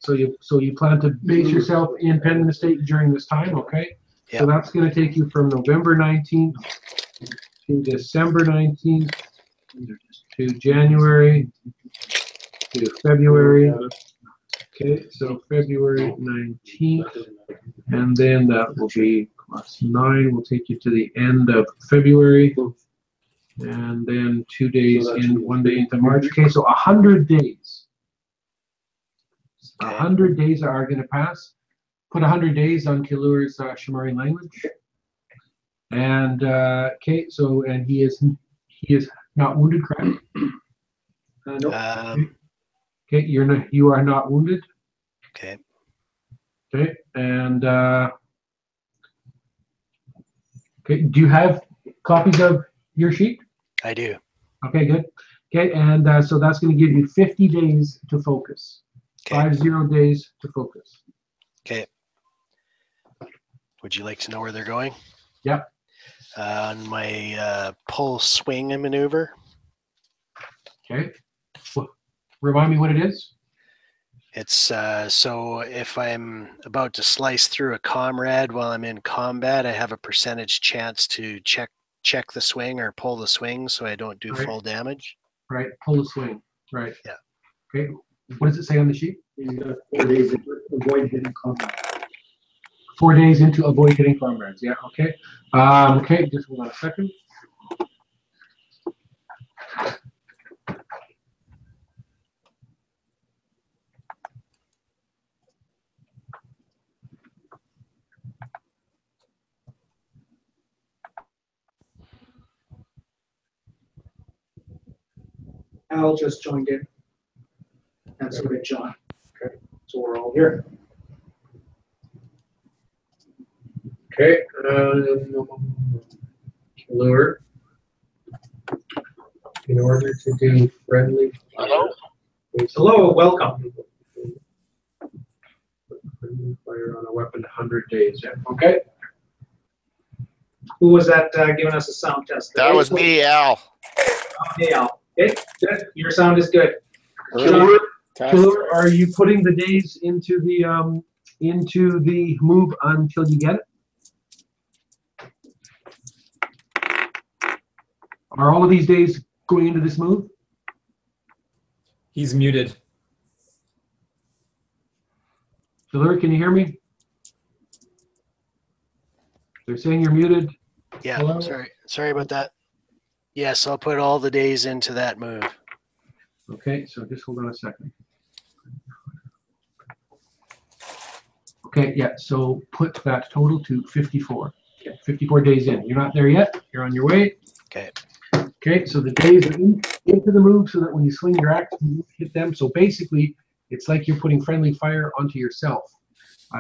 So you plan to base yourself in Pendant Estate during this time, okay? Yeah. So that's going to take you from November 19th to December 19th to January to February. Okay, so February 19th, and then that will be +9 will take you to the end of February, and then 2 days in, 1 day into March. Okay, so 100 days. 100 days are going to pass. Put 100 days on Killure's Shamari language. And okay, so and he is not wounded, correct? No. Okay, you are not wounded. Okay. Okay, and okay, do you have copies of your sheet? I do. Okay, good. Okay, and so that's going to give you 50 days to focus. Okay. 50 days to focus. Okay. Would you like to know where they're going? Yep. On my pull swing maneuver. Okay. Remind me what it is. It's so if I'm about to slice through a comrade while I'm in combat, I have a percentage chance to check the swing or pull the swing so I don't do full damage. Right. Pull the swing. Right. Yeah. Okay. What does it say on the sheet? He's got 4 days to avoid hitting combat. 4 days into avoid hitting comrades. Yeah. Okay. Okay. Just hold on a second. Al just joined in. And so did John. Okay. So we're all here. Okay. Lure. In order to do friendly. Hello? Hello, welcome. Friendly fire on a weapon 100 days. Yeah. Okay. Who was that giving us a sound test? That was me, Al. Hey, Al. Okay, good. Your sound is good. Killer, are you putting the days into the move until you get it? Are all of these days going into this move? He's muted. Killer, can you hear me? They're saying you're muted. Yeah. Hello? Sorry about that. Yes, I'll put all the days into that move. Okay, so just hold on a second. Okay, yeah, so put that total to 54. Okay, 54 days in. You're not there yet. You're on your way. Okay. Okay, so the days are into the move so that when you swing your axe, you hit them. So basically, it's like you're putting friendly fire onto yourself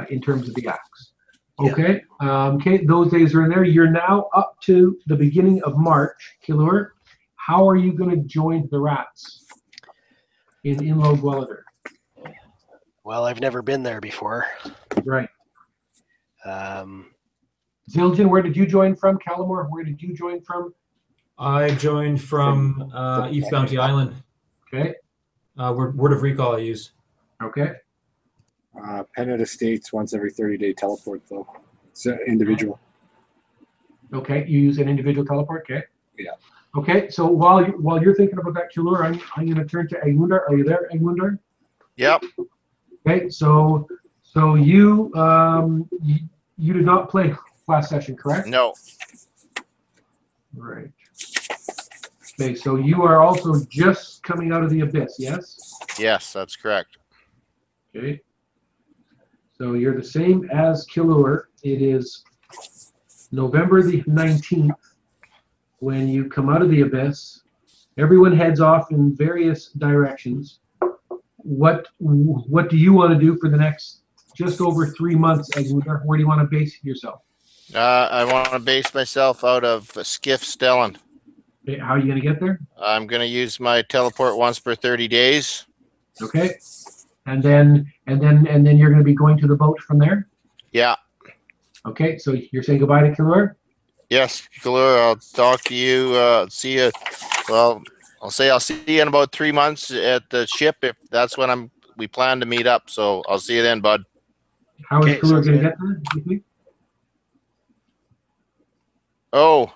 in terms of the axe. Okay, okay, those days are in there. You're now up to the beginning of March, Killur. How are you going to join the rats in Inlo Gwalior? Well, I've never been there before. Right. Um, Zildjian, where did you join from? Calamore, where did you join from? I joined from East Bounty Island. Okay. Word of Recall I use. Okay. Pendant Estates once every 30-day teleport, though. It's individual. Okay, you use an individual teleport. Okay. Yeah. Okay, so while you're thinking about that, Killur, I'm going to turn to Egmundar. Are you there, Egmundar? Yep. Okay, so you did not play last session, correct? No. Right. Okay, so you are also just coming out of the abyss, yes? Yes, that's correct. Okay. So you're the same as Killur. It is November the 19th when you come out of the abyss. Everyone heads off in various directions. What do you want to do for the next just over 3 months, Egmundar? Where do you want to base yourself? I want to base myself out of Skiff Stellan. Okay, how are you going to get there? I'm going to use my teleport once per 30 days. Okay. And then you're going to be going to the boat from there? Yeah. Okay, so you're saying goodbye to Killur? Yes, Killur, I'll talk to you. See you. Well, I'll see you in about 3 months at the ship if that's when I'm we plan to meet up. So I'll see you then, bud. How is Okay, Cooler sounds gonna good. get there, you think? Oh,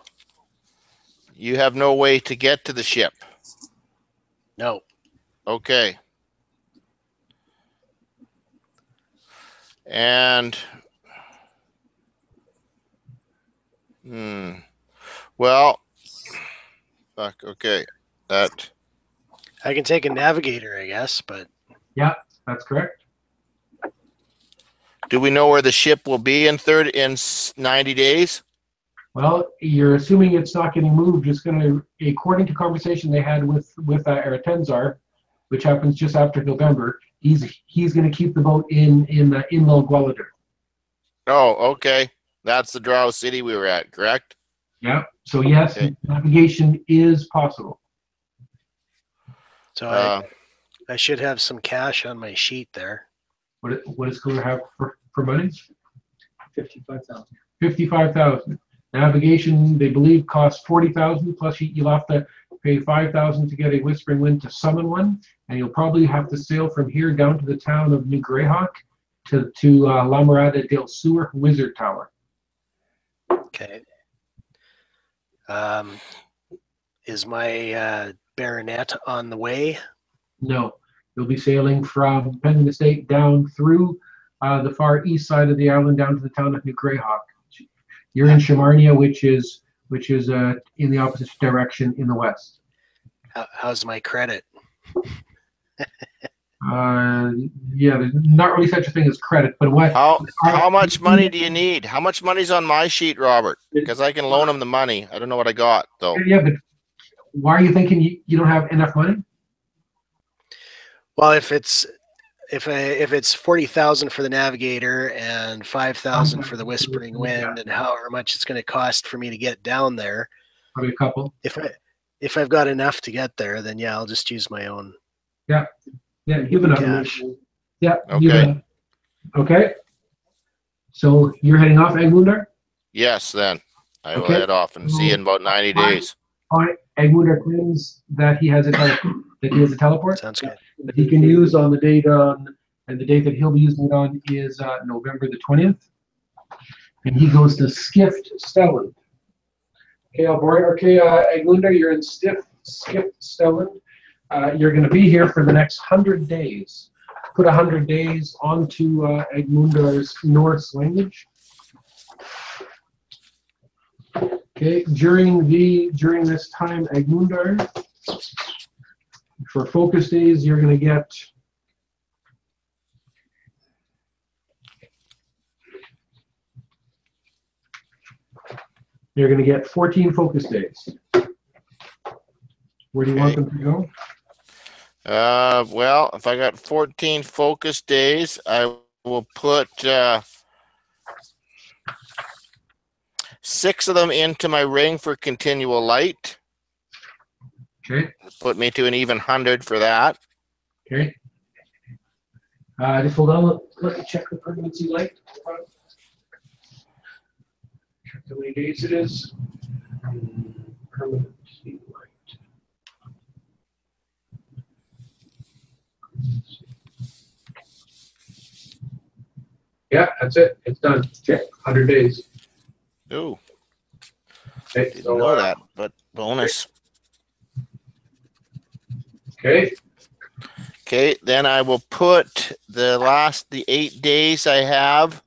you have no way to get to the ship. No. Okay. And well, fuck. Okay, that. I can take a navigator, I guess, but That's correct. Do we know where the ship will be in 90 days? Well, you're assuming it's not getting moved. It's gonna, according to conversation they had with Eretenzar, which happens just after November, he's gonna keep the boat in Low Gwalior. Oh, okay. That's the Drow City we were at, correct? Yeah. So yes, Okay. navigation is possible. so Uh, I should have some cash on my sheet there. What does Cooler have for money? 55,000. 55,000. Navigation, they believe, costs 40,000. Plus, you'll have to pay 5,000 to get a Whispering Wind to summon one, and you'll probably have to sail from here down to the town of New Greyhawk to La Morada del Sur Wizard Tower. Okay. Is my baronet on the way? No, you'll be sailing from Pendant Estate down through the far east side of the island down to the town of New Greyhawk. You're in Shamarnia, which is in the opposite direction in the west. How's my credit? Yeah, there's not really such a thing as credit, but what? how much money do you need? How much money's on my sheet, Robert? Because I can loan him the money. I don't know what I got though. Yeah, but why are you thinking you don't have enough money? Well, if it's 40,000 for the navigator and 5,000 for the Whispering Wind, and however much it's going to cost for me to get down there, Probably a couple. if I've got enough to get there, then yeah, I'll just use my own Yeah, give enough. cash. Yeah. Okay. Okay. So you're heading off, Egmundar? Yes, then I will Okay. head off and see you in about 90 days. All right. Egmundar claims that he has a teleport Sounds good. that he can use on the date and the date that he'll be using it on is November the 20th. And he goes to Skift Stellan. Okay, Egmundar, you're in Skift Stellan. You're going to be here for the next 100 days. Put 100 days onto Egmundar's Norse language. Okay, during this time, Egmundar, for focus days, you're going to get You're going to get 14 focus days. Where do you want them to go? Well, if I got 14 focus days, I will put 6 of them into my ring for continual light. Okay. Put me to an even 100 for that. Okay. Just hold on. Let me check the permanency light. Check how many days it is. Permanency light. Yeah, that's it. It's done. Okay, 100 days. Ooh, Okay, didn't so, know that, but bonus. Okay. Okay, then I will put the 8 days I have.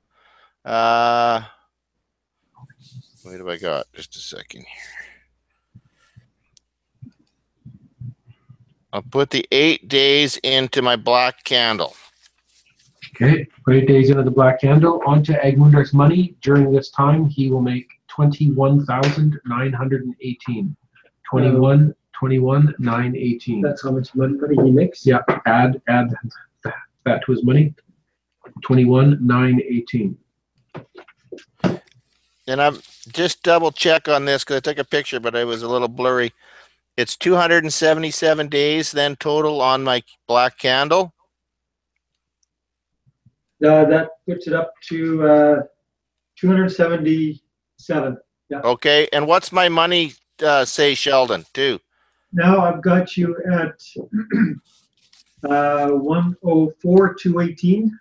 What have I got? Just a second here. I'll put the 8 days into my black candle. Okay, put 8 days into the black candle. Onto Egmundar's money. During this time, he will make 21,918. 21,918. That's how much money he makes? Yeah, add that to his money. 21,918. And I'm just double check on this because I took a picture, but it was a little blurry. It's 277 days then total on my black candle. That puts it up to 277. Yeah. Okay, and what's my money say, Sheldon, too? Now I've got you at 104, 218.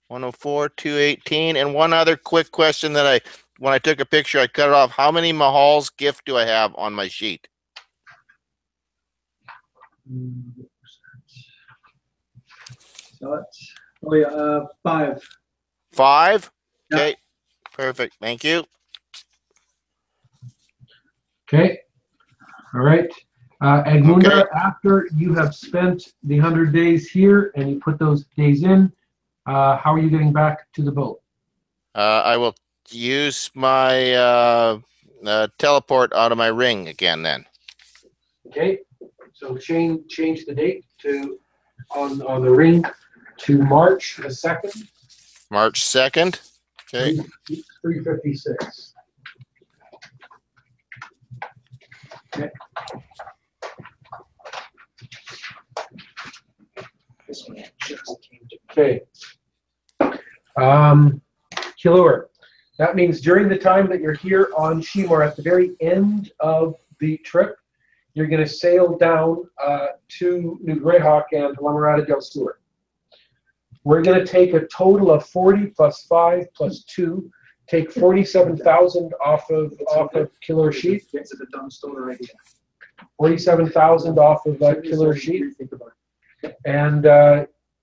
104, 218. And one other quick question that when I took a picture, I cut it off. How many Mahal's gift do I have on my sheet? So it's, oh yeah, 5. 5? Yeah. Okay, perfect. Thank you. Okay, all right. Edmunda, Okay. after you have spent the 100 days here and you put those days in, how are you getting back to the boat? I will use my teleport out of my ring again then. Okay, so change the date to on the ring to March the 2nd, March 2nd. Okay. 3:56. This one just came to. Okay. Kilur, that means during the time that you're here on Shimar, at the very end of the trip, you're going to sail down to New Greyhawk and Lamarada del Sur. We're going to take a total of 40 plus 5 plus 2, take 47,000 off of Kilur sheet. It's a dumb stoner idea. 47,000 off of that Kilur sheet. Think about it. And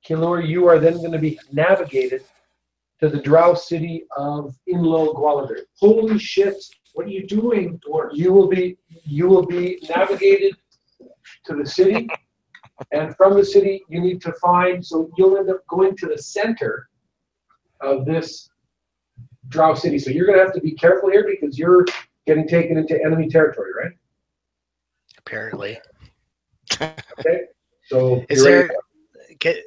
Kilur, you are then going to be navigated to the drow city of Inlo Gwalior. Holy shit! What are you doing, dwarf? You will be navigated to the city, and from the city you need to find. So you'll end up going to the center of this drow city. So you're going to have to be careful here because you're getting taken into enemy territory, right? Apparently. Okay. So Is you're there? ready.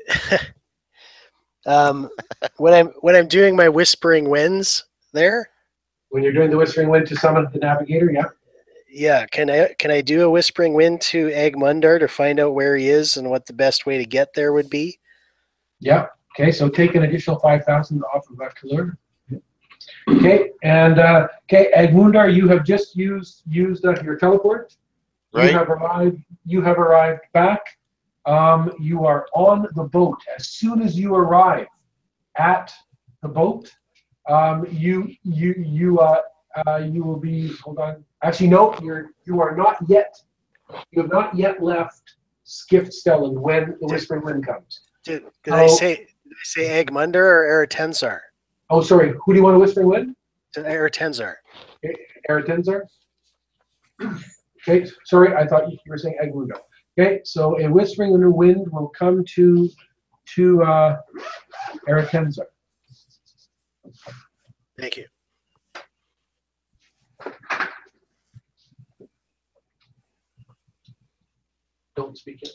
When I'm doing my whispering winds there, When you're doing the Whispering Wind to summon the Navigator, yeah. yeah, can I do a whispering wind to Egmundar to find out where he is and what the best way to get there would be? Yeah. Okay. So take an additional 5,000 off of Kilur. Okay. And okay, Egmundar, you have just used your teleport. Right. You have arrived back. You are on the boat. As soon as you arrive at the boat, you will be. Hold on. Actually, no. You are not yet. You have not yet left Skiftstellen when the Whispering Wind comes. Did I say Egmundar or Eretensar? Oh, sorry. Who do you want a Whispering Wind? Eretensar. Eretensar? Okay, sorry, I thought you were saying Egmundar. Okay, so a Whispering Wind will come to Eretensar. Thank you. Don't speak it.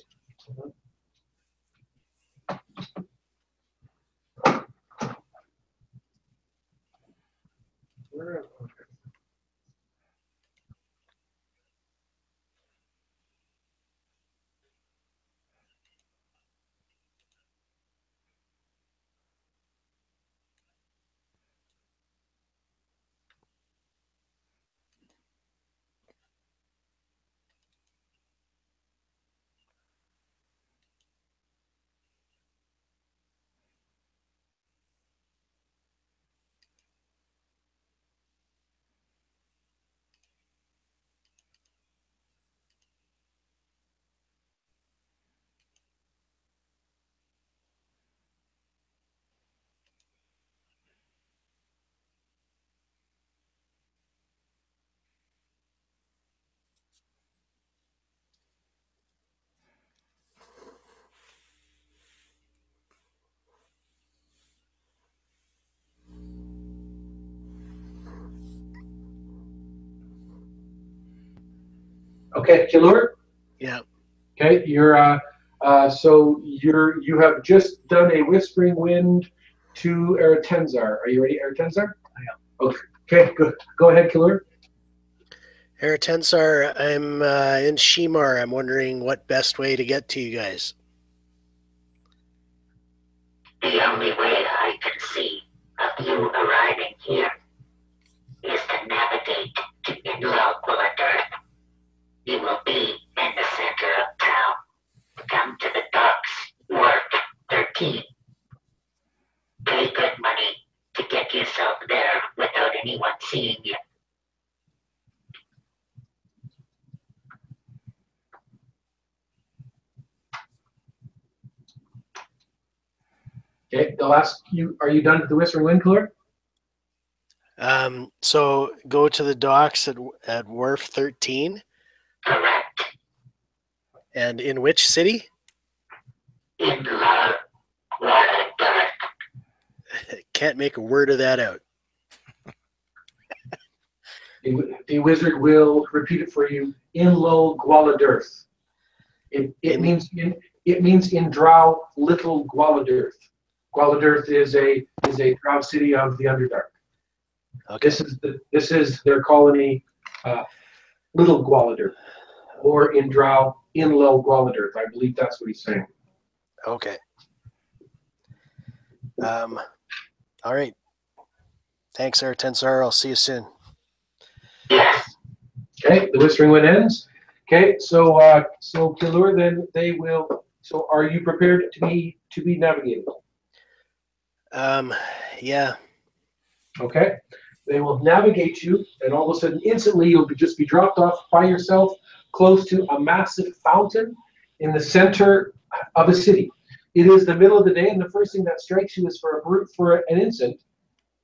Okay, Kilur. Yeah. Okay, you have just done a Whispering Wind to Eretensar. Are you ready, Eretensar? I am. Okay, good. Go ahead, Kilur. Eretensar, I'm in Shimar. I'm wondering what best way to get to you guys. The only way I can see of you arriving here is to navigate to Inlo Gwalior. You will be in the center of town. Come to the docks pay good money to get yourself there without anyone seeing you. Okay, the last, are you done with the Whistling Wind Cooler? So go to the docks at Wharf 13. Correct. And in which city? In love, water, dark. Can't make a word of that out. The wizard will repeat it for you. In Lo Gwaladirth. It means in Drow, little Gwaladirth. Gwaladirth is a Drow city of the Underdark. Okay. This is their colony, Little Gwaladirth, or in Drow, in Lo Gwaladirth. I believe that's what he's saying. Okay. All right. Thanks, Tensar. I'll see you soon. Yes. Okay, the Whispering Wind ends. Okay, so Kilur, then they will. So, are you prepared to be navigated? Yeah. Okay, they will navigate you, and all of a sudden, instantly, you'll just be dropped off by yourself close to a massive fountain in the center of a city. It is the middle of the day, and the first thing that strikes you is for an instant,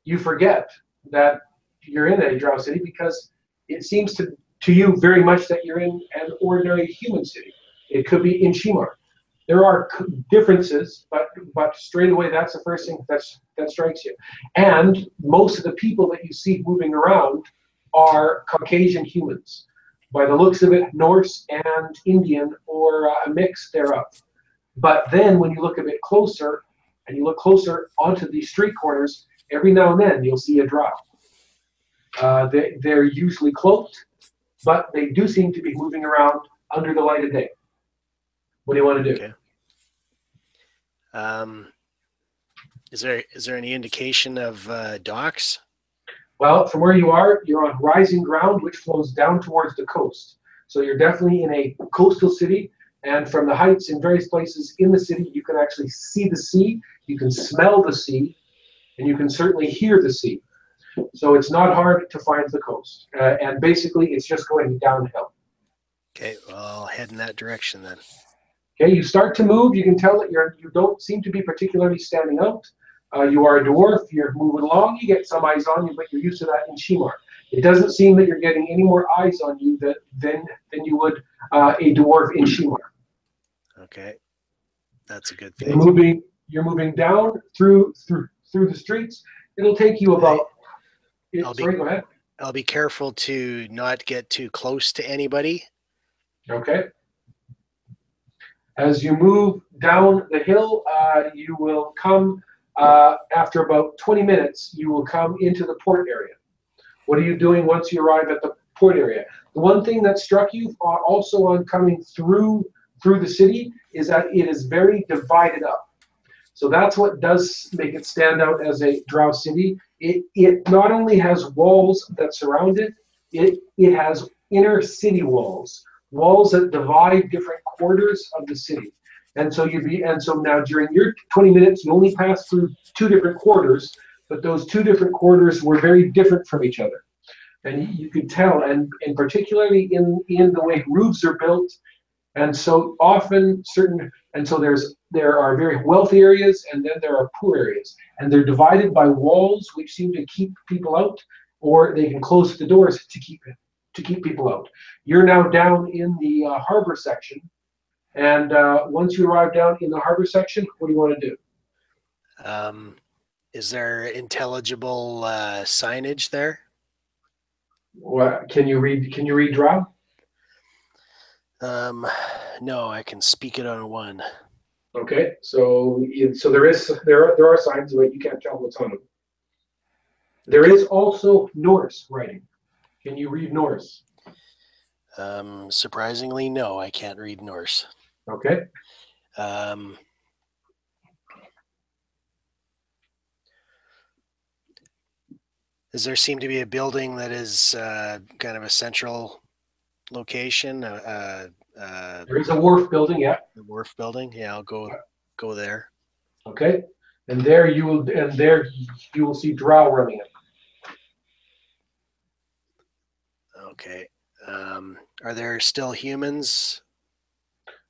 you forget that you're in a Drow city because it seems to you very much that you're in an ordinary human city. It could be in Shimar. There are differences, but straight away that's the first thing that strikes you. And most of the people that you see moving around are Caucasian humans. By the looks of it, Norse and Indian, or a mix thereof. But then when you look a bit closer, and you look closer onto these street corners, every now and then you'll see a Drow. They're usually cloaked, but they do seem to be moving around under the light of day. What do you want to do? Okay. Is there any indication of docks? Well, from where you are, you're on rising ground, which flows down towards the coast. So you're definitely in a coastal city, and from the heights in various places in the city, you can actually see the sea, you can smell the sea, and you can certainly hear the sea. So it's not hard to find the coast, and basically it's just going downhill. Okay, well, I'll head in that direction then. Okay, you start to move. You can tell that you don't seem to be particularly standing out. You are a dwarf. You're moving along. You get some eyes on you, but you're used to that in Shimar. It doesn't seem that you're getting any more eyes on you than you would a dwarf in Shimar. Okay, that's a good thing. You're moving down through the streets. It'll take you about. Sorry, go ahead. I'll be careful to not get too close to anybody. Okay. As you move down the hill, you will come, after about 20 minutes, you will come into the port area. What are you doing once you arrive at the port area? The one thing that struck you also on coming through the city is that it is very divided up. So that's what does make it stand out as a Drow city. It not only has walls that surround it, it has inner city walls that divide different quarters of the city. And so now during your 20 minutes, you only pass through 2 different quarters, but those 2 different quarters were very different from each other. And you could tell, and particularly in the way roofs are built, and so often there are very wealthy areas, and then there are poor areas, and they're divided by walls which seem to keep people out, or they can close the doors to keep people out. You're now down in the harbor section, and once you arrive down in the harbor section, what do you want to do? Is there intelligible signage there? Can you read Drow? No, I can speak it on 1. Okay, so there are signs, but you can't tell what's on them. There is also Norse writing. Can you read Norse? Surprisingly, no, I can't read Norse. Okay. Does there seem to be a building that is kind of a central location? There is a wharf building, yeah. The wharf building? Yeah, I'll go there. Okay. And there you will see drow running it. Okay. Are there still humans?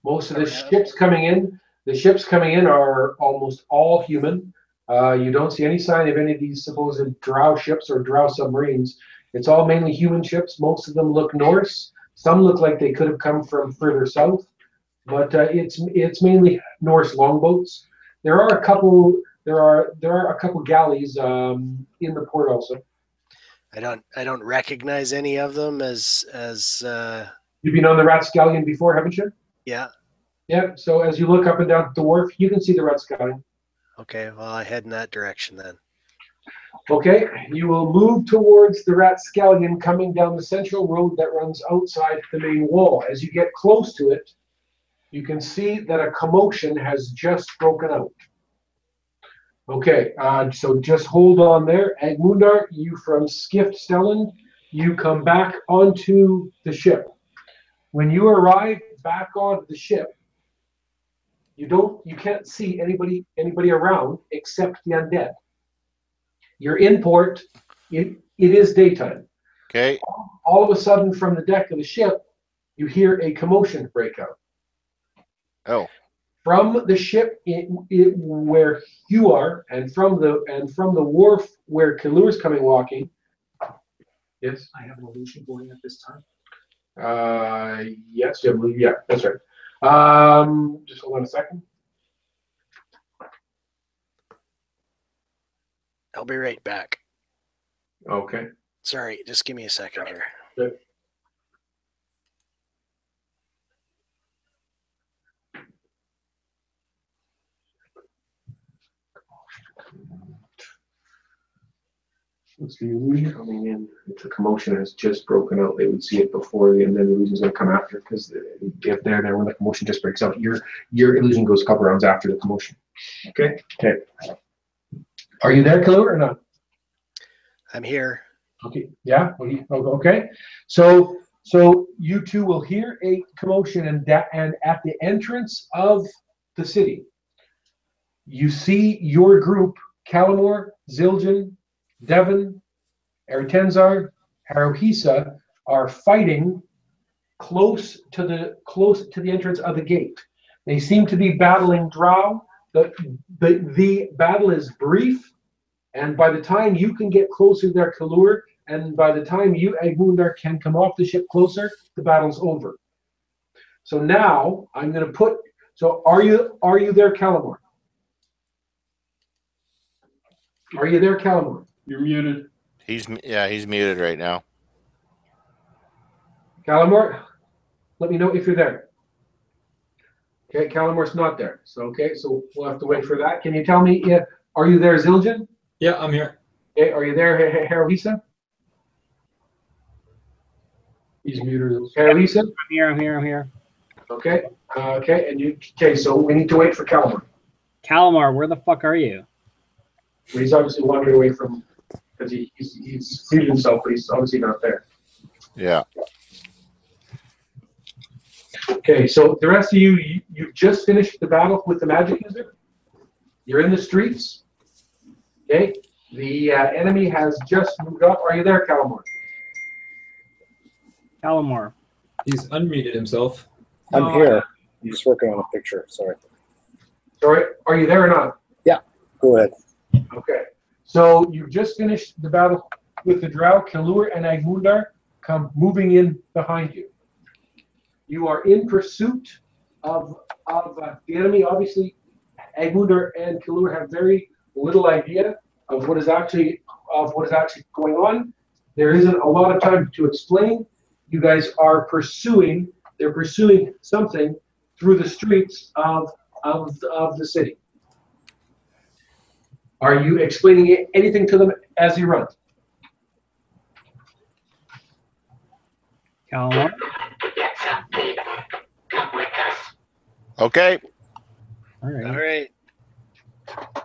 Most of the ships coming in are almost all human. You don't see any sign of any of these supposed drow ships or drow submarines. It's all mainly human ships. Most of them look Norse. Some look like they could have come from further south, but it's mainly Norse longboats. There are a couple galleys in the port also. I don't recognize any of them as You've been on the Ratscallion before, haven't you? yeah. Yeah. So as you look up and down the wharf, you can see the Ratscallion. Okay, well I head in that direction then. Okay, you will move towards the Ratscallion coming down the central road that runs outside the main wall. As you get close to it, you can see that a commotion has just broken out. Okay, so just hold on there. Agmundar, you from Skift Stellan, you come back onto the ship. When you arrive back on the ship, you can't see anybody around except the undead. You're in port. It is daytime. Okay. All of a sudden, from the deck of the ship, you hear a commotion break out. Oh. From the ship where you are, and from the wharf where Kalur's coming walking. Yes. I have an illusion going at this time. Yes, yeah, that's right. Just hold on a second. I'll be right back. Okay. Sorry, just give me a second here. Good. It's the illusion coming in. If the commotion has just broken out, they would see it before, and then the illusion's going to come after. Because if they're there when the commotion just breaks out, your illusion goes a couple rounds after the commotion. Okay. Okay. Are you there, Kalur, or not? I'm here. Okay. Yeah. Okay. So you two will hear a commotion, and at the entrance of the city, you see your group: Kalamor, Zildjian, Devon, Eretenzar, Haruhisa are fighting close to the entrance of the gate. They seem to be battling drow. The battle is brief, and by the time you can get closer there, Kalur, and by the time you, Agmundar, can come off the ship closer, the battle's over. So now I'm going to put. So are you there, Kalamor? Are you there, Kalamor? You're muted. He's muted right now. Kalamor, let me know if you're there. Okay, Kalamor's not there. So we'll have to wait for that. Can you tell me are you there, Zildjian? Yeah, I'm here. Okay, are you there, Haruhisa? He's muted. Haruhisa? I'm here. Okay. Okay, so we need to wait for Kalamor. Kalamar, where the fuck are you? He's obviously wandering away from, because he's muted himself, but he's obviously not there. Yeah. Okay, so the rest of you've just finished the battle with the magic user. You're in the streets. Okay, the enemy has just moved up. Are you there, Kalamor? Kalamar. He's unmuted himself. I'm here. I'm just working on a picture. Sorry. Sorry, are you there or not? Go ahead. Okay, so you've just finished the battle with the drow. Kalur and Agmundar come moving in behind you. You are in pursuit of the enemy. Obviously, Agmundar and Kalur have very little idea of what is actually going on. There isn't a lot of time to explain. You guys are pursuing. They're pursuing something through the streets of the city. Are you explaining anything to them as you run? Kalamar. To get some feedback. Come with us. Okay. All right. All right.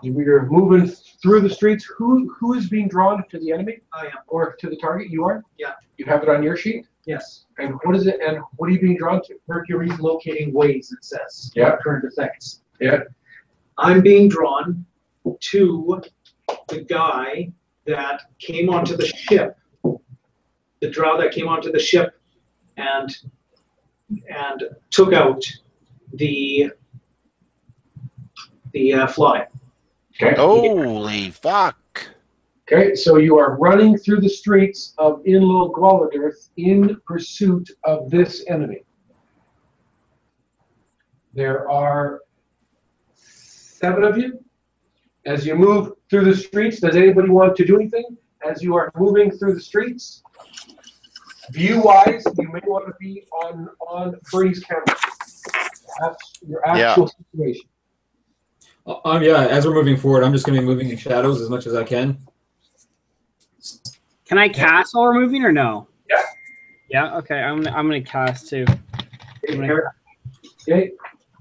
We're moving through the streets. Who is being drawn to the enemy? I am. Or to the target? You are? Yeah. You have it on your sheet? Yes. And what is it? And what are you being drawn to? Mercury's locating ways, it says. Yeah. Current effects. Yeah. I'm being drawn to the guy that came onto the ship, the drow that came onto the ship and took out the fly. Okay. Holy fuck. Okay, so you are running through the streets of Inlo Gwaladirth in pursuit of this enemy. There are 7 of you. As you move through the streets, does anybody want to do anything? As you are moving through the streets, view-wise, you may want to be on Bernie's camera. That's your actual situation. Yeah, as we're moving forward, I'm just going to be moving in shadows as much as I can. Can I cast while we're moving or no? Yeah. Yeah. Okay. I'm gonna cast too. Okay,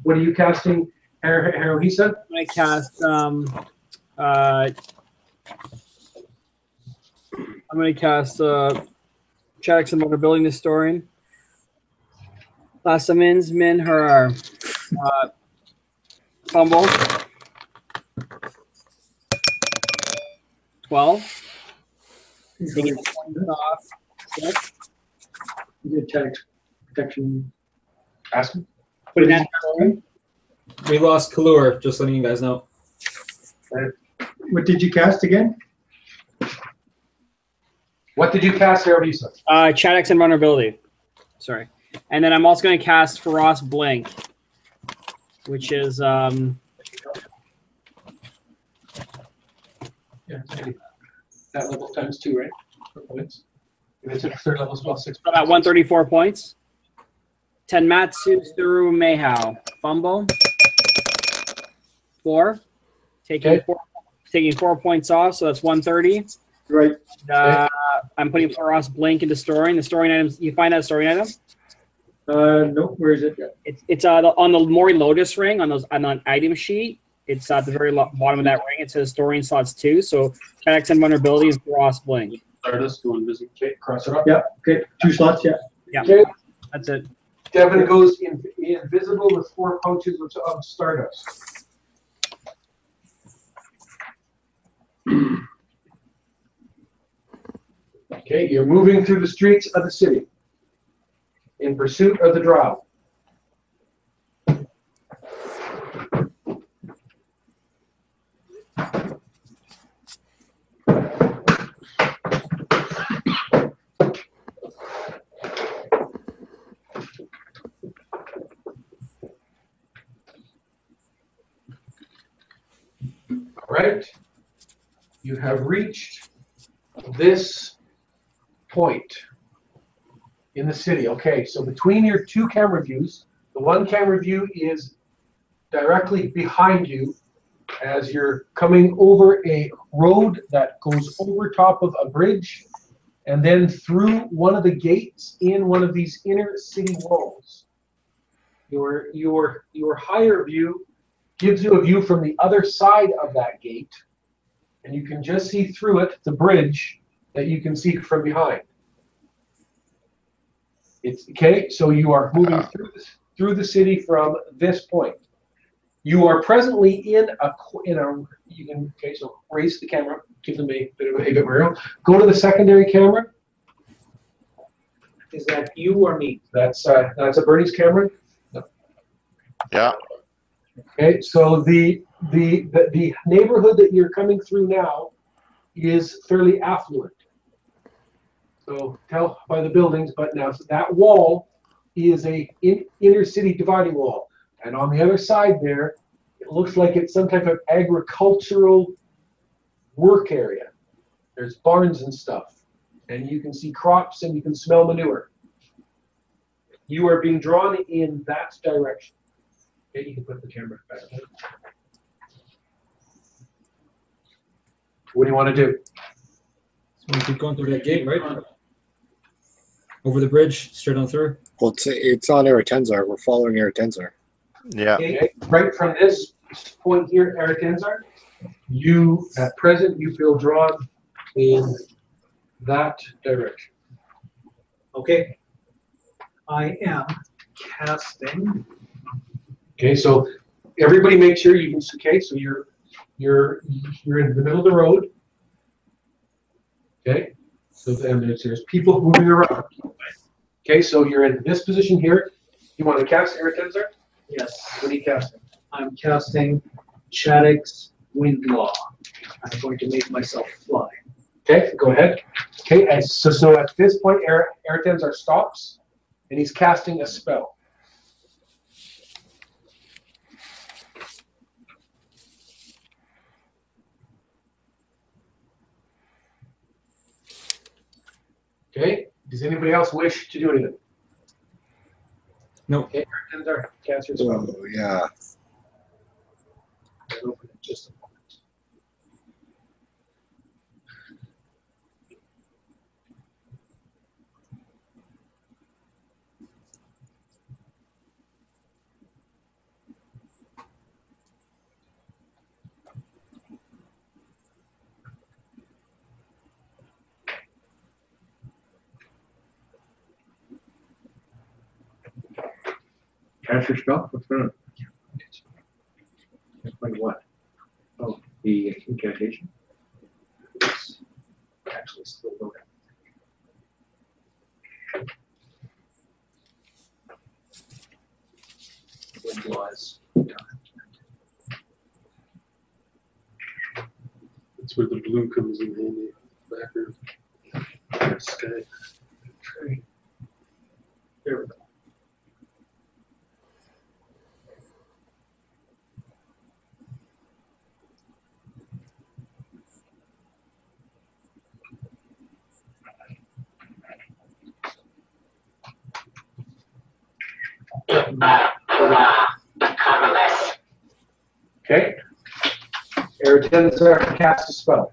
what are you casting, Herohisa? I'm gonna cast Chaddock's Vulnerability Historian. Lassamins Min her fumble. 12. Taking points off. Yep. You did attack protection. Ask him. Putting that in. We lost Kalur, just letting you guys know. What did you cast again? What did you cast, Herohisa? Chaddock's Invulnerability. Sorry. And then I'm also going to cast Feroz Blink, which is Yeah, that level times 2, right? For points. If it's a 3rd level spell, 6 about 134 points. Tenmatsu Suru Meihao. Fumble. 4. Taking Okay. taking 4 points off, so that's 130. Right. I'm putting Feroz Blink into storing. The storing items, you find that storing item? No, where is it? It's on the Mori Lotus ring on the item sheet. It's at the very bottom of that ring. It says storing slots 2. So Chaddock's Invulnerability is Feroz Blink. Stardust going busy. Okay, cross it up. Yeah. Okay. 2 slots. Yeah. Yeah. Okay. That's it. Devin goes invisible with 4 pouches of Stardust. Okay, you're moving through the streets of the city in pursuit of the drow. All right, you have reached this point in the city. Okay, so between your 2 camera views, the one camera view is directly behind you as you're coming over a road that goes over top of a bridge and then through one of the gates in one of these inner city walls. Your higher view gives you a view from the other side of that gate, and you can just see through it the bridge that you can see from behind. It's okay, so you are moving through the city from this point. You are presently in a you can, okay, so raise the camera, give them a bit of a Mario. Go to the secondary camera. Is that you or me? That's a Bernie's camera. No. Yeah. Okay, so the neighborhood that you're coming through now is fairly affluent. So tell by the buildings, but now so that wall is a inner city dividing wall, and on the other side there, it looks like it's some type of agricultural work area. There's barns and stuff, and you can see crops and you can smell manure. You are being drawn in that direction. Okay, you can put the camera back there. What do you want to do? So we keep going through that gate, right? Over the bridge, straight on through. Well, it's on Eretenzar. We're following Eretenzar. Yeah. Okay, right from this point here, Eretenzar, you, at present, you feel drawn in that direction. Okay. I am casting. Okay, so everybody make sure you can, okay, so you're you're in the middle of the road. Okay, so then there's people moving around. Okay, so you're in this position here. You want to cast Air Tensor? Yes, What are you casting? I'm casting Shattuck's Wind Law. I'm going to make myself fly. Okay, go ahead. Okay, and so at this point, Air Tensor stops, and he's casting a spell. Okay, does anybody else wish to do anything? No. Okay, Air Tensor, cast your spell. Oh, yeah. I'll open it just a moment. Cast your spell? What's going on? Explain what? Oh, the incantation? It's actually still loading. Wind laws. That's where the blue comes in handy. Background. Sky. There we go. The colorless. Okay. Air Tensor, cast a spell.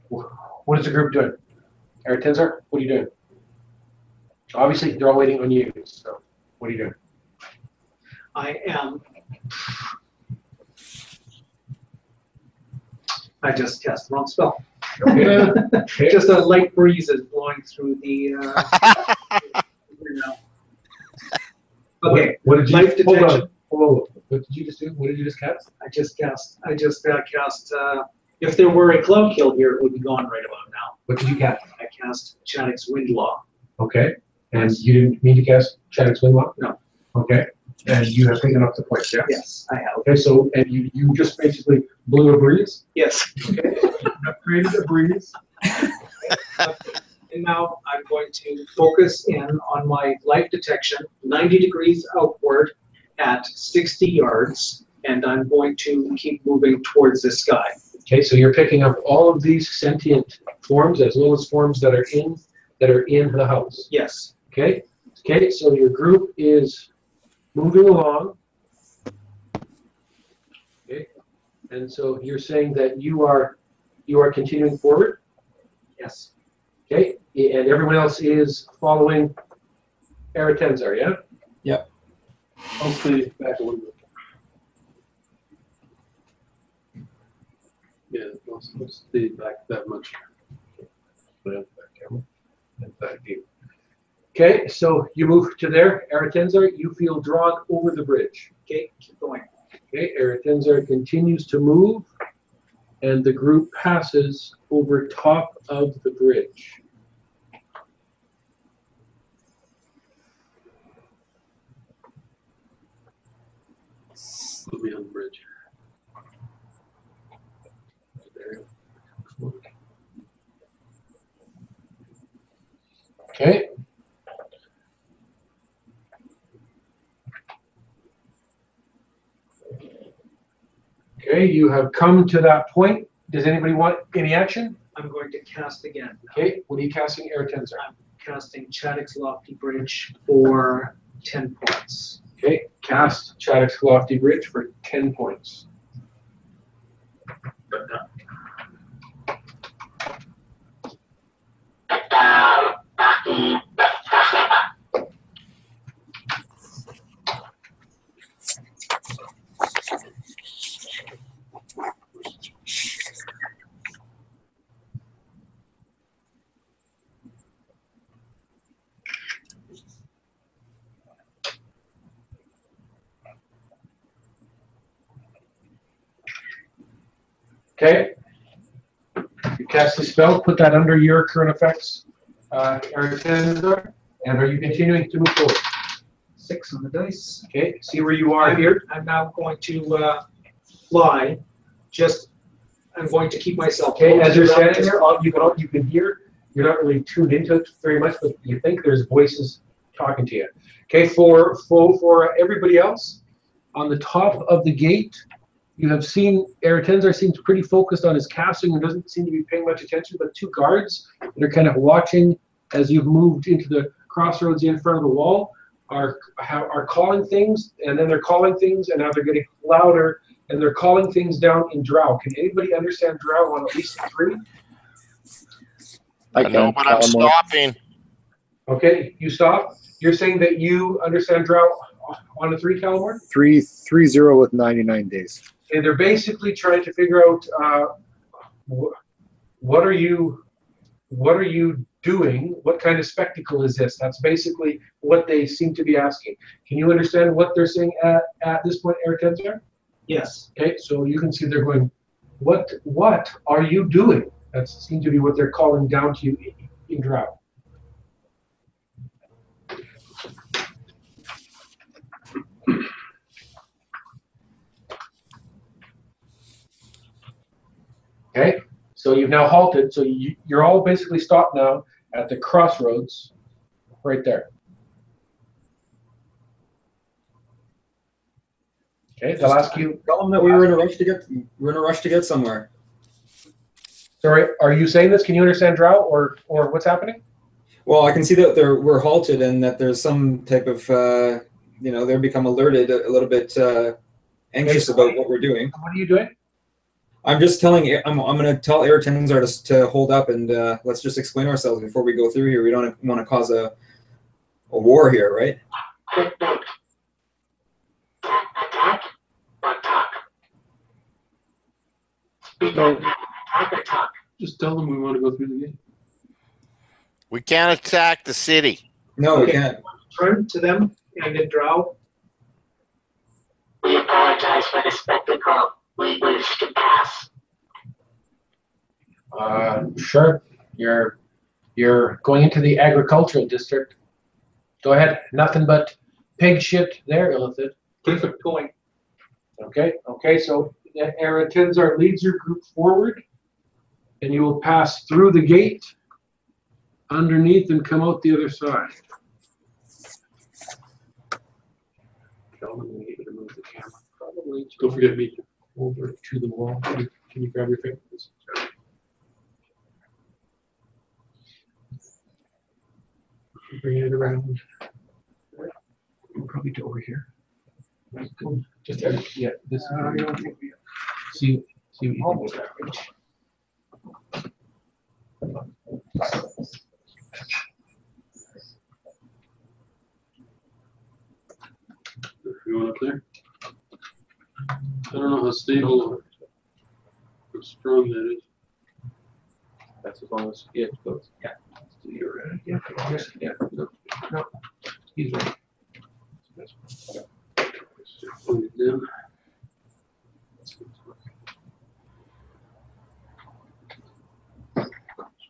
What is the group doing? Air Tensor, what are you doing? Obviously, they're all waiting on you, so what are you doing? I just cast the wrong spell. Okay. Just a light breeze is blowing through the. Okay, What did you, life hold on. detection. Whoa. What did you just do? What did you just cast? I just cast. If there were a cloud kill here, it would be gone right about now. What did you cast? I cast Shattuck's Wind Law. Okay. And you didn't mean to cast Shattuck's Wind Law? No. Okay. And you have taken up the points, yes? Yes, I have. Okay, so, and you just basically blew a breeze? Yes. Okay. You have created a breeze. And now I'm going to focus in on my life detection, 90 degrees outward at 60 yards, and I'm going to keep moving towards the sky. Okay, so you're picking up all of these sentient forms as well as forms that are in the house. Yes. Okay. Okay, so your group is moving along. Okay. And so you're saying that you are continuing forward? Yes. Okay. And everyone else is following Air Tensor, yeah? Yep. I'll stay back a little bit. Yeah, I'll stay back that much. Okay, so you move to there, Air Tensor, you feel drawn over the bridge. Okay, keep going. Okay, Air Tensor continues to move, and the group passes over top of the bridge. Put me on the bridge. Okay. Okay, you have come to that point. Does anybody want any action? I'm going to cast again. Okay, what are you casting, Air Tensor? I'm casting Shattuck's Lofty Bridge for 10 points. Okay, cast Shattuck's Lofty Bridge for 10 points. Okay. You cast the spell, put that under your current effects, Aratenzar, and are you continuing to move forward? 6 on the dice. Okay, see where you are here. I'm now going to fly. I'm going to keep myself. Okay, as you're close to standing there, you can hear. You're not really tuned into it very much, but you think there's voices talking to you. Okay, for everybody else, on the top of the gate, you have seen Aratenzar seems pretty focused on his casting and doesn't seem to be paying much attention, but 2 guards that are kind of watching as you've moved into the crossroads in front of the wall are calling things, and then they're calling things, and now they're getting louder, and they're calling things down in Drow. Can anybody understand Drow on at least 3? I No, can. but I'm stopping. Okay, you stop. You're saying that you understand Drow on a 3, Calamore? 3-0 with 99 days. And they're basically trying to figure out what are you doing? What kind of spectacle is this? That's basically what they seem to be asking. Can you understand what they're saying at this point, Aratenzar? Yes. Okay, so you can see they're going, what are you doing? That seems to be what they're calling down to you in Drow. Okay, so you've now halted. So you're all basically stopped now at the crossroads, right there. Okay, they'll ask you. Tell them that we were in a rush to get somewhere. Sorry, are you saying this? Can you understand Drow or what's happening? Well, I can see that we're halted and that there's some type of they're become alerted, a little bit anxious about what we're doing. What are you doing? I'm just telling. I'm going to tell Aratenzar to hold up and let's just explain ourselves before we go through here. We don't want to cause a war here, right? Attack or talk? Speak up. Attack or talk? Just tell them we want to go through the gate. We can't attack the city. No, we Okay. can't. Turn to them and in Drow. We apologize for the spectacle. We wish to pass. Sure. You're going into the agricultural district. Go ahead. Nothing but pig shit there, Illithid. Keep it going. Okay. So Aratenzar leads your group forward, and you will pass through the gate, underneath, and come out the other side. Tell them we need to move the camera. Probably Don't forget me. over to the wall. Can you grab your fingers? Bring it around. Probably to over here. Just yeah. This. See what you can do. You want up there? I don't know how stable or strong that is. That's as long as it goes. Yeah. So you're yeah. No. He's right. Put it down.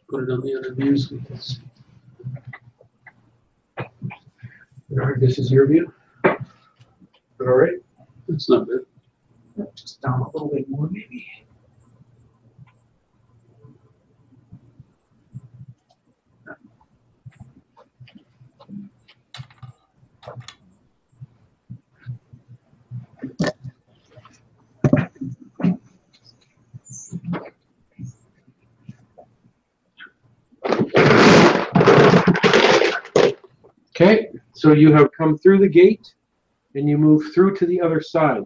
Put it on the other view so we can see. Alright, this is your view. All right. It's not bad. Just down a little bit more, maybe. Okay, so you have come through the gate and you move through to the other side.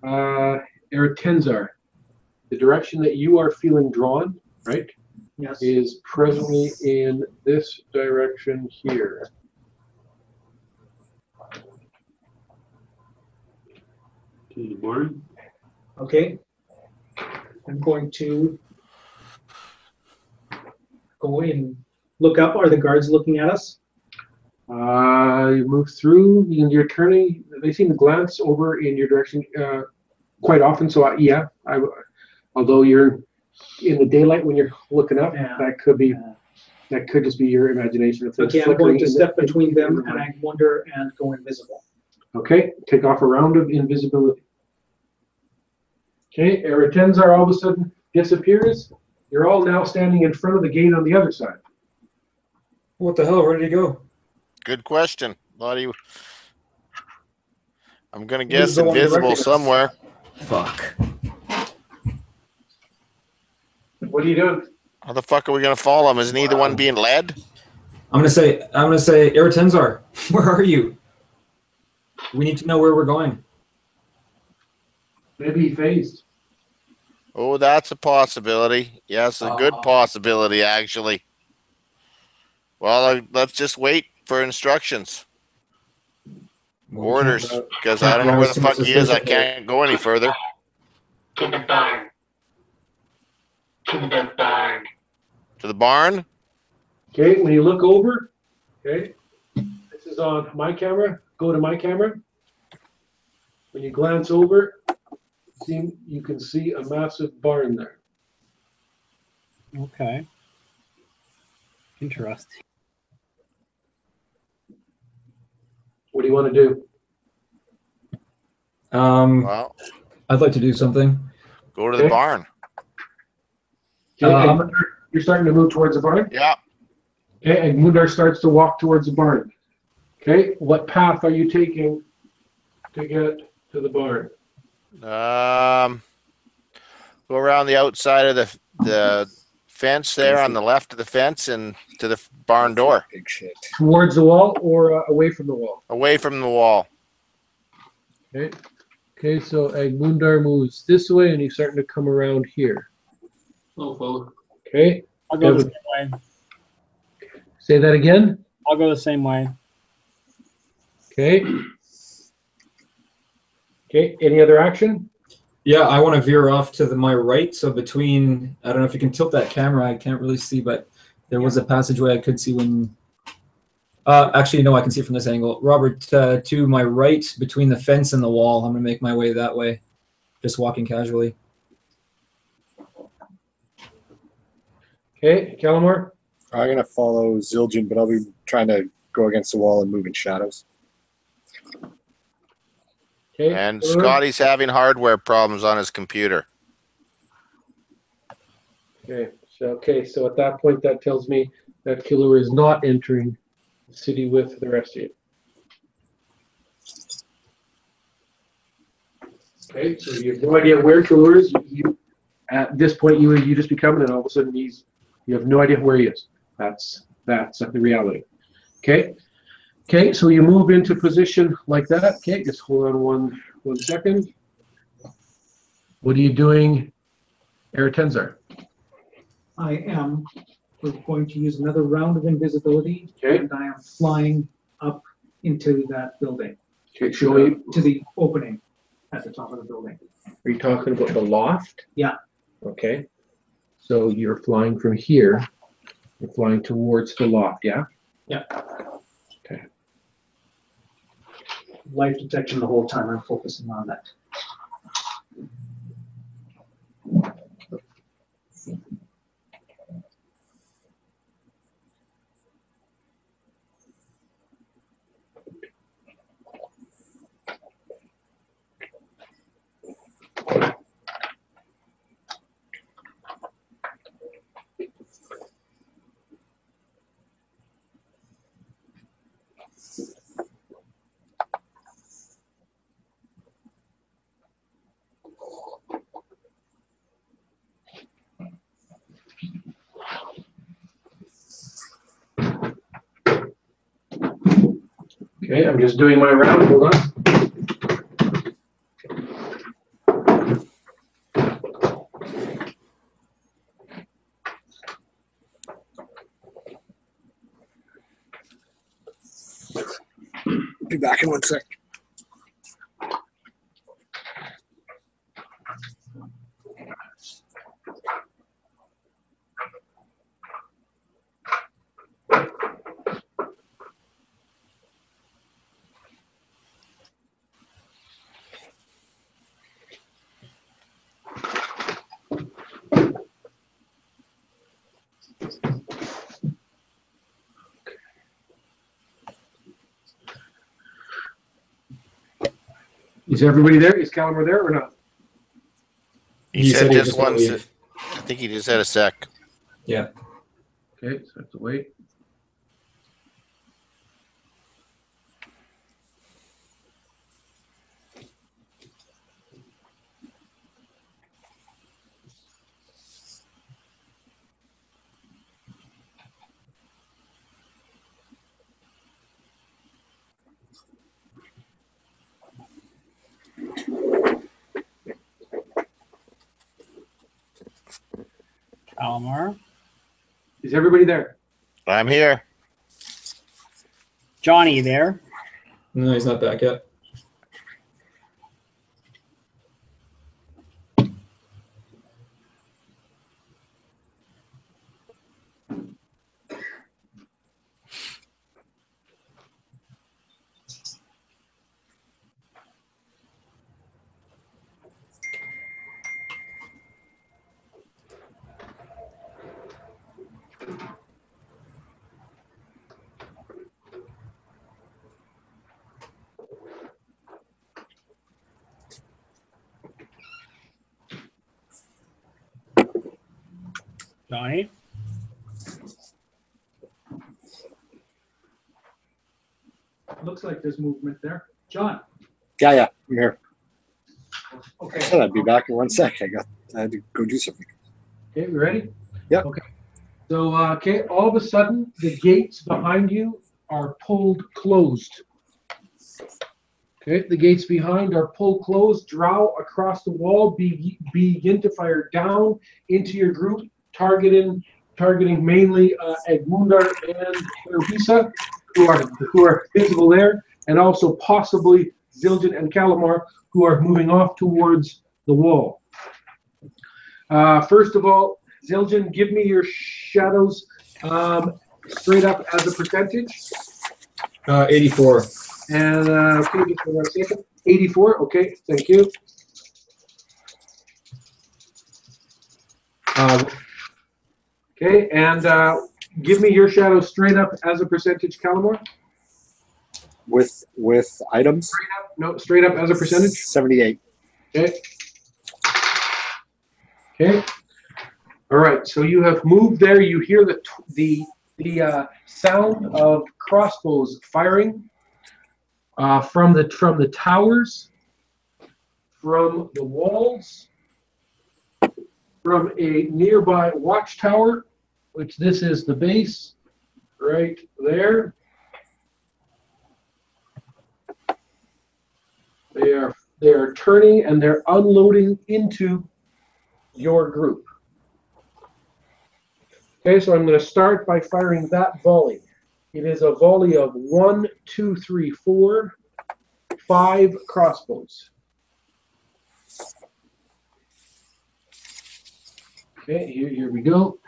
Aratenzar, the direction that you are feeling drawn, right, Yes. is presently in this direction here. To the barn. Okay. I'm going to go and look up. Are the guards looking at us? You move through, and you're turning. They seem to glance over in your direction quite often. So Although you're in the daylight when you're looking up, Yeah. that could just be your imagination. If it's Okay, I'm going flickering to in the- step between them and I wonder and go invisible. Okay, take off a round of invisibility. Okay, Eretenzar all of a sudden disappears. You're all now standing in front of the gate on the other side. What the hell? Where did he go? Good question. I'm gonna Who's guess the one invisible directing us? somewhere. Fuck. What are you doing? How the fuck are we gonna follow him? Isn't he the one being led? I'm gonna say, Eretenzar, where are you? We need to know where we're going. Maybe he phased. Oh, that's a possibility. Yes, a good Ah. possibility, actually. Well, let's just wait for instructions, orders, because I don't know where the fuck he is. I can't go any further. To the barn. To the barn. To the barn? Okay, when you look over, okay, this is on my camera. Go to my camera. When you glance over, you can see a massive barn there. Okay. Interesting. What do you want to do? Well, I'd like to do something. go to the Okay. barn. Okay, Um, and you're starting to move towards the barn. Yeah. Okay, and Mundar starts to walk towards the barn. Okay, what path are you taking to get to the barn? Go around the outside of the fence there on the left of the fence and to the barn door, Big shit. Towards the wall or away from the wall? away from the wall. Okay. Okay, so Agmundar moves this way and he's starting to come around here. Oh, fella. Okay, I'll go the Devin. same way. say that again. I'll go the same way. Okay. Okay, any other action? Yeah, I want to veer off to my right. So between, I don't know if you can tilt that camera. I can't really see, but there was a passageway I could see when. Actually, no, I can see from this angle. Robert, to my right, between the fence and the wall. I'm gonna make my way that way, just walking casually. Okay, Calamar. I'm gonna follow Zildjian, but I'll be trying to go against the wall and move in shadows. Okay. And Killer. Scotty's having hardware problems on his computer. Okay, so at that point, that tells me that Killer is not entering the city with the rest of you. Okay, so you have no idea where Killer is. At this point, you just be coming, and all of a sudden you have no idea where he is. That's the reality. Okay. Okay, so you move into position like that. Okay, just hold on one second. What are you doing, Eretenzar? We're going to use another round of invisibility. Okay. And I am flying up into that building, Okay, show me. to the opening at the top of the building. Are you talking about the loft? Yeah. Okay. So you're flying from here. You're flying towards the loft, yeah? Yeah. Okay. Life detection the whole time. I'm focusing on that. Okay, I'm just doing my round. Hold on. Be back in 1 sec. Is everybody there? Is Calamar there or not? He said he just gonna one. leave. I think he just had a sec. Yeah. Okay, so I have to wait. Almar. Is everybody there? I'm here. Johnny, you there? No, he's not back yet. Johnny? Looks like there's movement there. John? Yeah, I'm here. I Okay. said I'd be back in 1 sec. I had to go do something. Okay, we ready? Yep. Okay. So, okay, all of a sudden, the gates behind you are pulled closed. Okay, the gates behind are pulled closed. Drow across the wall begin to fire down into your group, targeting mainly Egmundar and Teresa, who are visible there, and also possibly Zildjian and Calamar, who are moving off towards the wall. First of all, Zildjian, give me your shadows straight up as a percentage. 84. And okay, just for 1 second. 84. Okay, thank you. Okay, and give me your shadow straight up as a percentage, Calamar. With items, No, straight up as a percentage. 78. Okay. Okay. All right. So you have moved there. You hear the sound of crossbows firing from the towers, from the walls, from a nearby watchtower, which this is the base right there. They are turning and they're unloading into your group. Okay, so I'm going to start by firing that volley. It is a volley of 1, 2, 3, 4, 5 crossbows. Okay, here we go.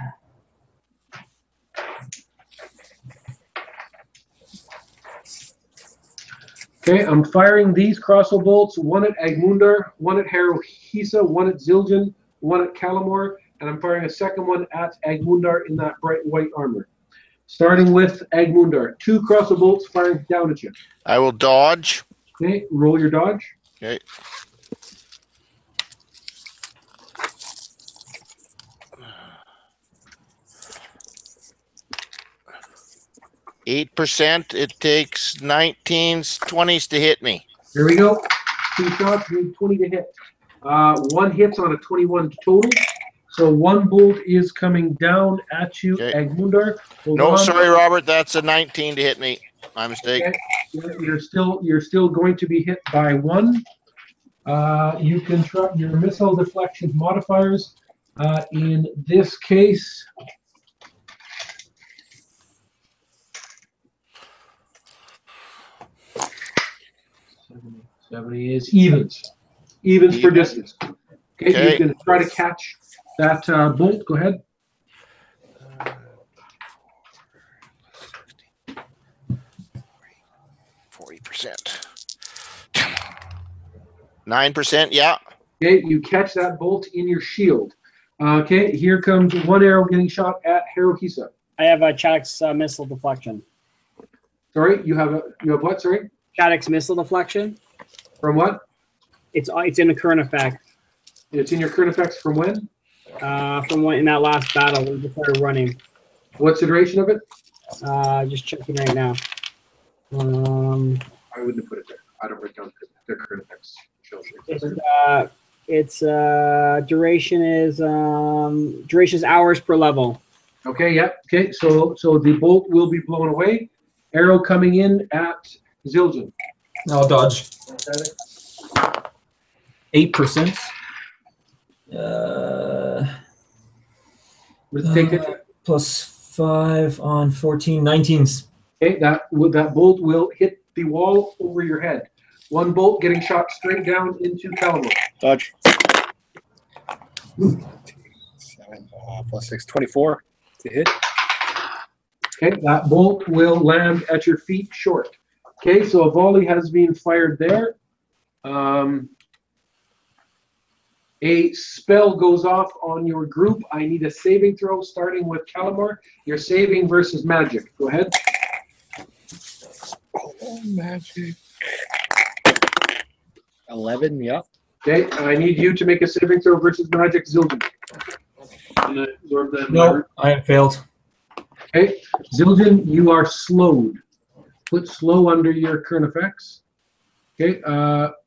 Okay, I'm firing these crossbow bolts, one at Egmundar, one at Harohisa, one at Zildjian, one at Calamar, and I'm firing a second one at Egmundar in that bright white armor. Starting with Egmundar, 2 crossbow bolts firing down at you. I will dodge. Okay, roll your dodge. Okay. %. It takes 19s, 20s to hit me. Here we go. 2 shots, 20 to hit. 1 hits on a 21 total. So 1 bolt is coming down at you, Okay. Egmundar. Hold No, on. sorry, Robert. That's a 19 to hit me. My mistake. Okay. You're still going to be hit by 1. You can try your missile deflection modifiers. In this case, '70 is evens. Evens for distance. Okay, you can try to catch that bolt. Go ahead. 40%. 9%, yeah. Okay, you catch that bolt in your shield. Okay, here comes 1 arrow getting shot at Harohisa. I have a Chaddock's missile deflection. Sorry, you have what? Sorry, Chaddock's missile deflection. from what? It's in the current effect. It's in your current effects from when? From when in that last battle we just started running. What's the duration of it? Just checking right now. I wouldn't have put it there. I don't write down their current effects. Its duration is hours per level. Okay, yeah. Okay, so the bolt will be blown away. Arrow coming in at Zildjian. I'll dodge. 8%. Take it. Plus 5 on 14, 19s. Okay, that bolt will hit the wall over your head. One bolt getting shot straight down into Calamor. Dodge. 7 plus 6, 24 to hit. Okay, that bolt will land at your feet short. Okay, so a volley has been fired there. A spell goes off on your group. I need a saving throw starting with Calamar. You're saving versus magic. Go ahead. Oh, magic. 11, yep. Okay, I need you to make a saving throw versus magic, Zildjian. Can I absorb that? No, I have failed. Okay, Zildjian, you are slowed. Put slow under your current effects. Okay,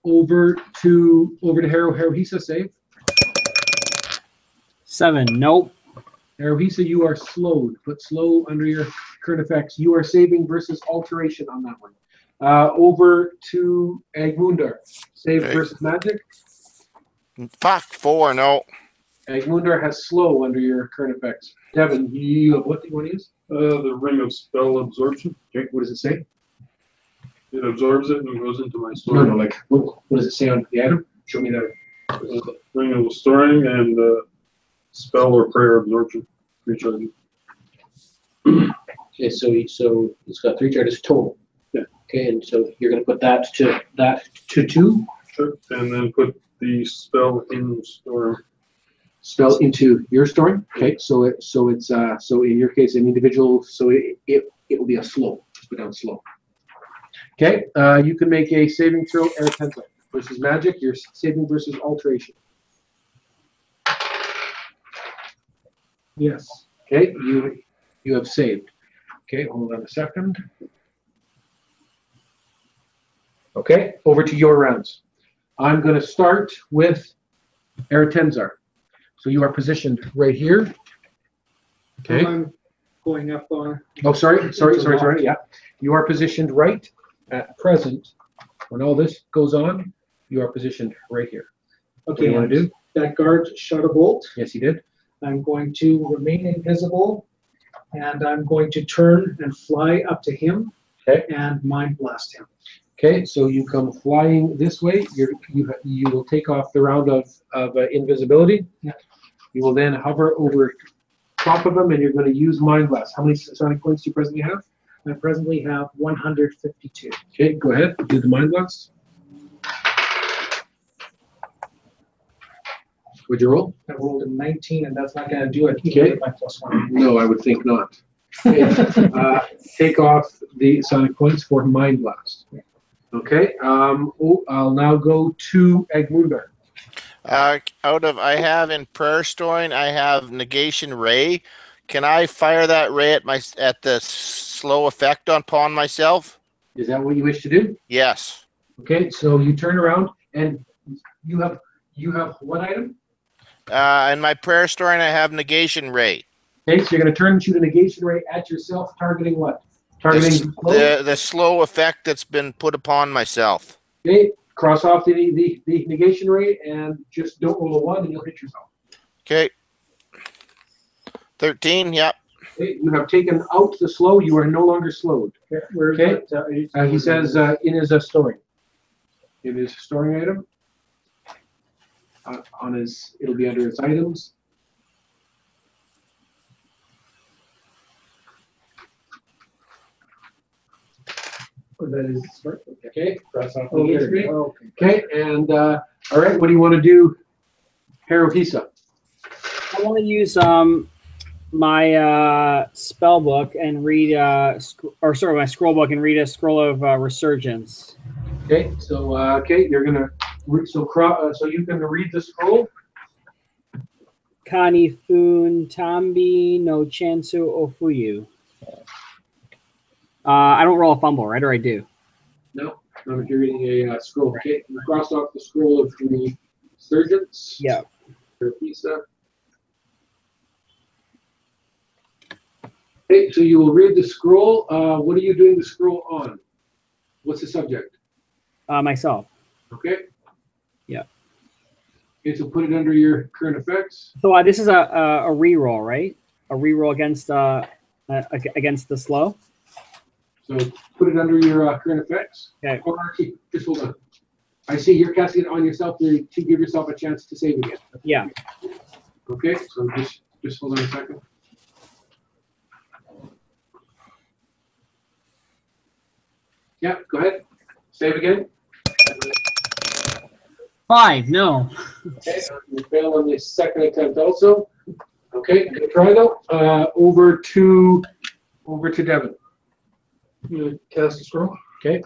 over to Haruhisa, save. 7. Nope. Haruhisa, you are slowed. Put slow under your current effects. You are saving versus alteration on that one. Over to Agmundar. Save Okay. versus magic. Fuck, 4, no. Agmundar has slow under your current effects. Devin, what do you want to use? The ring of spell absorption. Okay, what does it say? It absorbs it and goes into my No, story. like, what does it say on the item? Show me that. Ring of storing and spell or prayer absorption. Recharging. Okay, so it's got 3 charges total. Yeah. Okay, and so you're going to put that to 2. Sure. And then put the spell in store. Spell into your storing. Okay, so in your case an individual, so it will be a slow. Just put down slow. Okay, you can make a saving throw Aratenza versus magic. You're saving versus alteration. Yes. Okay, you have saved. Okay, hold on a second. Okay, over to your rounds. I'm going to start with Aratenzar. So you are positioned right here. Okay. I'm going up on. Oh, sorry. Yeah. You are positioned right at present. When all this goes on, you are positioned right here. What do you want to do? That guard shot a bolt. Yes, he did. I'm going to remain invisible, and I'm going to turn and fly up to him. Okay. And mind blast him. Okay, so you come flying this way. You will take off the round of invisibility. Yeah. You will then hover over top of him, and you're going to use Mind Blast. How many sonic points do you presently have? I presently have 152. Okay, go ahead. Do the Mind Blast. Would you roll? I rolled a 19, and that's not going to do it. Okay. With my +1. No, I would think not. Okay. Take off the sonic points for Mind Blast. Okay. I'll now go to Agmundar. I have in prayer storing, I have negation ray. Can I fire that ray at the slow effect upon myself? Is that what you wish to do? Yes. Okay, so you turn around and you have what item? In my prayer storing, I have negation ray. Okay, so you're going to turn and shoot a negation ray at yourself, targeting what? Targeting The slow effect that's been put upon myself. Okay, cross off the negation ray and just don't roll a 1 and you'll hit yourself. Okay. 13, yep. Okay, you have taken out the slow. You are no longer slowed. Where's Okay. that? He says in his storing. In his storing item. It'll be under his items. That is smart. Okay, cross off the Oh, negation ray. okay. Okay, and all right, what do you want to do, Haruhisa? I want to use my spell book and read my scroll book and read a scroll of resurgence. Okay, so you're gonna So you can read the scroll. Kani Fun Tambi no Chansu Ofuyu. I don't roll a fumble, right? Or I do? No, if you're reading a scroll. Okay, you cross off the scroll of the surgeons. Yeah. Pizza. Okay, so you will read the scroll. What are you doing the scroll on? What's the subject? Myself. Okay. Yeah. Okay, so put it under your current effects. So this is a reroll, right? A reroll against the slow. So put it under your current effects. Okay. Or actually, just hold on. I see you're casting it on yourself to give yourself a chance to save again. Yeah. Okay, so just hold on a second. Yeah, go ahead. Save again. 5. No. Okay, you fail on the second attempt also. Okay, good try though. Over to Devin. I'm gonna cast a scroll. Okay.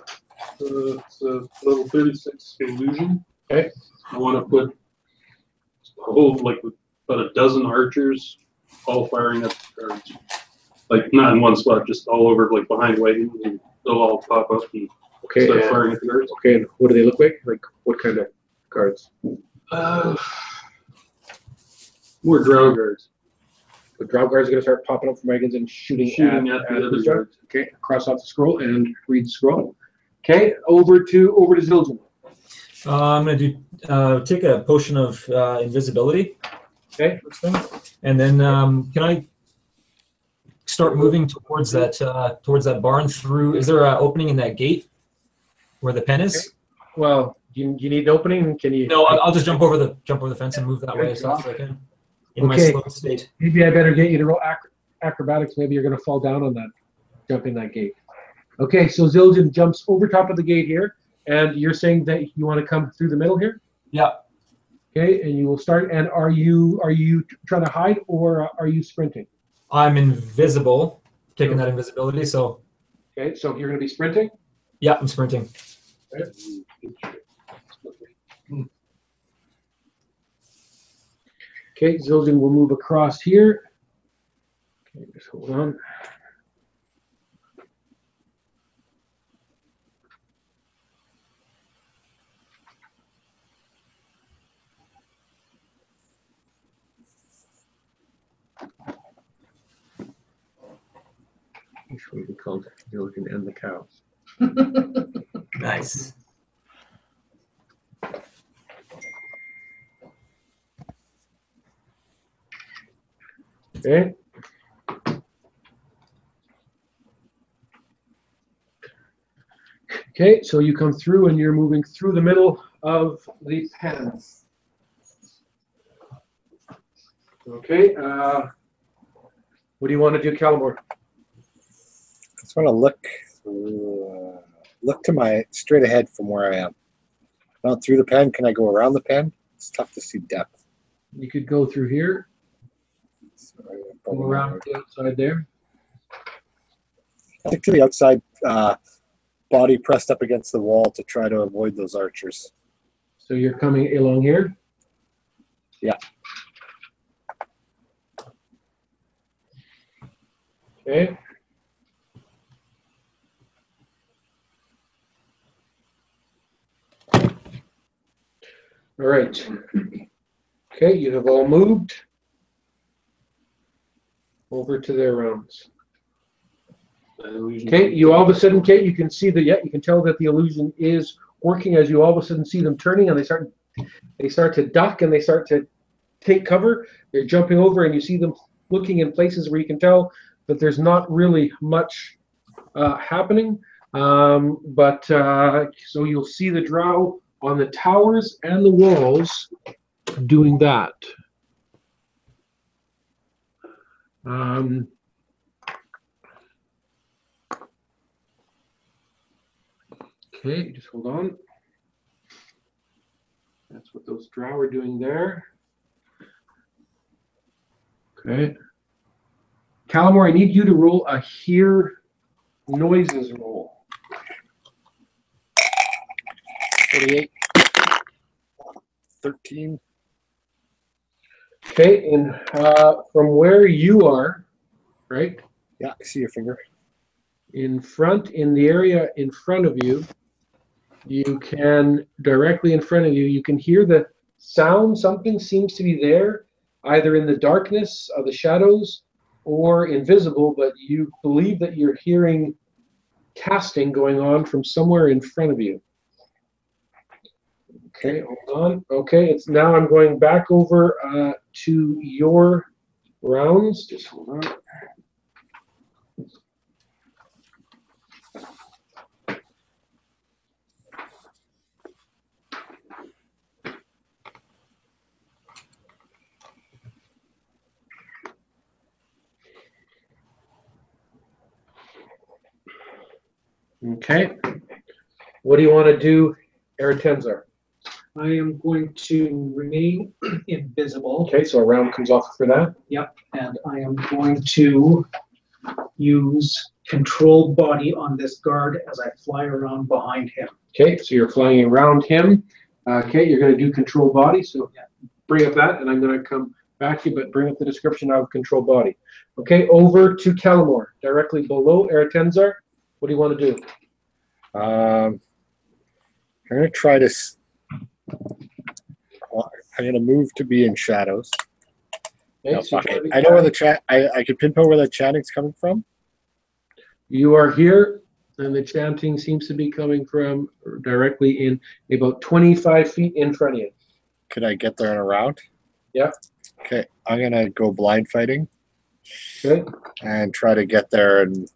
It's a level 36 illusion. Okay. I want to put a whole, like, about a dozen archers all firing at the guards. Like, not in one spot, just all over, like, behind wagons, and they'll all pop up and Okay. start firing at the guards. Okay, and what do they look like? Like what kind of cards? More drow guards. The drow guards are going to start popping up from wagons and shooting Shooting at the other guards. Okay, cross off the scroll and read the scroll. Okay, over to Zildjian. I'm gonna do take a potion of invisibility. Okay. First thing. And then can I start moving towards that barn through? Is there an opening in that gate where the pen is? Okay. Well, you need an opening. Can you? No, I'll just jump over the fence and move that way as fast as I can. In my Okay. slow state. Maybe I better get you to roll acrobatics. Maybe you're going to fall down on that, jumping that gate. Okay, so Zildjian jumps over top of the gate here, and you're saying that you want to come through the middle here? Yeah. Okay, and you will start. And are you trying to hide or are you sprinting? I'm invisible, taking that invisibility. So Okay, so you're going to be sprinting. yeah, I'm sprinting. Okay, Zildjian will move across here. Okay, just hold on. Which would be called Zildjian and the cows. Nice. Okay. Okay, so you come through and you're moving through the middle of the pen. Okay, what do you want to do, Calamore? I just want to look to my straight ahead from where I am. Not through the pen. Can I go around the pen? It's tough to see depth. You could go through here, So go around the outside there. I think to the outside, body pressed up against the wall to try to avoid those archers. So you're coming along here? Yeah. Okay. All right. Okay, you have all moved over to their rounds. Okay, you all of a sudden, Kate, you can see you can tell that the illusion is working as you all of a sudden see them turning and they start to duck and they start to take cover. They're jumping over and you see them looking in places where you can tell that there's not really much happening. So you'll see the drow on the towers and the walls doing that. Okay, just hold on. That's what those drow are doing there. Okay. Calamore, I need you to roll a hear noises roll. 48. 13. Okay, and from where you are, right, Yeah, I see your finger. in the area in front of you, you can, directly in front of you, you can hear the sound. Something seems to be there, either in the darkness of the shadows or invisible, but you believe that you're hearing casting going on from somewhere in front of you. Okay, hold on. Okay, it's now I'm going back over to your rounds. Just hold on. Okay. What do you want to do, Eretenzar? I am going to remain invisible. Okay, so a round comes off for that. Yep, and I am going to use control body on this guard as I fly around behind him. Okay, so you're flying around him. Okay, you're going to do control body. So bring up that, and I'm going to come back to you, but bring up the description of control body. Okay, over to Calamor, directly below Eretenzar. What do you want to do? I'm going to try to. I'm going to move to be in shadows. Okay, No, so fuck you it. wanna be I know where the chat. I could pinpoint where the chanting's coming from. You are here, and the chanting seems to be coming from directly in about 25 feet in front of you. Could I get there in a round? Yeah. Okay, I'm going to go blind fighting Okay. and try to get there and.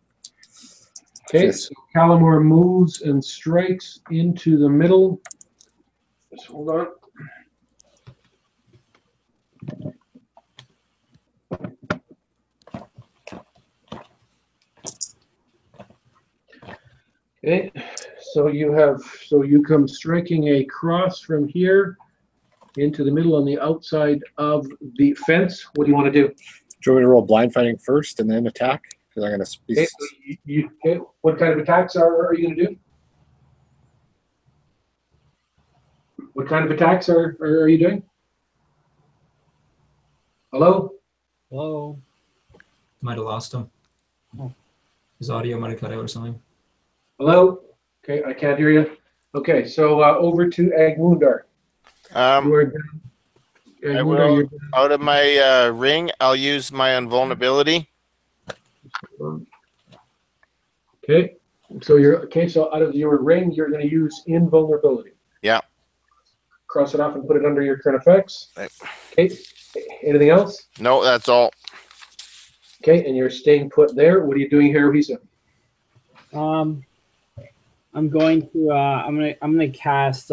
Okay, Yes. so Calamor moves and strikes into the middle. Just hold on. Okay, so you come striking a cross from here into the middle on the outside of the fence. What do you want to do? Do you want me to roll blind fighting first and then attack? Because I'm going to be. Okay, so okay, what kind of attacks are you going to do? What kind of attacks are you doing? Hello? Hello. Might have lost him. Oh. His audio might have cut out or something. Hello? Okay, I can't hear you. Okay, so over to Agmundar. You are I will, out of my ring, I'll use my invulnerability. Okay, so out of your ring, you're going to use invulnerability. Yeah. Cross it off and put it under your current effects. Right. Okay, anything else? No, that's all. Okay, and you're staying put there. What are you doing here, Hisa? I'm going to I'm gonna cast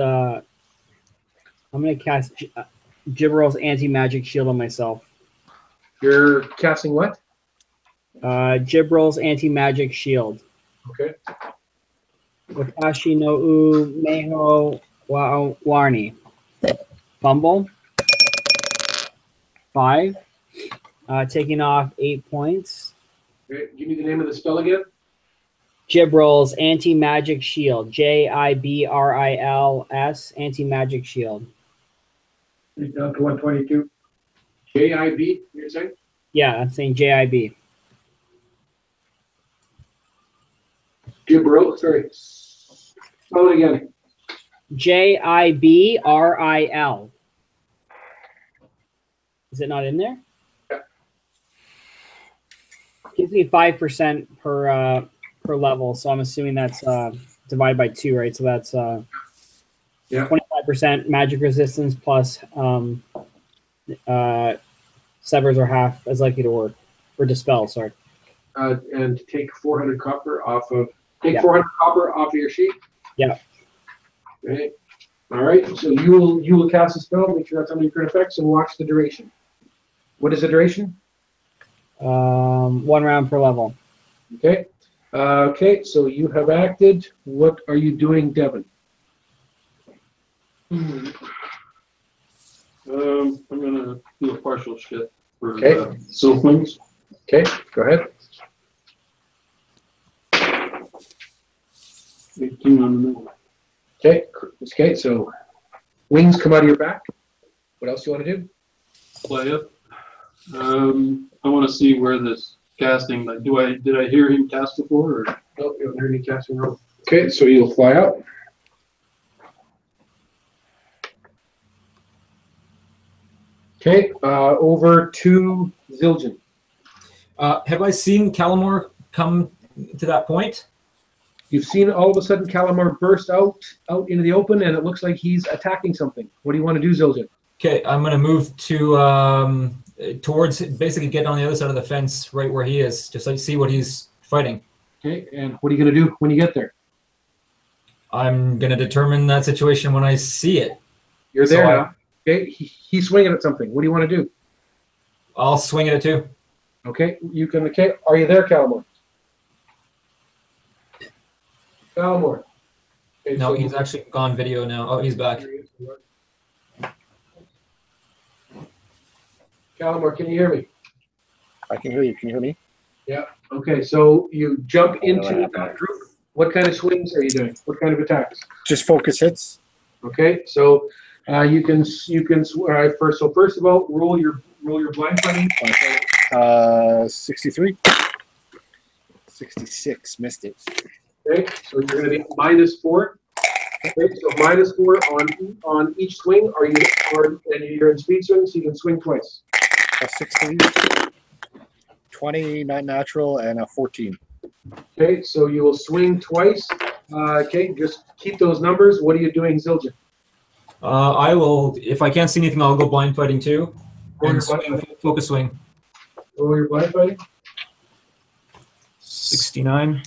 Gibberell's anti-magic shield on myself. You're casting what? Gibberell's anti-magic shield. Okay. Watashi no u meho wa warni. Fumble. 5. Taking off 8 points. Okay, give me the name of the spell again. Gibberell's anti-magic shield. Jibrills anti-magic shield. Down to 122. JIB, you're saying? Yeah, I'm saying JIB. Gibberell, sorry. Spell it again. JIBRIL. Is it not in there? Yeah. Gives me 5% per level, so I'm assuming that's divided by 2, right? So that's 25% magic resistance plus severs are half as likely to work or dispel. Sorry. And take 400 copper off of 400 copper off of your sheet. Yeah. Okay. All right. So you will cast a spell. Make sure that's under your current effects and watch the duration. What is the duration? 1 round per level. Okay. Okay. So you have acted. What are you doing, Devin? I'm gonna do a partial shift for Okay. Silflings. Okay. Go ahead. 18 on the middle. Okay. Okay. So wings come out of your back. What else do you want to do? Play it. I want to see where this casting, like, did I hear him cast before, or? Nope, you haven't heard any casting roll. Okay, so you'll fly out. Okay, over to Zildjian. Have I seen Calamore come to that point? You've seen all of a sudden Calamar burst out into the open, and it looks like he's attacking something. What do you want to do, Zildjian? Okay, I'm gonna move to towards basically get on the other side of the fence, right where he is, just like see what he's fighting. Okay, and what are you going to do when you get there? I'm gonna determine that situation when I see it. You're So there I- now. Okay, he's swinging at something. What do you want to do? I'll swing at it too. Okay, you can. Okay, are you there, Calamore? Calamore. Okay, No, so- he's actually gone video now. Oh, he's back. Calamore, can you hear me? I can hear you. Can you hear me? Okay, so you jump I don't know into what happened. that group. What kind of swings are you doing? What kind of attacks? Just focus hits. Okay, so you can first of all roll your blind fighting. 63. 66. Missed it. Okay, so you're going to be -4. Okay, so -4 on each swing. And you're in speed swing, so you can swing twice. Plus 63. 20, not natural, and a 14. Okay, so you will swing twice. Okay, just keep those numbers. What are you doing, Zildjian? I will, if I can't see anything, I'll go blind fighting too. Roll And your swing, blind fighting. focus swing. Roll your blind fighting. 69.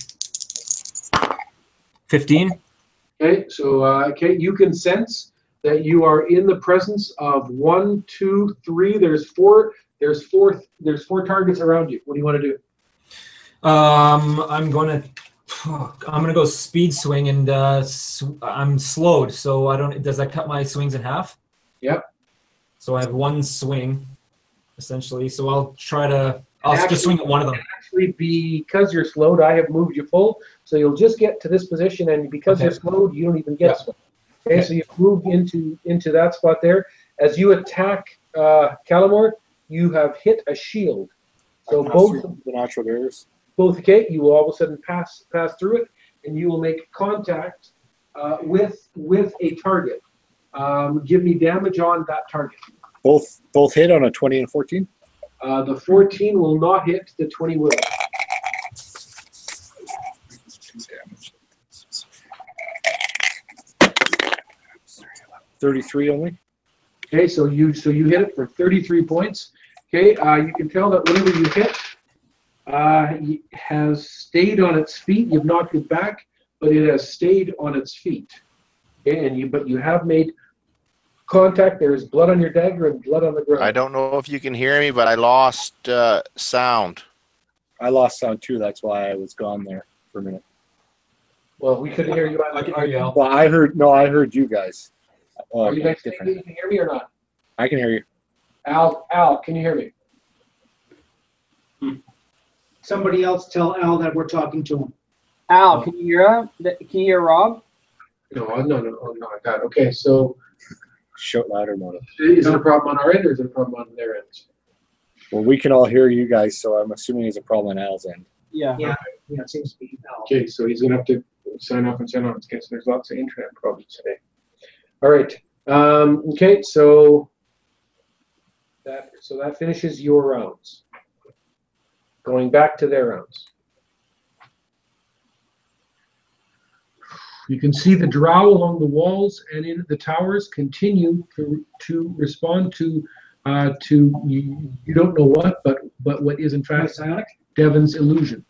15. Okay, so you can sense that you are in the presence of 1, 2, 3. There's four targets around you. What do you want to do? I'm gonna go speed swing, and I'm slowed, so I don't. Does that cut my swings in half? Yep. So I have one swing, essentially. So I'll try to. I'll just swing at one of them. Actually, because you're slowed, I have moved you full, so you'll just get to this position, and because Okay. you're slowed, you don't even get Yeah. slowed. Okay, so you've moved into that spot there. As you attack Calamore, you have hit a shield. So both the natural barriers. okay, you will all of a sudden pass through it, and you will make contact with a target. Give me damage on that target. Both hit on a 20 and 14. The 14 will not hit. The 20 will. 33 only. Okay, so you hit it for 33 points. Okay, you can tell that whatever you hit has stayed on its feet. You've knocked it back, but it has stayed on its feet. Okay, but you have made contact. There is blood on your dagger and blood on the ground. I don't know if you can hear me, but I lost sound. I lost sound too. That's why I was gone there for a minute. Well, we couldn't hear you. I can hear you, Al. Well, I heard you guys. Oh, Are you okay, guys saying different. you can hear me or not? I can hear you. Al, can you hear me? Somebody else tell Al that we're talking to him. Al, can you hear him? Can you hear Rob? No, I got it. Okay, so Shout louder, Mona. is it a problem on our end or is it a problem on their end? Well, we can all hear you guys, so I'm assuming it's a problem on Al's end. Yeah. Yeah, it seems to be Al. Okay, so he's gonna have to sign off and sign on. Okay, so there's lots of internet problems today. All right. Okay, so that finishes your rounds. Going back to their rounds. You can see the drow along the walls and in the towers continue to respond to you don't know what, but what is in fact Devon's illusion.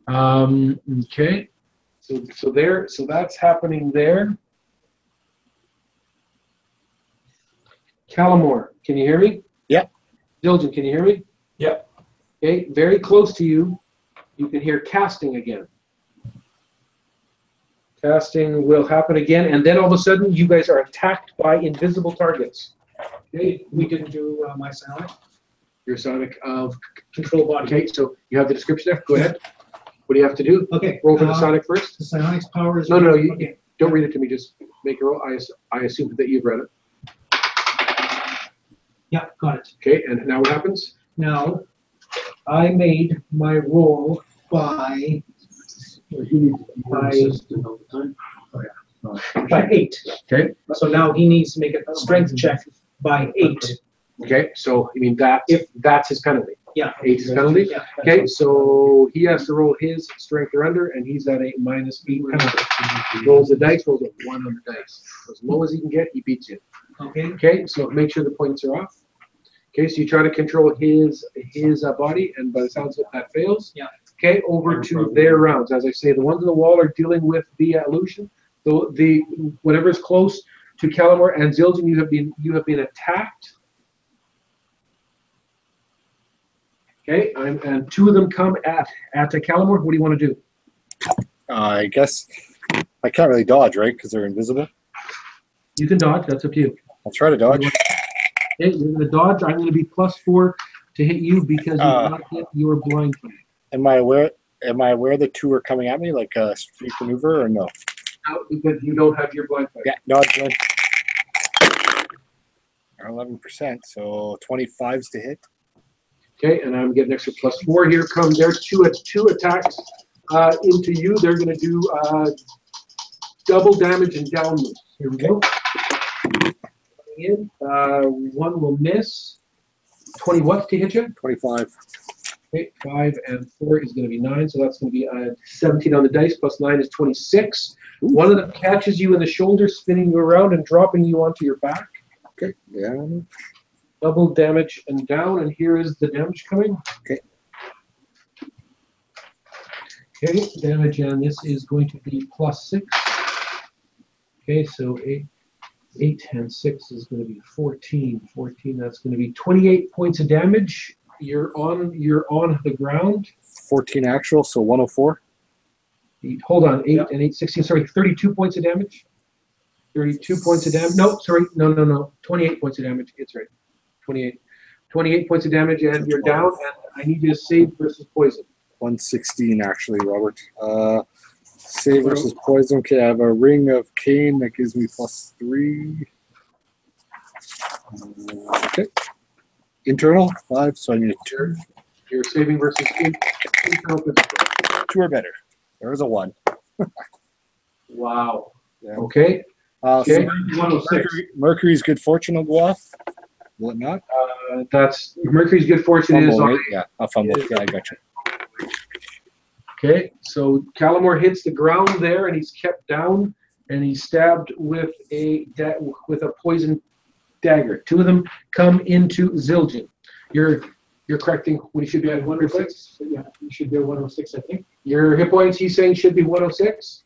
Okay, so that's happening there. Calamore, can you hear me? Yeah. Zildjian, can you hear me? Yep. Okay, very close to you. You can hear casting again. Casting will happen again, and then all of a sudden, you guys are attacked by invisible targets. Okay, We didn't do my silent. your sonic of control body. Okay, so you have the description there. Go ahead. What do you have to do? Okay. Roll for the sonic first. The psionics powers. No, you don't read it to me. Just make a roll. I assume that you've read it. Yeah, got it. Okay, and now what happens? Now, I made my roll by 8. Okay. So now he needs to make a strength check by 8. Okay, so you mean that's his penalty? Yeah. 8 is penalty? Yeah. Okay, so he has to roll his strength or under, and he's at a -8 penalty. He rolls the dice, rolls a 1 on the dice. As low as he can get, he beats you. Okay. Okay, so make sure the points are off. Okay, so you try to control his body, and by the sounds of it, that fails. Yeah. Okay, over to their rounds. As I say, the ones on the wall are dealing with the illusion. The whatever is close to Calamore and Zildjian, you have been attacked. Okay, and 2 of them come at Calamore. What do you want to do? I guess I can't really dodge, right? Because they're invisible. You can dodge. That's up to you. I'll try to dodge. Okay, you're going to dodge. I'm going to be +4 to hit you because you did not hit your blind fight. Am I aware the 2 are coming at me like a street maneuver or no? Because you don't have your blind fight. Yeah, dodge one. 11%, so 25's to hit. Okay, and I'm getting extra +4 here. Come there, two attacks into you. They're going to do double damage and down move. Here we go. Coming in, 1 will miss. 20 what to hit you? 25. Okay, 5 and 4 is going to be 9, so that's going to be 17 on the dice. +9 is 26. One of them catches you in the shoulder, spinning you around and dropping you onto your back. Okay, yeah. Double damage and down, and here is the damage coming. Okay. Okay, damage, and this is going to be +6. Okay, so 8 and 6 is going to be 14. 14, that's going to be 28 points of damage. You're on the ground. 14 actual, so 104. Hold on, 8 and 8, 16, sorry, 32 points of damage. 32 points of damage. No, sorry, no. 28 points of damage. It's right. 28 points of damage, and you're down, and I need you to save versus poison. 116 actually, Robert. Save versus poison. Okay, I have a ring of cane that gives me +3. Okay. Internal 5, so I need a 2. You're saving versus internal. 2 or better. There was a 1. Wow. Yeah. Okay. So 106. Mercury's good fortune will go off. Will it not? That's Mercury's good fortune is Fumble, on. right? Yeah, a fumble. Yeah, I got you. Okay, so Calamore hits the ground there, and he's kept down, and he's stabbed with a poison dagger. 2 of them come into Zildjian. You're correcting when he should be at 106. Yeah, you should be at 106, I think. Your hit points, he's saying, should be 106.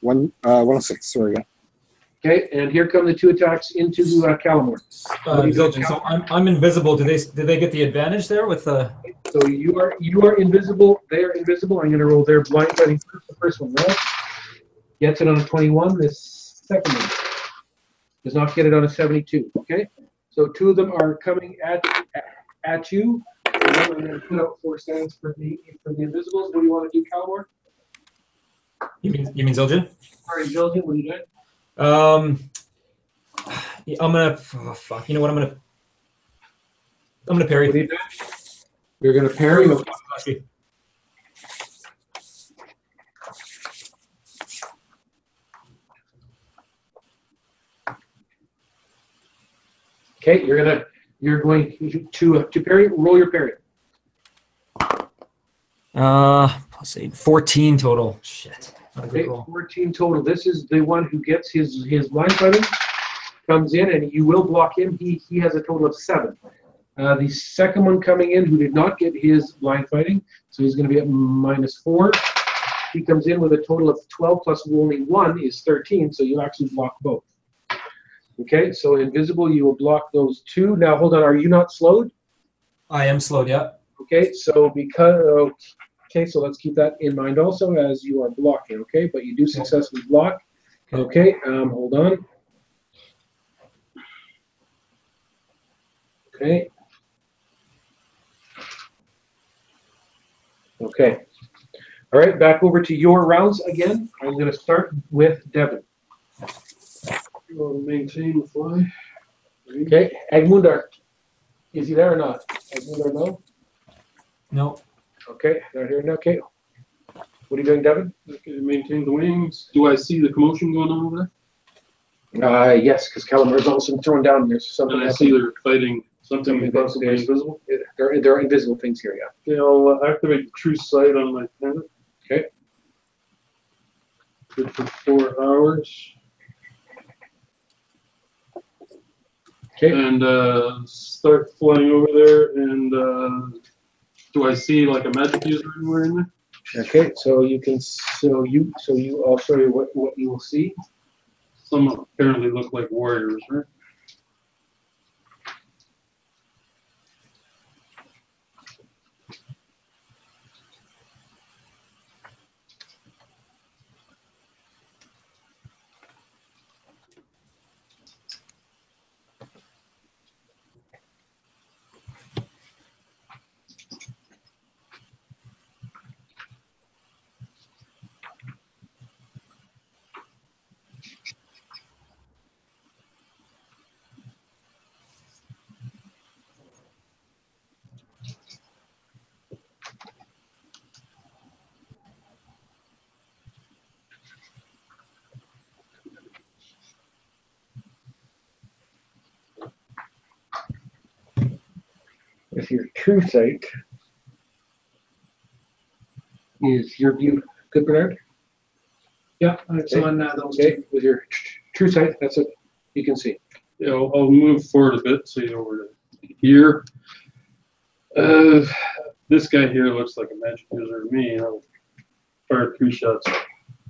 106. Sorry. Yeah. Okay, and here come the 2 attacks into Calamore. Zildjian, so I'm invisible. Do they get the advantage there with the? So you are invisible. They are invisible. I'm going to roll their blind fighting first. The first one, right? Gets it on a 21. This second one does not get it on a 72. Okay, so 2 of them are coming at you. And then I'm going to put out 4 stands for the invisibles. What do you want to do, Calamore? You mean Zildjian? Sorry, Zildjian, what are you doing? I'm gonna. Oh, fuck. You know what? I'm gonna parry. What are you doing? You're going to parry. Okay, you're going to parry. Roll your parry. +8, 14 total. Shit. Not a good Okay, roll. 14 total. This is the one who gets his blind fighting, comes in, and you will block him. He has a total of 7. The second one coming in, who did not get his blind fighting, so he's going to be at -4. He comes in with a total of 12 plus only 1 is 13, so you actually block both. Okay, so invisible, you will block those 2. Now, hold on, are you not slowed? I am slowed, yeah. Okay, so so let's keep that in mind also as you are blocking, okay? But you do successfully block. Okay, hold on. Okay. Okay. All right, back over to your rounds again. I'm going to start with Devin. Maintain the fly. Okay, Agmundar. Is he there or not? Anyone there know? No. Okay, not here. Okay. What are you doing, Devin? Okay, maintain the wings. Do I see the commotion going on over Yes, because Calamar's also throwing down. There's there? something. And I see they're fighting something Something possibly that's- invisible. There are invisible things here. Yeah. Okay, I'll activate the true sight on my pennant. Okay. Good for 4 hours. Okay. And start flying over there. And do I see like a magic user anywhere in there? Okay. So you can. I'll show you what you will see. Some apparently look like warriors, right? With your true sight, is your view good, Bernard? Yeah, it's Okay. on those Okay. With your true sight, that's what you can see. Yeah, I'll move forward a bit, say over to here. This guy here looks like a magic user to me. I'll fire 3 shots.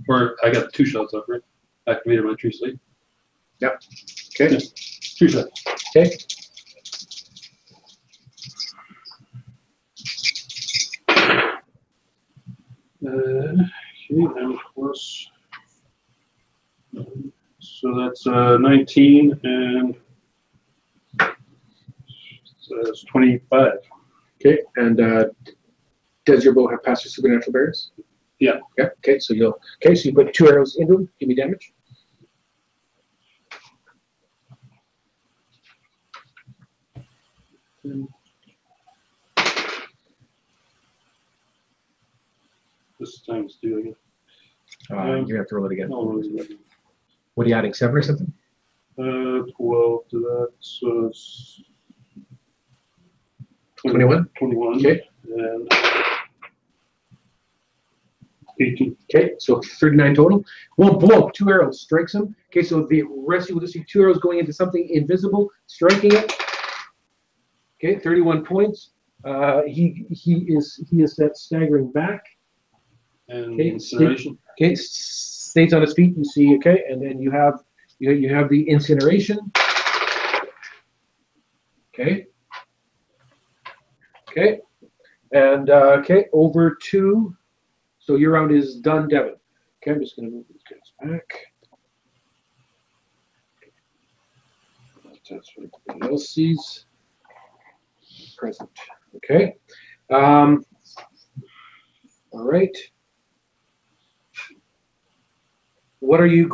Or I got 2 shots up, right? Activated my true sight. Yep. Okay. Yeah, 2 shots. Okay. Okay, and plus. So that's 19 and so that's 25. Okay. And does your bow have passive supernatural barriers? Yeah. Yeah. Okay. So you put 2 arrows into them. Give me damage. This time's 2 again. You have to roll it again. No, What are you adding? 7 or something? 12 to that, so it's 21? 21. Okay. And 18. Okay, so 39 total. Well, boom, 2 arrows strikes him. Okay, so the rest you will just see 2 arrows going into something invisible, striking it. Okay, 31 points. He is that staggering back. And Okay, incineration. Okay, stays on his feet. You see, okay, and then you have the incineration. Okay. Okay, and okay, over to. So your round is done, Devin. Okay, I'm just going to move these guys back. That's what everybody else sees. Present. Okay. All right. What are you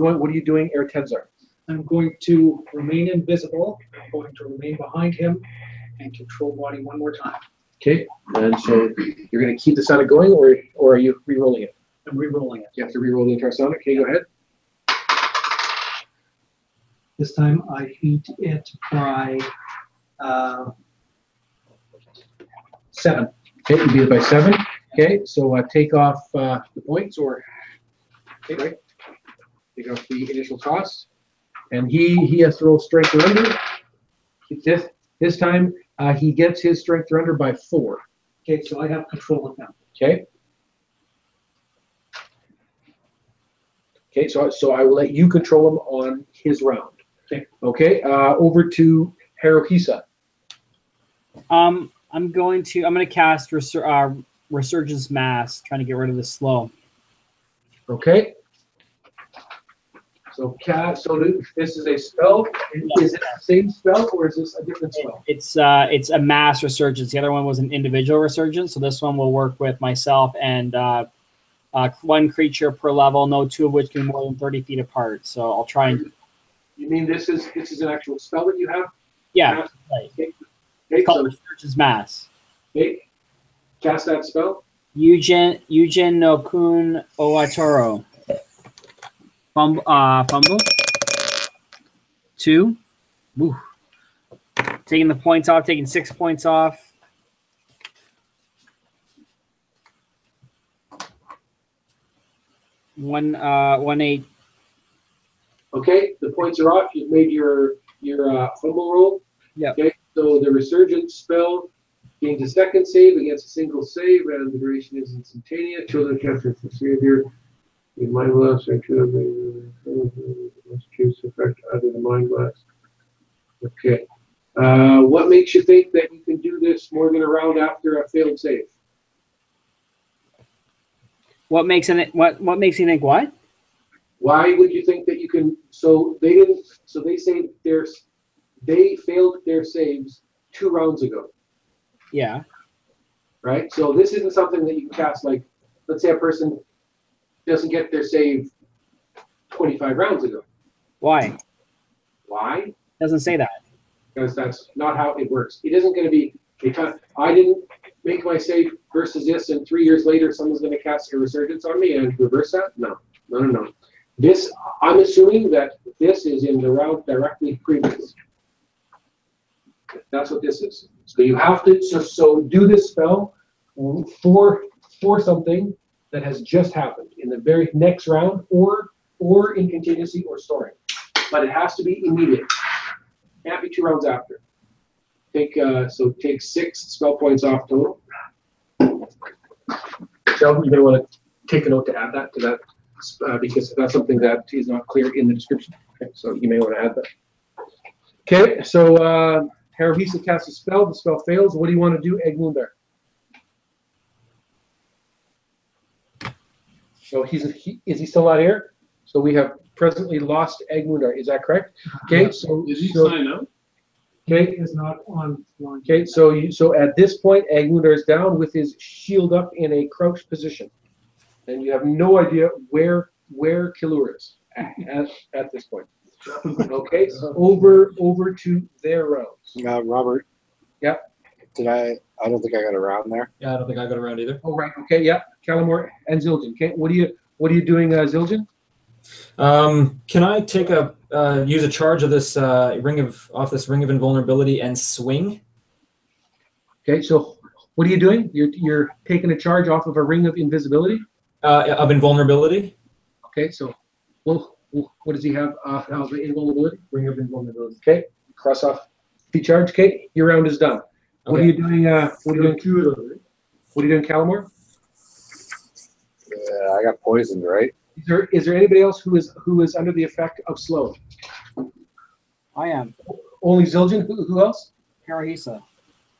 doing, Ertenzar? I'm going to remain invisible. I'm going to remain behind him and control body one more time. Okay, and so you're going to keep the Sonic going, or are you re-rolling it? I'm re-rolling it. You have to re-roll the entire Sonic. Okay, go ahead. This time I beat it by 7. Okay, you beat it by 7. Okay, so take off the points, or okay, right? Take off the initial cost, and he has to roll strength or under. This time he gets his strength or under by 4. Okay, so I have control of him. Okay. Okay, so I will let you control him on his round. Okay. Okay. Over to Haruhisa. I'm going to cast Resurgence Mass, trying to get rid of the slow. Okay. So this is a spell. Is it the same spell or is this a different spell? It's a mass resurgence. The other one was an individual resurgence, so this one will work with myself and 1 creature per level, no 2 of which can be more than 30 feet apart. So I'll try and. You mean this is an actual spell that you have? Yeah. Right. Okay. Okay, It's called so Resurgence Mass. okay, cast that spell. Eugen no Kun Oatoro. Fumble. 2. Woo. Taking the points off, taking 6 points off. One 8. Okay, the points are off. You've made your fumble roll. Yeah. Okay, so the resurgence spell gains a second save against a single save, and the duration is instantaneous. Children capture for 3 of your mind blast or 2 of the must choose effect other than mind blast. Okay. What makes you think that you can do this more than a round after a failed save? What makes you think what? Why would you think that you can? So they didn't. So they say they failed their saves 2 rounds ago, Yeah. right? So this isn't something that you can cast. Like, let's say a person doesn't get their save 25 rounds ago. Why? Why? Doesn't say that. Because that's not how it works. It isn't going to be because I didn't make my save versus this, and 3 years later someone's going to cast a resurgence on me and reverse that. No. This, I'm assuming that this is in the round directly previous. That's what this is. So you have to so do this spell for something that has just happened in the very next round, or in contingency or storing. But it has to be immediate. Can't be 2 rounds after. Take 6 spell points off total. Sheldon, you're gonna want to take a note to add that to that because that's something that is not clear in the description. Okay, so you may want to add that. Okay, so Haravisa casts a spell. The spell fails. What do you want to do, Egmundar? So is he still not here? So we have presently lost Egmundar. Is that correct? Okay, so Did he so, sign up? okay, Is not on. okay, so at this point, Egmundar is down with his shield up in a crouched position, and you have no idea where Kilur is at this point. Okay, so over to their rounds. Robert. Yeah. I don't think I got around there. Yeah, I don't think I got around either. Oh right. Okay. Yeah. Calamore and Zildjian. Okay. What are you doing, Zildjian? Can I take use a charge of this ring of invulnerability and swing? Okay. So what are you doing? You're taking a charge off of a ring of invisibility. Of invulnerability. Okay. So, well, what does he have? Of invulnerability. Ring of invulnerability. Okay. Cross off the charge. Okay. Your round is done. What are you doing? What are you doing? What are you doing, Calamore? I got poisoned, right? Is there anybody else who is under the effect of slow? I am. Only Zildjian. Who else? Haruhisa.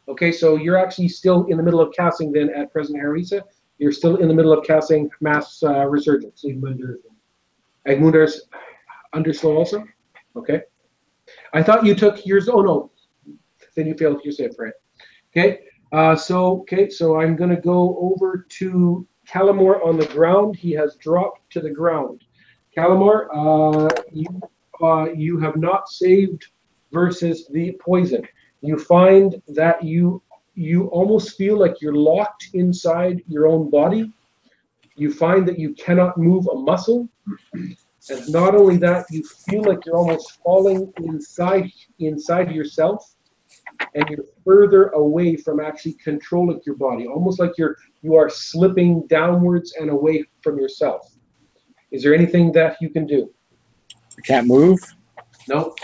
Okay, so you're actually still in the middle of casting then at present, Haruhisa. You're still in the middle of casting mass resurgence. Egmundar's under slow also. Okay. I thought you took yours. Oh no, then you failed your save, right? Okay. So I'm gonna go over to Calamore on the ground. He has dropped to the ground. Calamore, you have not saved versus the poison. You find that you almost feel like you're locked inside your own body. You find that you cannot move a muscle. And not only that, you feel like you're almost falling inside yourself, and you're further away from actually controlling your body, almost like you are slipping downwards and away from yourself. Is there anything that you can do? I can't move. No?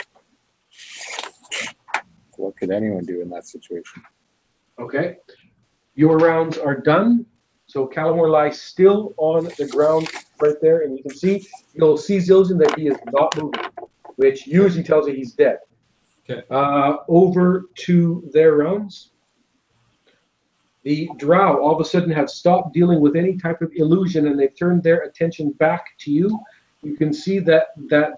What could anyone do in that situation? Okay. Your rounds are done. So Calamore lies still on the ground right there, and you'll see Zildjian that he is not moving, which usually tells you he's dead. Okay. Over to their rounds. The Drow all of a sudden have stopped dealing with any type of illusion, and they've turned their attention back to you. You can see that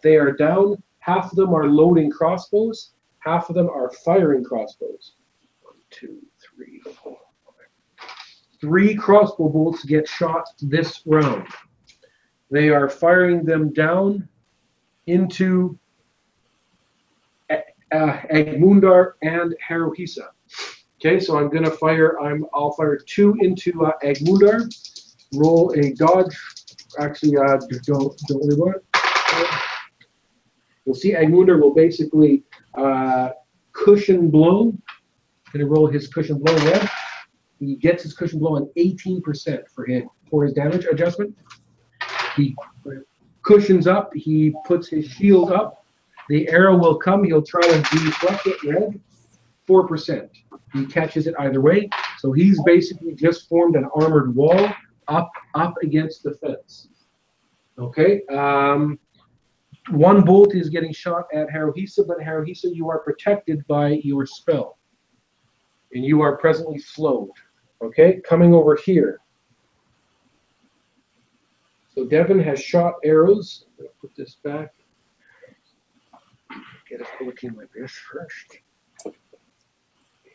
they are down. Half of them are loading crossbows. Half of them are firing crossbows. 1, 2, 3, 4, 5. 3 crossbow bolts get shot this round. They are firing them down into Egmundar and Haruhisa. Okay, so I'm gonna fire. I'll fire 2 into Agmundar. Roll a dodge. Actually, don't worry about it. You'll see Agmundar will basically cushion blow. Gonna roll his cushion blow red. He gets his cushion blow on 18% for his damage adjustment. He cushions up. He puts his shield up. The arrow will come. He'll try to deflect it red. 4%. He catches it either way. So he's basically just formed an armored wall up against the fence. Okay. 1 bolt is getting shot at Haruhisa, but Haruhisa, you are protected by your spell. And you are presently slowed. Okay, coming over here. So Devin has shot arrows. I'm going to put this back. Get a protein like this first.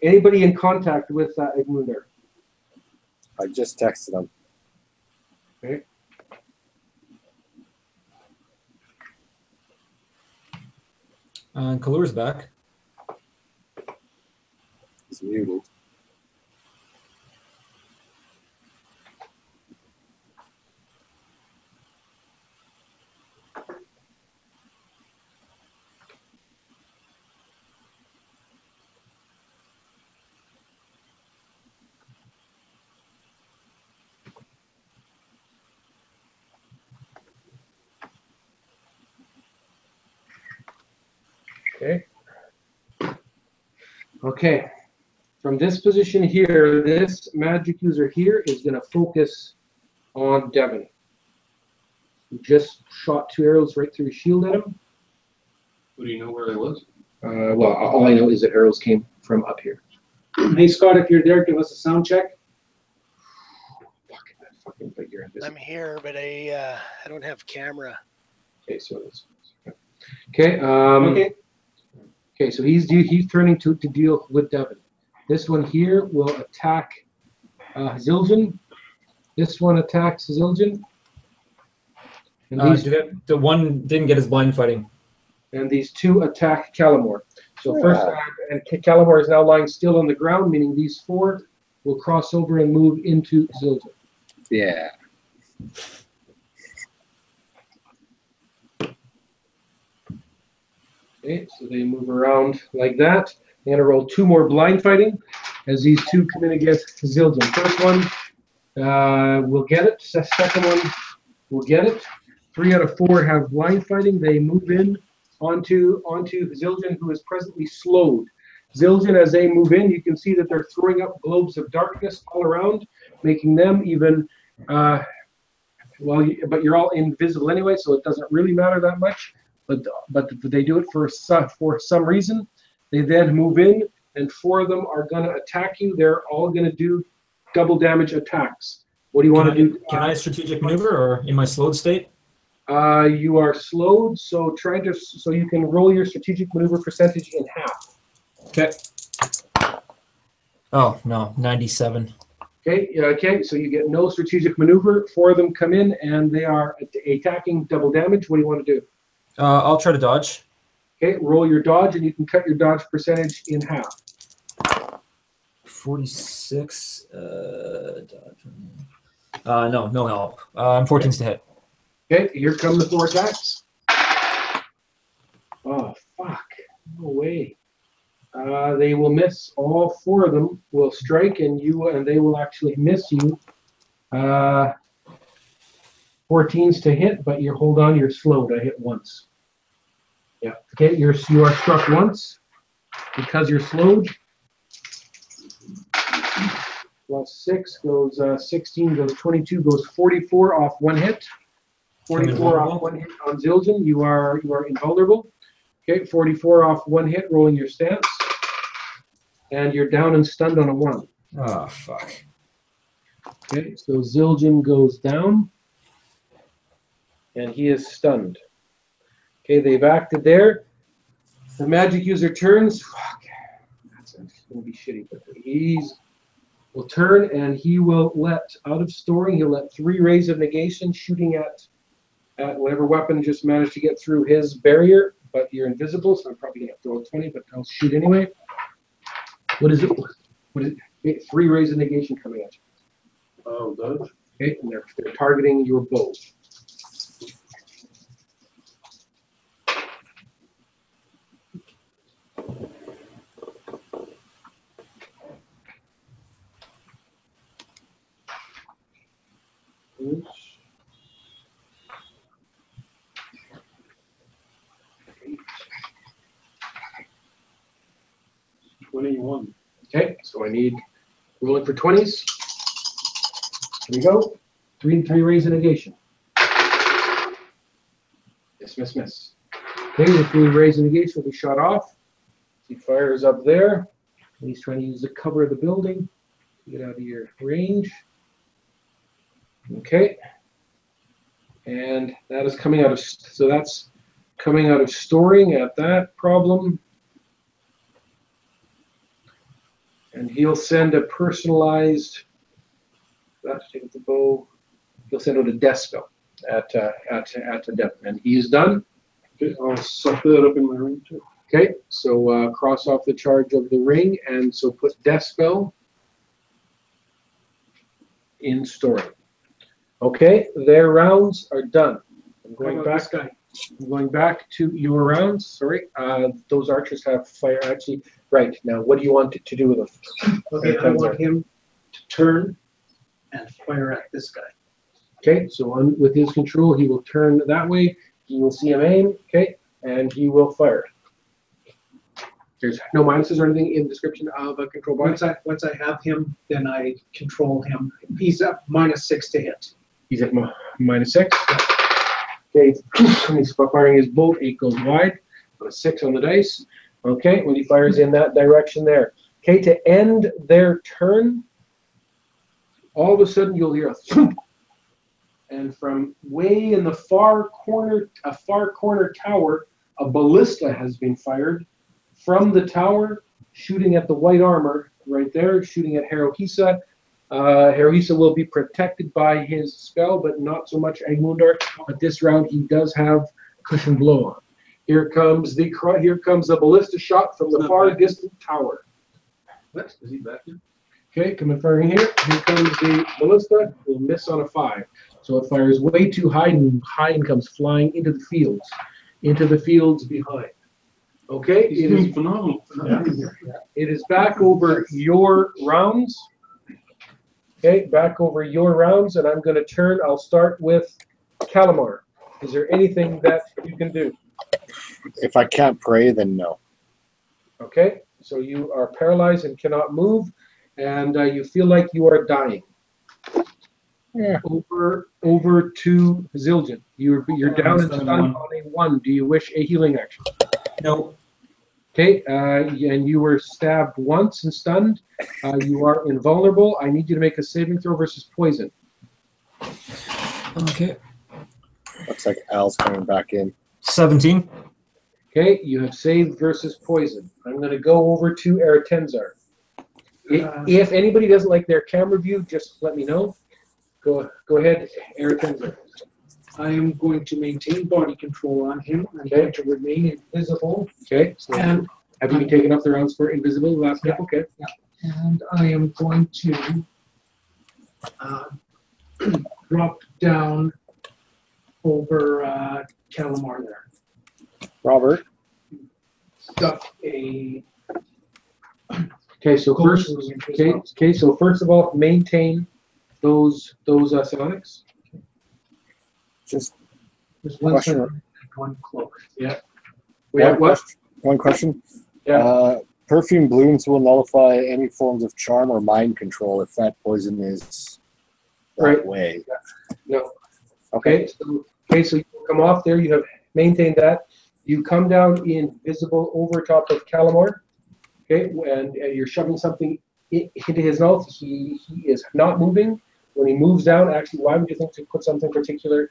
Anybody in contact with Agmundar? I just texted him. Okay. Kalur's back. He's muted. Okay. Okay. From this position here, this magic user here is going to focus on Devin. He just shot 2 arrows right through his shield at him. What do you know where I was? Well, all I know is that arrows came from up here. Hey, Scott, if you're there, give us a sound check. Fucking, but you're invisible. I'm here, but I don't have camera. Okay, so it's okay. Okay. Okay, so he's turning to deal with Devin. This one here will attack Zildjian. This one attacks Zildjian. And The one didn't get his blind fighting. and these 2 attack Calamor. So first, and Calamor is now lying still on the ground, meaning these 4 will cross over and move into Zildjian. Yeah. Okay, so they move around like that. I'm going to roll 2 more blind fighting as these 2 come in against Zildjian. First one will get it. Second one will get it. 3 out of 4 have blind fighting. They move in onto Zildjian, who is presently slowed. Zildjian, as they move in, you can see that they're throwing up globes of darkness all around, making them even, but you're all invisible anyway, so it doesn't really matter that much. But they do it for some reason. They then move in, and 4 of them are going to attack you. They're all going to do double damage attacks. What do you want to do? Can I strategic maneuver or in my slowed state? You are slowed, so so you can roll your strategic maneuver percentage in half. Okay. Oh no, 97. Okay, so you get no strategic maneuver. 4 of them come in, and they are attacking double damage. What do you want to do? I'll try to dodge. Okay, roll your dodge, and you can cut your dodge percentage in half. 46. Dodge. No help. I'm 14s to hit. Okay, here come the 4 attacks. Oh, fuck. No way. They will miss. All 4 of them will strike, and they will actually miss you. 14s to hit, but hold on, you're slowed. I hit once. Yeah. Okay, you are struck once because you're slowed. Plus 6 goes 16, goes 22, goes 44 off 1 hit. 44 off 1 hit on Zildjian. You are invulnerable. Okay, 44 off 1 hit, rolling your stance. And you're down and stunned on a 1. Oh, fuck. Okay, so Zildjian goes down. And he is stunned. Okay, they've acted there. The magic user turns. Fuck. That's going to be shitty, but will turn, and he will let, out of storing, he'll let 3 rays of negation shooting at whatever weapon just managed to get through his barrier, but you're invisible, so I'm probably going to throw a 20, but I'll shoot anyway. What is it? what is it? 3 rays of negation coming at you. Oh, Dodge. Okay, and they're targeting your bow. $21. Okay, so I need rolling for 20s. Here we go. 3 and 3 rays of negation. Miss. Okay, the 3 rays of negation will be shot off. He fires up there. And he's trying to use the cover of the building to get out of your range. Okay. And that is coming out of, so that's coming out of storing at that problem. And he'll send a personalized, that's take the bow, he'll send out a death spell at the death. And he is done. Okay, I'll suck that up in my ring too. Okay, so cross off the charge of the ring, and so put death spell in storing. Okay, their rounds are done. I'm going back. I'm going back to your rounds. Sorry, those archers have fire. Actually, right now, what do you want to do with them? Okay, I want him to turn and fire at this guy. Okay, so on with his control, he will turn that way. You will see him aim. Okay, and he will fire. There's no minuses or anything in the description of a control body. Once I have him, then I control him. He's up -6 to hit. He's at -6. Okay, when he's firing his bolt, it goes wide on a 6 on the dice. Okay, when he fires in that direction there. Okay, to end their turn, all of a sudden you'll hear a thump. And from way in the far corner tower, a ballista has been fired from the tower, shooting at the white armor right there, shooting at Haruhisa. Haruhisa will be protected by his spell, but not so much Agmundar. But this round, he does have cushion blow on. Here comes the ballista shot from the far distant tower. What? Is he back here? Okay, coming firing here. Here comes the ballista. Will miss on a 5. So it fires way too high and comes flying into the fields behind. Okay, He's doing phenomenal. it is back over your rounds. Okay, back over your rounds, and I'm going to turn. I'll start with Calamar. Is there anything that you can do? If I can't pray, then no. Okay, so you are paralyzed and cannot move, and you feel like you are dying. Yeah. Over to Zildjian. You're down and stunned on a 1. Do you wish a healing action? No. Okay, and you were stabbed once and stunned. You are invulnerable. I need you to make a saving throw versus poison. Okay. Looks like Al's coming back in. 17. Okay, you have saved versus poison. I'm going to go over to Eretenzar. If anybody doesn't like their camera view, just let me know. Go ahead, Eretenzar. I am going to maintain body control on him. I'm Okay. going to remain invisible. Okay, so And have you been taken up the rounds for invisible the last couple? Okay. and I am going to drop down over Calamar there. Robert, Stuff a Okay, so first, so first of all, maintain those psionics. just there's one Question. center and one cloak. We have what? one question. Yeah. Perfume blooms will nullify any forms of charm or mind control if that poison is that Right. way. No. Okay. So you come off there. You have maintained that. You come down invisible over top of Calamar. Okay, and you're shoving something into his mouth. He is not moving. When he moves down, actually, why would you think to put something particular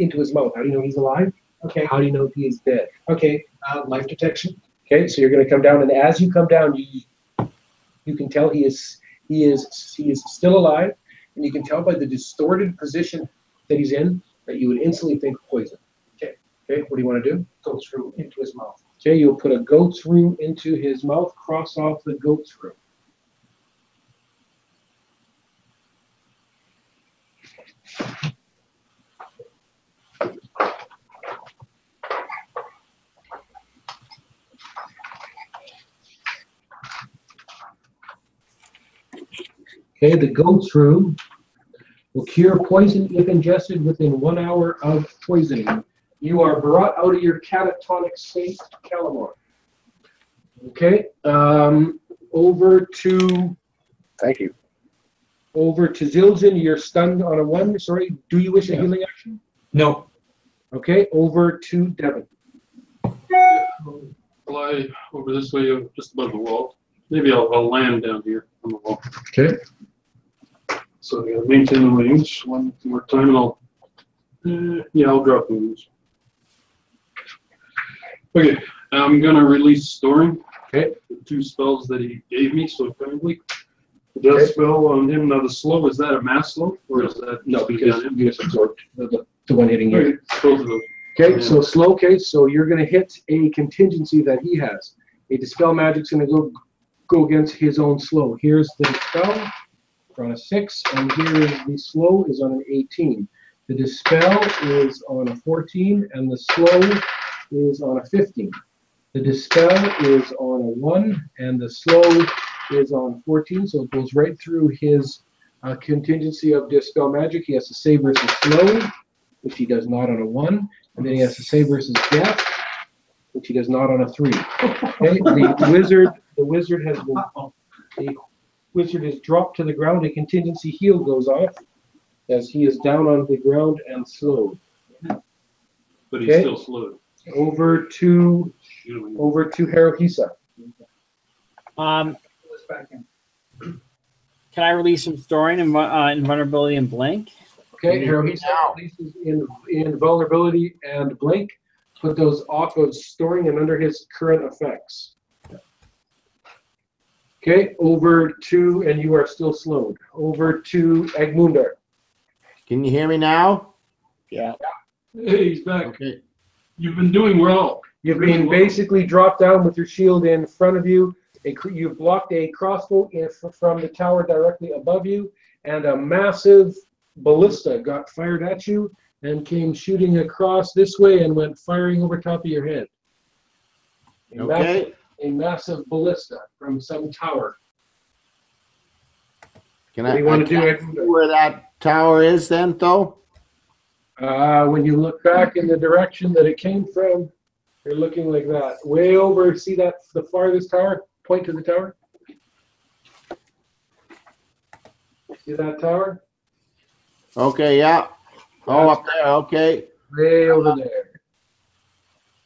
into his mouth? How do you know he's alive? Okay. How do you know he is dead? Okay. Life detection. Okay, so you're going to come down, and as you come down, you can tell he is still alive, and you can tell by the distorted position that he's in that you would instantly think poison. Okay, what do you want to do? Go through into his mouth. Okay, you'll put a goat's root into his mouth, cross off the goat's root. Okay, the goat's room will cure poison if ingested within 1 hour of poisoning. You are brought out of your catatonic state, Calamar. Okay, over to Thank you. Zildjian. You're stunned on a 1. Sorry, do you wish a Yeah. healing action? No. Okay, over to Devin. Fly over this way, just above the wall. Maybe I'll land down here on the wall. Okay. So I gotta maintain the range one more time, and I'll drop the wings. Okay, I'm gonna release Storing. Okay. The 2 spells that he gave me so kindly. The death spell on him. Now the slow, is that a mass slow, or is that No, just because on him? you just absorbed the one hitting you. Okay, both of those. Okay, so slow case, so you're gonna hit a contingency that he has. A dispel magic's gonna go against his own slow. Here's the dispel on a 6, and here is the slow is on an 18. The dispel is on a 14, and the slow is on a 15. The dispel is on a 1, and the slow is on 14, so it goes right through his contingency of dispel magic. He has to save versus slow, which he does not on a 1. And then he has to save versus death, which he does not on a 3. Okay, the wizard has dropped to the ground. A contingency heal goes off as he is down on the ground and slowed. But he's Okay. still slowed. Over to Shooting. Haruhisa. Can I release some storing and invulnerability and blank? Okay, Haruhisa releases in vulnerability and blink. Put those off of storing and under his current effects. Okay, over to, and you are still slowed. Over to Egmundar. Can you hear me now? Yeah. Hey, he's back. Okay. You've been doing well. You've been basically dropped down with your shield in front of you. You've blocked a crossbow from the tower directly above you, and a massive ballista got fired at you and came shooting across this way and went firing over top of your head. Okay. A massive ballista from some tower. Can What I, do you want I to do, can't see Egmundar? where that tower is then, though? When you look back in the direction that it came from, you're looking like that. Way over, see that, the farthest tower? Point to the tower. See that tower? Okay, yeah. Oh, up there, okay. Way over there.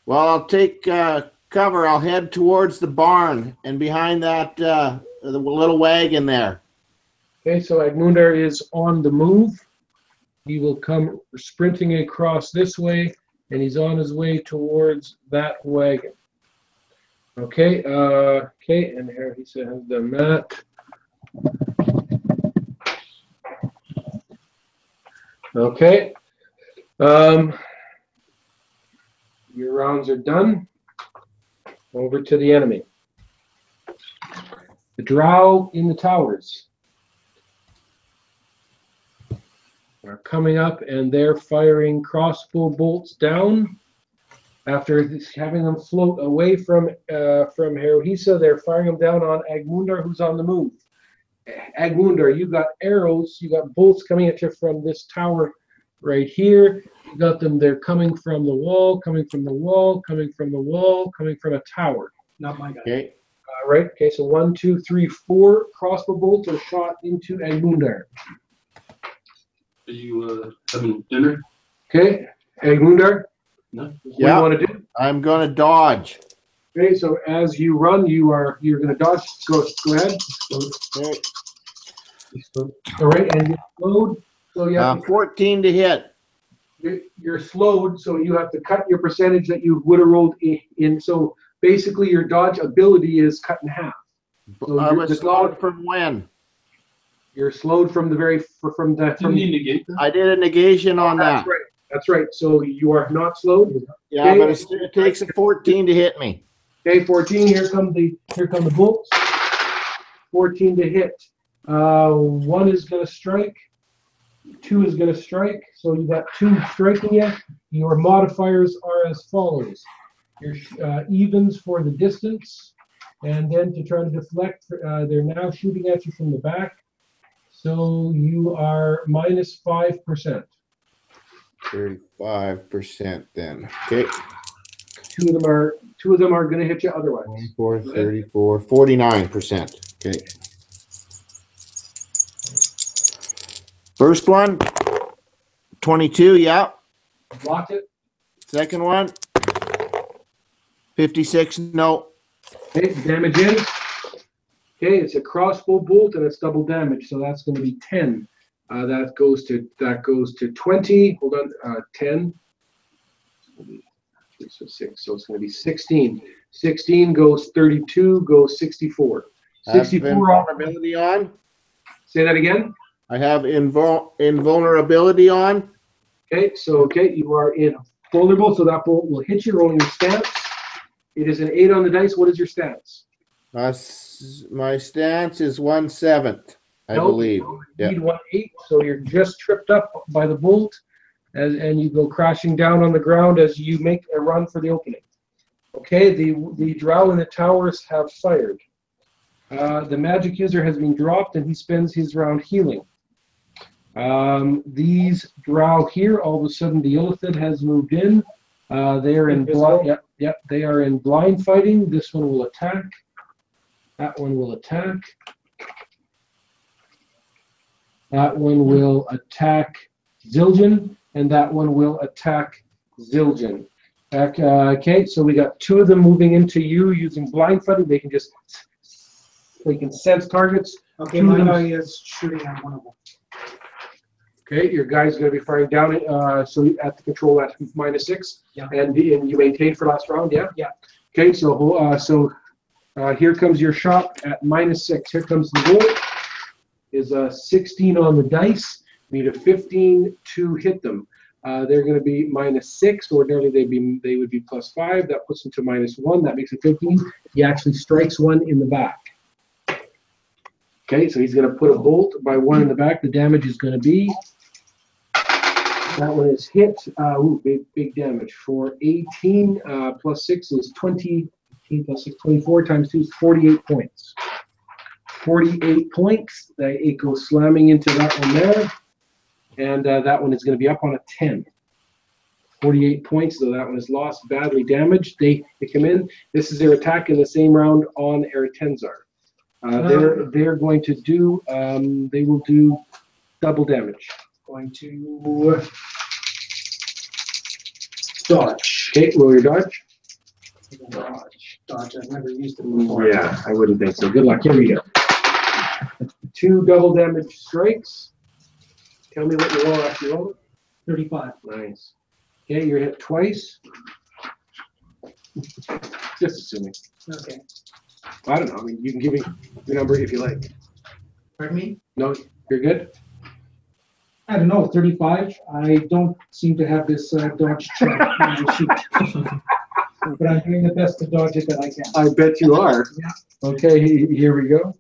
Well, I'll take cover. I'll head towards the barn and behind that the little wagon there. Okay, so Egmundar is on the move. He will come sprinting across this way, and he's on his way towards that wagon. Okay, and here he says done that. Okay. Your rounds are done. Over to the enemy. The drow in the towers are coming up, and they're firing crossbow bolts down. After having them float away from Haruhisa, they're firing them down on Egmundar, who's on the move. Egmundar, you got arrows, you got bolts coming at you from this tower right here. You got them, they're coming from the wall, coming from the wall, coming from the wall, coming from a tower. Not my guy. Okay. Right, okay, so 1, 2, 3, 4 crossbow bolts are shot into Egmundar. Are you having dinner? Okay, Egmundar, No. what do you Yeah. want to do? I'm gonna dodge. Okay, so as you run, you're gonna dodge. Go ahead. Okay. All right, and you're slowed, so you have 14 to hit. you're slowed, so you have to cut your percentage that you would have rolled in. So basically, your dodge ability is cut in half. So I was the slowed dodge, from when? you're slowed from the very from the. Didn't you negate that? I did a negation on That's that. right. That's right. So you are not slowed. Yeah, Okay. but it takes a 14 to hit me. Okay, 14. Here come the bolts. 14 to hit. 1 is gonna strike. 2 is gonna strike. So you got 2 striking you. Your modifiers are as follows: your evens for the distance, and then to try to deflect, they're now shooting at you from the back. So you are minus 5%. 35% then. Okay. Two of them are going to hit you otherwise. 24, 34, 49%. Okay. First one, 22, yeah. Blocked it. Second one, 56, no. Okay, damage is. Okay, it's a crossbow bolt and it's double damage, so that's going to be 10. That goes to 20. Hold on, 10. So 6. So it's going to be 16. 16 goes 32, goes 64. Have 64. invulnerability on. Say that again. I have invulnerability on. Okay, so you are invulnerable, so that bolt will hit you. Rolling your stance. It is an 8 on the dice. What is your stance? My stance is 1/7, I believe. You Yeah. need 1/8, so you're just tripped up by the bolt, and you go crashing down on the ground as you make a run for the opening. Okay, the drow in the towers have fired. The magic user has been dropped, and he spends his round healing. These drow here, all of a sudden, the Illithid has moved in. They are in blind. Yep, they are in blind fighting. This one will attack. That one will attack. That one will attack Zildjian, and that one will attack Zildjian. Okay, so we got 2 of them moving into you using blind fighting. They can sense targets. Okay, my guy is shooting at one of them. Okay, your guy's going to be firing down it. So at the control at -6. Yeah. And you maintain for last round, yeah? Yeah. Okay, so here comes your shot at -6. Here comes the bolt. Is a 16 on the dice. Need a 15 to hit them. They're going to be -6. Ordinarily they would be +5. That puts them to -1. That makes it 15. He actually strikes one in the back. Okay, so he's going to put a bolt by 1 in the back. The damage is going to be. That one is hit. Big damage for 18 +6 is 20. 18 + 6, 24 times 2 is 48 points. 48 points. It goes slamming into that one there. And that one is going to be up on a 10. 48 points, so that one is lost, badly damaged. They come in. This is their attack in the same round on Eretenzar. They're going to do, they will do double damage. Going to dodge. Okay, roll your dodge. Dodge, I've never used it before. Yeah, I wouldn't think so. Good luck. Here we go. 2 double damage strikes. Tell me what you roll after you roll it. 35. Nice. Okay, you're hit twice. Just assuming. Okay. I don't know. I mean, you can give me the number if you like. Pardon me? No, you're good? I don't know, 35. I don't seem to have this dodge check on my sheet. But I'm doing the best to dodge it that I can. I bet you are. Yeah. Okay, here we go.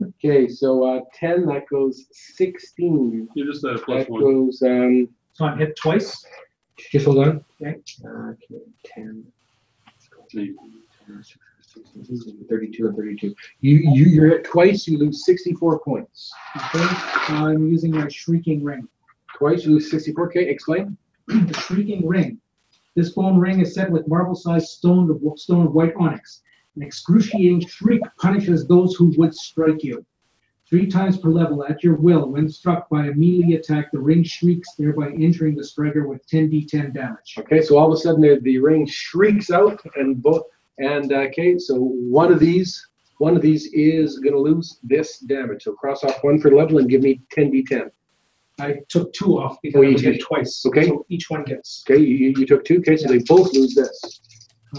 Okay, so 10, that goes 16. You just had a That +1. goes, So I'm hit twice. just hold on. Okay. 10. See. 32 and 32. You're hit twice, you lose 64 points. Okay. I'm using my Shrieking Ring. Twice, you lose 64. Okay, explain. The Shrieking Ring. This bone ring is set with marble-sized stone of white onyx. An excruciating shriek punishes those who would strike you. 3 times per level at your will. When struck by a melee attack, the ring shrieks, thereby injuring the striker with 10d10 damage. Okay, so all of a sudden the ring shrieks out, okay, so one of these is going to lose this damage. So cross off 1 for level and give me 10d10. I took 2 off because I was hit twice. Okay. So each one gets. Okay, you took 2. Okay, so they both lose this.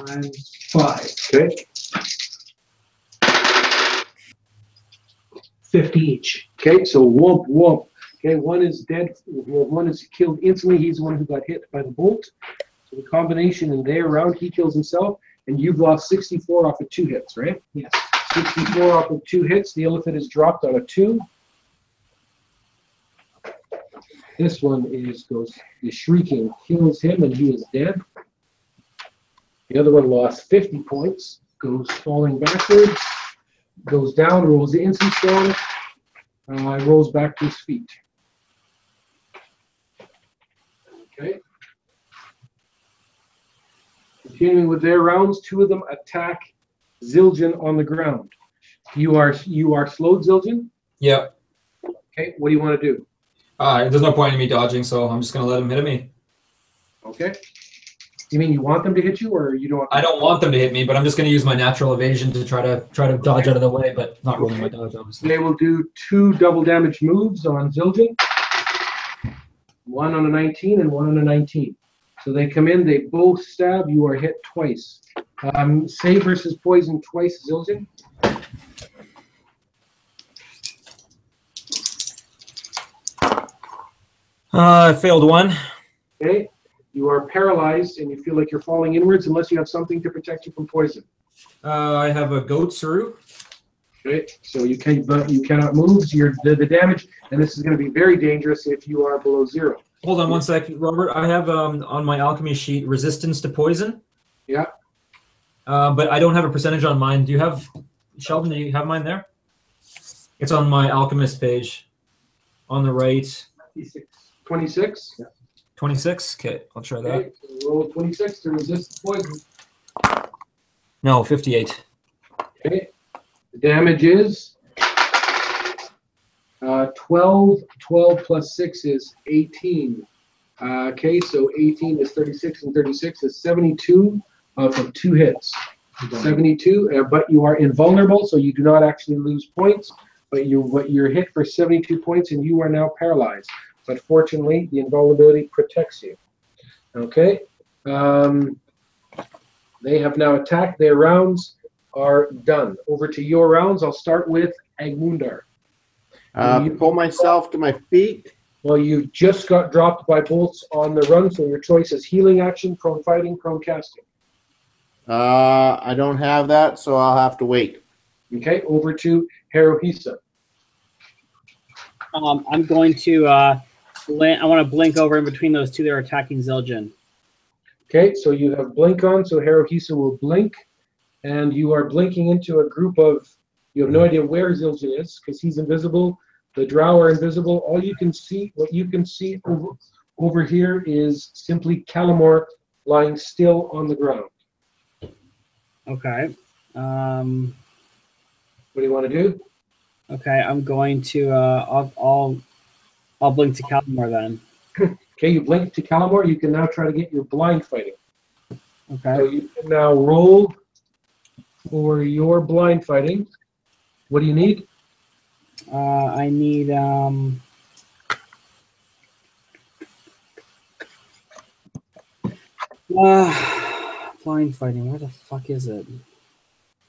Times 5. Okay. 50 each. Okay, so whoop, whoop. Okay, one is dead. One is killed instantly. He's the one who got hit by the bolt. So the combination in their round, he kills himself, and you've lost 64 off of 2 hits, right? Yes. 64 off of 2 hits. The elephant is dropped on a 2. This one is shrieking, kills him, and he is dead. The other one lost 50 points, goes falling backwards, goes down, rolls the instant stone, Rolls back to his feet. Okay. Continuing with their rounds, 2 of them attack Zildjian on the ground. You are slowed, Zildjian. Yeah. Okay. What do you want to do? There's no point in me dodging, so I'm just gonna let him hit me. Okay. You mean you want them to hit you, or you don't? I don't want them to hit me, but I'm just gonna use my natural evasion to try to dodge out of the way, but not rolling my dodge, obviously. They will do 2 double damage moves on Zildjian. 1 on a 19 and 1 on a 19. So they come in, they both stab, you are hit twice. Save versus poison twice, Zildjian. I failed 1. Okay. You are paralyzed and you feel like you're falling inwards unless you have something to protect you from poison. I have a goat through. Okay. So you cannot move. So the damage, and this is going to be very dangerous if you are below 0. Hold on 1 second, Robert. I have on my alchemy sheet resistance to poison. Yeah. But I don't have a percentage on mine. Do you have, Sheldon? Do you have mine there? It's on my alchemist page, on the right. 26. 26. Okay, I'll try that. Okay. So roll 26 to resist poison. No, 58. Okay. The damage is 12. 12 plus 6 is 18. Okay, so 18 is 36, and 36 is 72 from 2 hits. 72, but you are invulnerable, so you do not actually lose points. But you're hit for 72 points, and you are now paralyzed. But fortunately, the invulnerability protects you. Okay. They have now attacked. Their rounds are done. Over to your rounds. I'll start with Agmundar. Pull myself to my feet. Well, you just got dropped by bolts on the run, so your choice is healing action, prone fighting, prone casting. I don't have that, so I'll have to wait. Okay, over to Haruhisa. I'm going to I want to blink over in between those 2 that are attacking Zildjian. Okay, so you have blink on, so Haruhisa will blink, and you are blinking into a group of, you have no idea where Zildjian is, because he's invisible. The drow are invisible. All you can see, what you can see over here is simply Calamor lying still on the ground. Okay. What do you want to do? Okay, I'm going to I'll blink to Calamor then. Okay, you blink to Calamor. You can now try to get your blind fighting. Okay. So you can now roll for your blind fighting. What do you need? I need blind fighting. Where the fuck is it?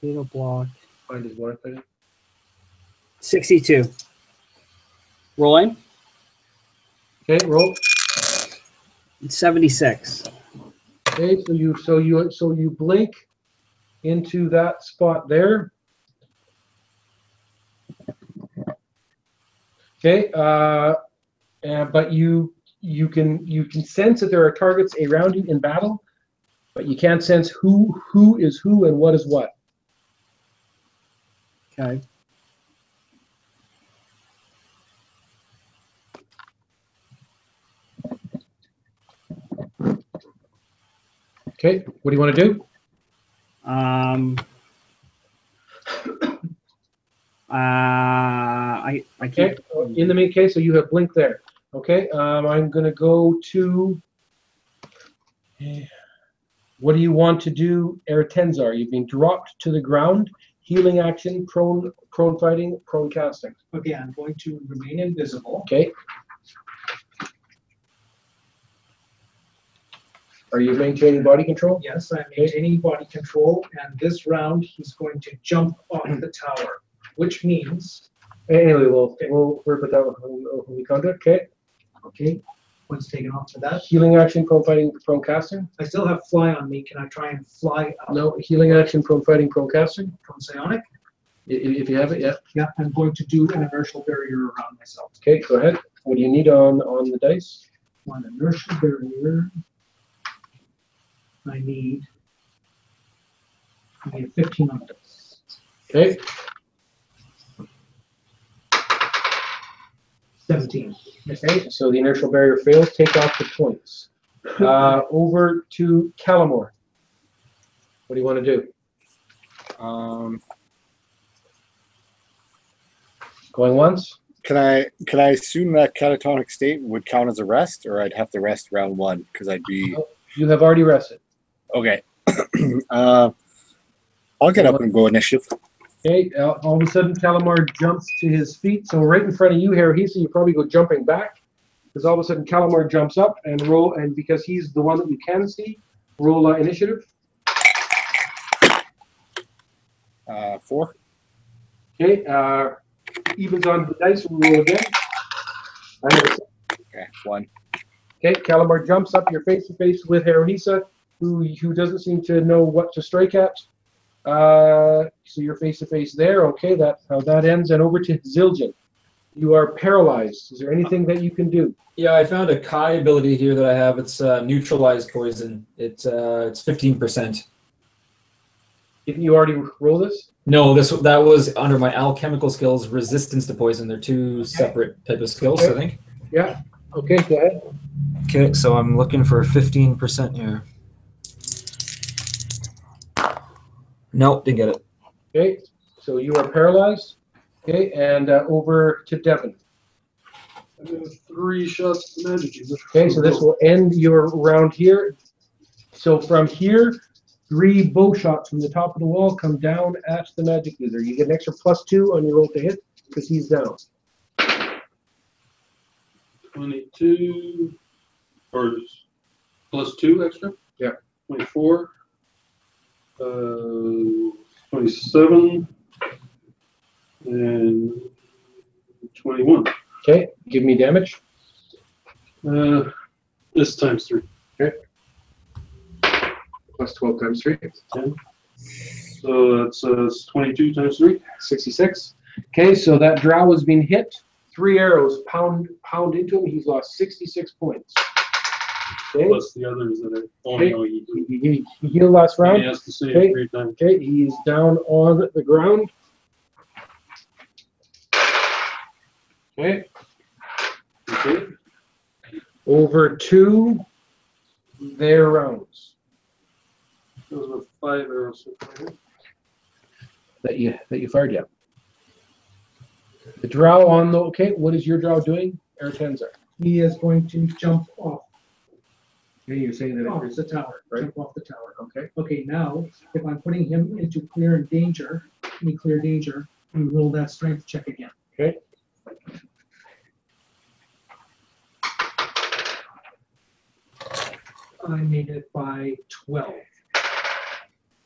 Fatal block. Find his blind fighting. 62. Rolling. Okay, roll. 76. Okay, so you blink into that spot there. Okay, but you can sense that there are targets around you in battle, but you can't sense who is who and what is what. Okay. Okay, what do you want to do? I can't. Okay, in the main case, so you have blink there. Okay, I'm gonna go to. What do you want to do, Eretenzar? You've been dropped to the ground. Healing action, prone fighting, prone casting. Okay, I'm going to remain invisible. Okay. Are you maintaining body control? Yes, I'm maintaining body control, and this round he's going to jump off the tower, which means. Anyway, we'll work with that when we contact. Okay. Okay, one's taken off for that. Healing action, prone fighting, prone casting. I still have fly on me. Can I try and fly up? No, healing action, prone fighting, prone casting. From psionic? If you have it, yeah. Yeah, I'm going to do an inertial barrier around myself. Okay, go ahead. What do you need on the dice? On inertial barrier, I need a 15 on this. Okay. 17. Okay, so the inertial barrier fails. Take off the points. Over to Calamore. What do you want to do? Going once? Can I assume that catatonic state would count as a rest, or I'd have to rest round one because I'd be You have already rested. okay? I'll get up and go initiative. Okay, all of a sudden Calamar jumps to his feet. So right in front of you, Haruhisa, you probably go jumping back. Because all of a sudden Calamar jumps up and roll, and because he's the one that you can see, roll initiative. 4. Okay, evens on the dice, we roll again. I have a Okay, 1. Okay, Calamar jumps up. You're face to face with Haruhisa, who doesn't seem to know what to strike at. So you're face to face there. Okay, that's how that ends. And over to Zildjian. You are paralyzed. Is there anything that you can do? Yeah, I found a Kai ability here that I have. It's neutralize poison. It's 15%. Didn't you already roll this? No, that was under my alchemical skills, resistance to poison. They're two separate type of skills, Okay. I think. Yeah. Okay, go ahead. Okay, so I'm looking for 15% here. Nope, didn't get it. Okay, so you are paralyzed. Okay, and over to Devin. I have 3 shots of magic user. Okay, so this will end your round here. So from here, 3 bow shots from the top of the wall come down at the magic user. You get an extra +2 on your roll to hit because he's down. 22, or +2 extra? Yeah. 24, 27, and 21. Okay, give me damage. This times 3. Okay. +12 times 3. 10. So that's 22 times 3. 66. Okay, so that drow has been hit. 3 arrows pound into him. He's lost 66 points. Okay. Plus the others that are only know you. He healed last round. He has to save Okay. 3 times. Okay, he's down on the ground. Okay, Okay. over to their rounds Those were 5 arrows. So far. that you fired. Yeah. The drow on the okay. What is your drow doing, Eretenzar? He is going to jump off You're saying that the tower. right? Jump off the tower. Okay. Okay, now if I'm putting him into clear danger, we roll that strength check again. Okay. I made it by 12.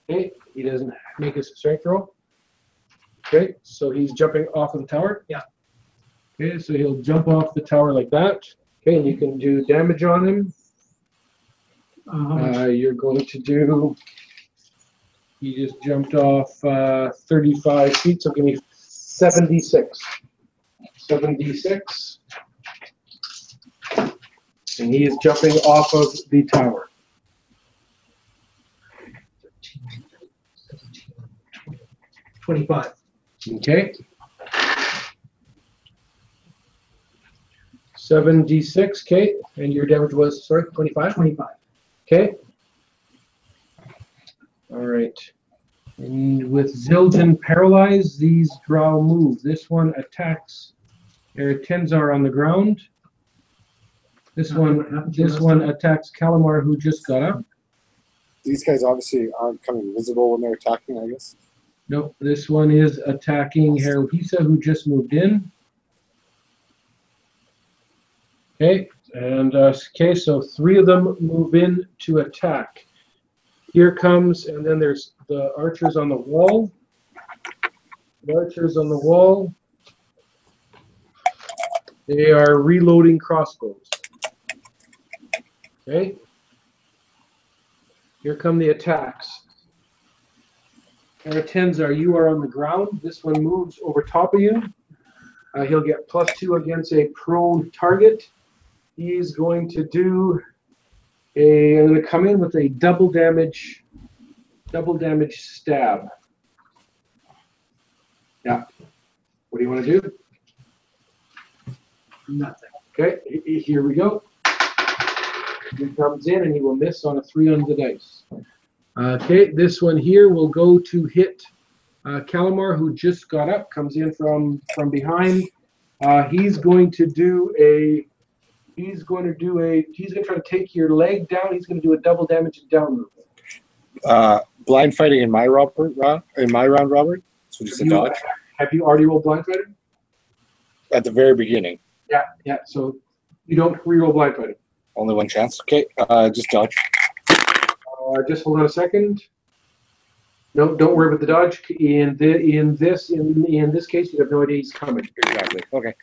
Okay. He doesn't make his strength roll. Okay, so he's jumping off of the tower. Yeah. Okay, so he'll jump off the tower like that. Okay, and you can do damage on him. You're going to do. He just jumped off 35 feet, so give me 76. 76. And he is jumping off of the tower. 25. Okay. 7d6, okay. And your damage was, sorry, 25? 25. Okay. All right. And with Zildjian paralyzed, these drow move. This one attacks Eretenzar on the ground. This one attacks Calamar, who just got up. These guys obviously aren't coming visible when they're attacking, I guess. Nope, this one is attacking Haruhisa, who just moved in. Okay, and okay, so 3 of them move in to attack. Here comes, and then there's the archers on the wall. The archers on the wall. They are reloading crossbows. Okay. Here come the attacks. Eretenzar, you are on the ground. This one moves over top of you. He'll get +2 against a prone target. He's going to do I'm going to come in with a double damage stab. Yeah. What do you want to do? Nothing. Okay, here we go. He comes in and he will miss on a 3 on the dice. Okay, this one here will go to hit Calamar, who just got up, comes in from behind. He's going to try to take your leg down. He's going to do a double damage and down move. Blind fighting in my round, Robert. So just a dodge Have you already rolled blind fighting? at the very beginning. Yeah. So you don't re-roll blind fighting. Only one chance. Okay, just dodge. Just hold on a second. No, don't worry about the dodge. In this case, you have no idea he's coming. Exactly. Okay.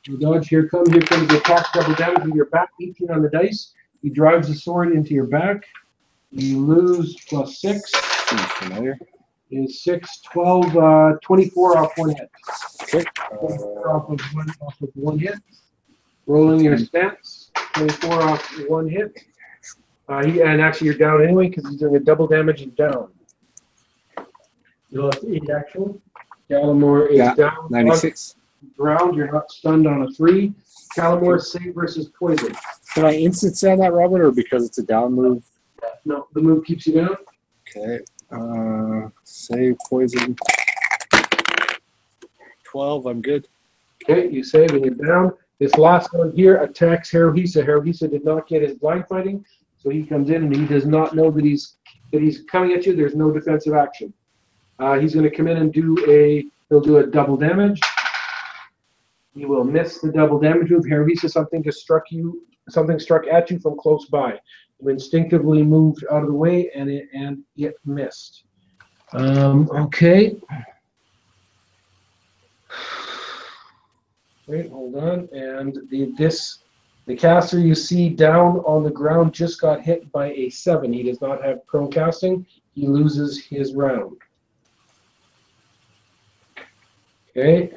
The dodge, here comes the attack, double damage into your back, 18 on the dice. He drives the sword into your back. You lose +6. Seems familiar. Is 6, 12, 24 off one hit. Okay. 24 off of one hit. Rolling your stance, 24 off one hit. And actually, you're down anyway because he's doing a double damage and down. You lost 8 actual. Gallimore is down. 96. Ground, you're not stunned on a 3. Calamore, save versus poison. Can I instant send that, Robert, or because it's a down move? No, the move keeps you down. Okay. Save poison. 12. I'm good. Okay, you save and you're down. This last one here attacks Haruhisa. Haruhisa did not get his blind fighting, so he comes in and he does not know that he's coming at you. There's no defensive action. He's going to come in and he'll do a double damage. He will miss the double damage move. Haruhisa, something struck at you from close by. You instinctively moved out of the way and it missed. Okay. Wait, hold on. And the caster you see down on the ground just got hit by a 7. He does not have prone casting. He loses his round. Okay.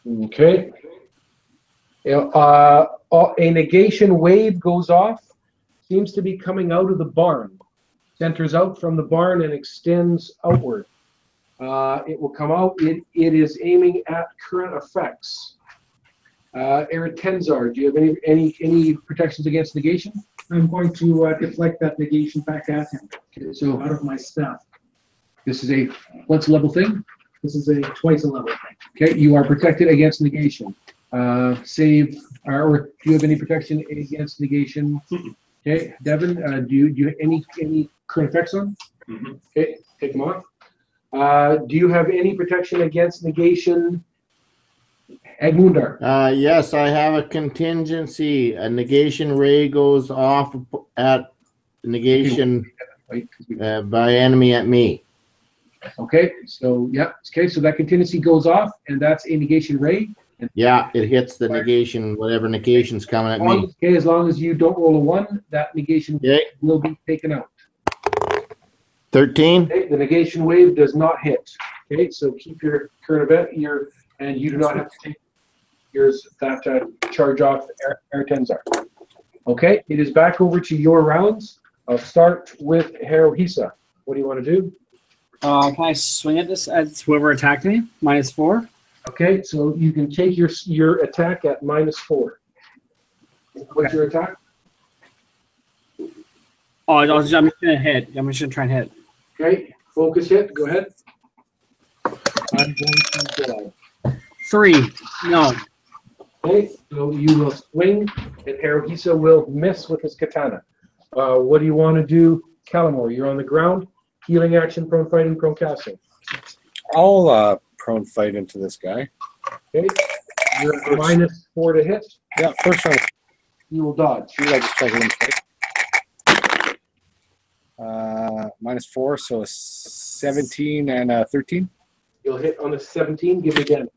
Okay. A negation wave goes off. Seems to be coming out of the barn. Centers out from the barn and extends outward. It will come out. It is aiming at current effects. Eretenzar, do you have any protections against negation? I'm going to deflect that negation back at him. Okay, so out of my staff. this is a once level thing. This is a twice a level thing. Okay, you are protected against negation. Save, or do you have any protection against negation? Okay, Devin, do you have any current effects on? Okay, take them off. Do you have any protection against negation? Agmundar. Yes, I have a contingency. A negation ray goes off at negation by enemy at me. Okay, so yeah, okay, so that contingency goes off, and that's a negation ray. And Yeah, it hits the negation, whatever negation's coming at me. okay, as long as you don't roll a 1, that negation Okay, will be taken out. 13. Okay, the negation wave does not hit. Okay, so keep your current event here, and you do not have to take yours that charge off Eretenzar. Okay, it is back over to your rounds. I'll start with Haruhisa. What do you want to do? Can I swing at this at whoever attacked me? -4. Okay, so you can take your attack at -4. What's your attack? Oh, I'm just gonna hit. I'm just gonna try and hit. Okay, focus hit. Go ahead. I'm going to 3. No. Okay, so you will swing, and Haruhisa will miss with his katana. What do you want to do, Calamore? You're on the ground. Healing action, prone fighting, prone casting. I'll prone fight into this guy. Okay, you're at -4 to hit. Yeah, first round. You will dodge. Shoot, I just tried to -4, so a 17 and a 13. You'll hit on a 17. Give me again.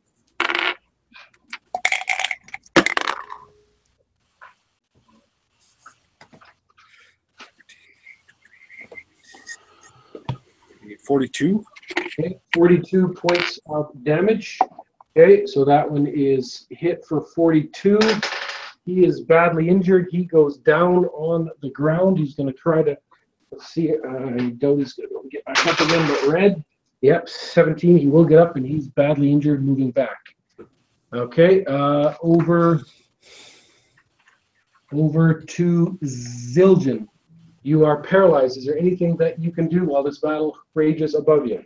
$42. Okay, 42 points of damage. Okay, so that one is hit for 42. He is badly injured. He goes down on the ground. He's going to try to, let's see, Doty's going to get back up again, but red. Yep, 17. He will get up, and he's badly injured, moving back. Okay, over to Zildjian. You are paralyzed. Is there anything that you can do while this battle rages above you?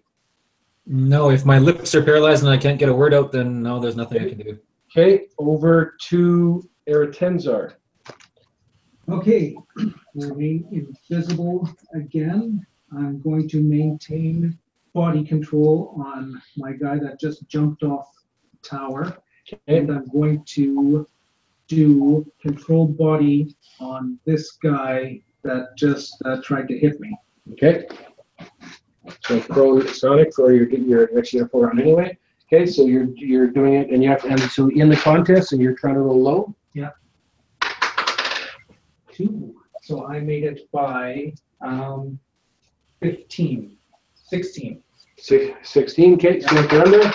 No, if my lips are paralyzed and I can't get a word out, then no, there's nothing I can do. Okay, over to Eretenzar. Okay, moving invisible again. I'm going to maintain body control on my guy that just jumped off the tower. And I'm going to do controlled body on this guy that just tried to hit me. Okay. So throw Sonic for your next year for round anyway. Okay, so you're doing it, and you have to, and so in the contest, and you're trying to roll low. Yeah. 2. So I made it by 16. 16. Okay, so if you're under,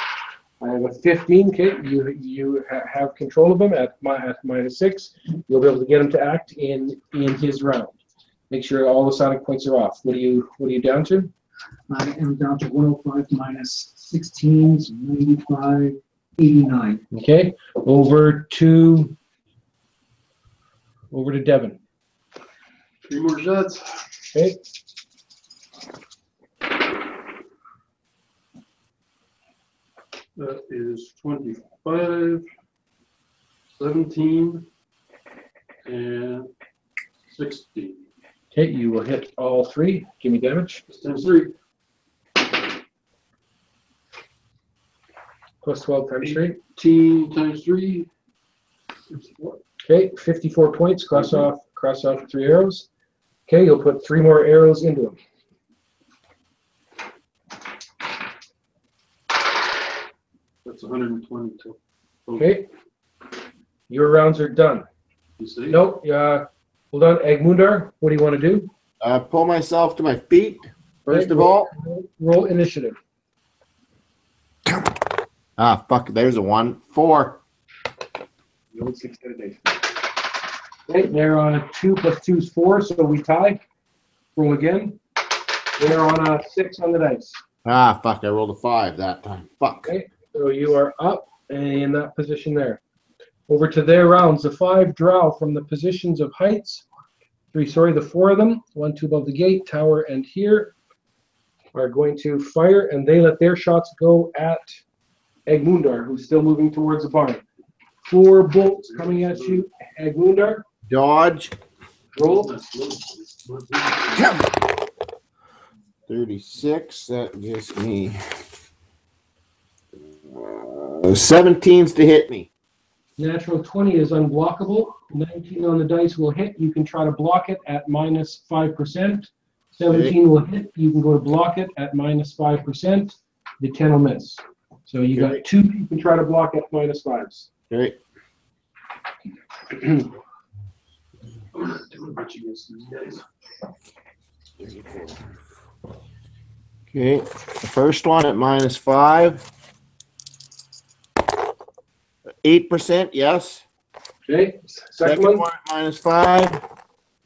I have a 15. Okay, you have control of him at -6. You'll be able to get him to act in his round. Make sure all the Sonic points are off. What are you down to? I am down to 105 minus 16, so 95, 89. Okay, over to Devin. 3 more shots. Okay. That is 25, 17, and 16. Okay, you will hit all 3. Give me damage. Times 3. Plus 12 times 3. 18 times 3. Okay, 54 points. Cross off 3 arrows. Okay, you'll put 3 more arrows into him. That's 120 total. Okay, your rounds are done. You see? Nope. Hold on, Egmundar. What do you want to do? Pull myself to my feet, first Okay, of all. roll initiative. Ah, fuck, there's a 1. 4. You rolled 6 days. Okay, they're on a 2 plus 2 is 4, so we tie. Roll again. They're on a 6 on the dice. Ah, fuck, I rolled a 5 that time. Fuck. Okay, so you are up in that position there. Over to their rounds. The 5 drow from the positions of heights. The 4 of them, 1, 2 above the gate, tower, and here, are going to fire, and they let their shots go at Egmundar, who's still moving towards the barn. 4 bolts coming at you, Egmundar. Dodge. Roll. 36, that gives me 17s to hit me. Natural 20 is unblockable. 19 on the dice will hit. You can try to block it at -5%. 17 will hit. You can go to block it at -5%. The 10 will miss. So you got 2 you can try to block at -5s. Okay. Okay, the first one at -5. 8%, yes. Okay, second Second one. one at -5.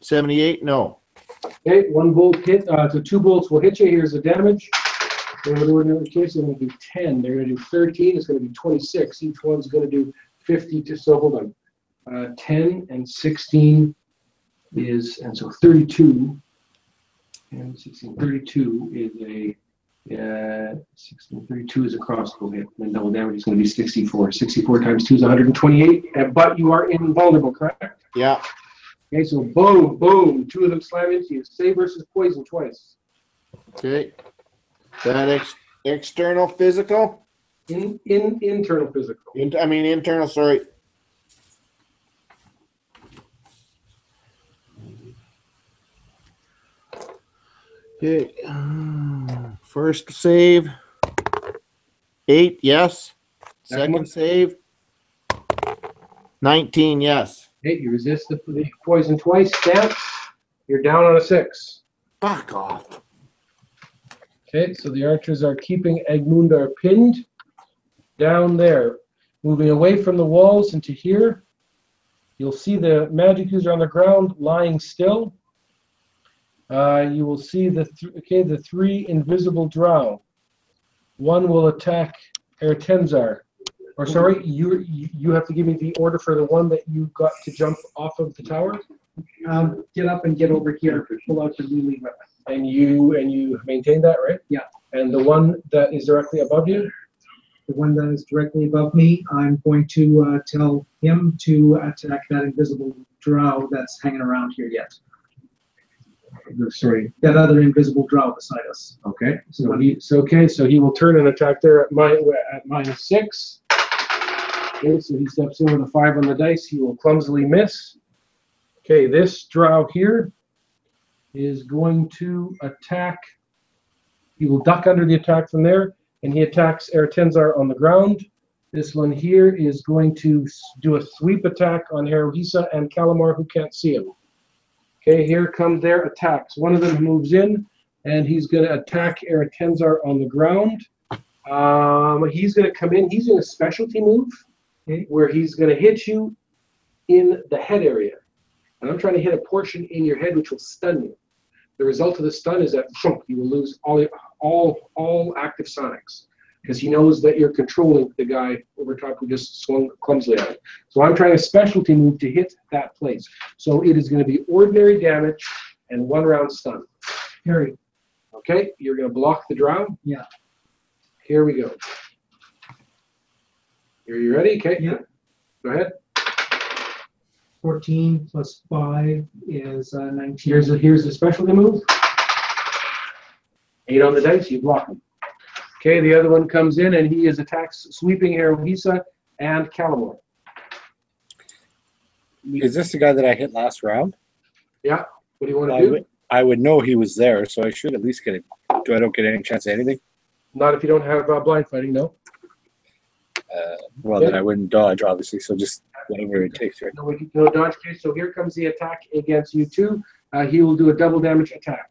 78, no. Okay, 1 bolt hit. So 2 bolts will hit you. Here's the damage. In the case, they're going to do 10. They're going to do 13. It's going to be 26. Each one's going to do 50. So hold on. 10 and 16 is, and so 32. And 16, 32 is a 16, 32 is a crossbow hit. And double damage is going to be 64. 64 times 2 is 128. But you are invulnerable, correct? Yeah. Okay, so boom, boom. 2 of them slam into you. Save versus poison twice. Okay. That external physical? Internal physical. Internal, sorry. Okay. First save. 8, yes. Second save. 19, yes. Hey, you resist the poison twice, stamp. You're down on a 6. Fuck off. Okay, so the archers are keeping Egmundar pinned. down there, moving away from the walls into here. You'll see the magic user on the ground lying still. You will see the three invisible drow. One will attack Ertenzar. Or sorry, you have to give me the order for the one that you got to jump off of the tower. Get up and get over here. Pull out the melee weapon. And you maintain that, right? Yeah. And the one that is directly above you? The one that is directly above me, I'm going to tell him to attack that invisible drow that's hanging around here yet. Sorry. That other invisible drow beside us. Okay. So he will turn and attack there at -6. Okay, so he steps in with a 5 on the dice. He will clumsily miss. Okay, this drow here is going to attack. He will duck under the attack from there, and he attacks Ertenzar on the ground. This one here is going to do a sweep attack on Haruhisa and Calamar, who can't see him. Okay, here come their attacks. One of them moves in, and he's going to attack Ertenzar on the ground. He's going to come in. He's doing a specialty move, okay, where he's going to hit you in the head area. And I'm trying to hit a portion in your head which will stun you. The result of the stun is that you will lose all active sonics, because he knows that you're controlling the guy over top who just swung clumsily at it. So I'm trying a specialty move to hit that place. So it is going to be ordinary damage and 1 round stun. Harry. Okay, you're going to block the drow? Yeah. Here we go. Are you ready? Okay. Yeah. Go ahead. 14 plus 5 is 19. Here's the specialty move. 8 on the dice, you block him. Okay, the other one comes in and he is attacks sweeping Haruhisa and Calamar. Is this the guy that I hit last round? Yeah. What do you want to do? I would know he was there, so I should at least get it. I don't get any chance at anything? Not if you don't have blind fighting, no. Well, then I wouldn't dodge, obviously, so just whatever it takes, right? No dodge case. So here comes the attack against you two. He will do a double damage attack.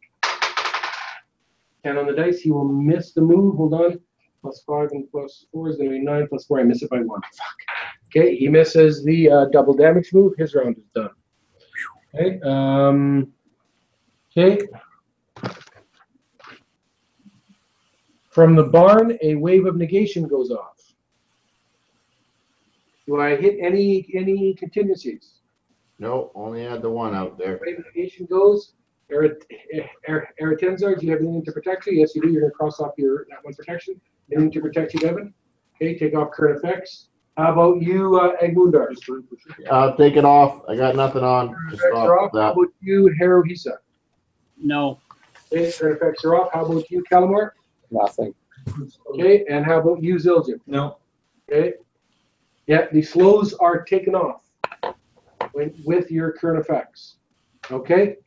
10 on the dice. He will miss the move. Hold on. +5 and +4 is going to be 9 +4. I miss it by 1. Fuck. Okay, he misses the double damage move. His round is done. Okay. Okay. From the barn, a wave of negation goes off. Do I hit any contingencies? No, only had the one out there. Wave of negation goes. Ertenzar, do you have anything to protect you? Yes, you do. You're going to cross off that one protection. Anything to protect you, Devin? Okay, take off current effects. How about you, Egmundar? I'll take it off. I got nothing on. Just Effects are off. that. How about you, Haruhisa? No. Okay, current effects are off. How about you, Calamar? Nothing. Okay, and how about you, Zildjian? No. Okay. Yeah, the slows are taken off with your current effects. Okay.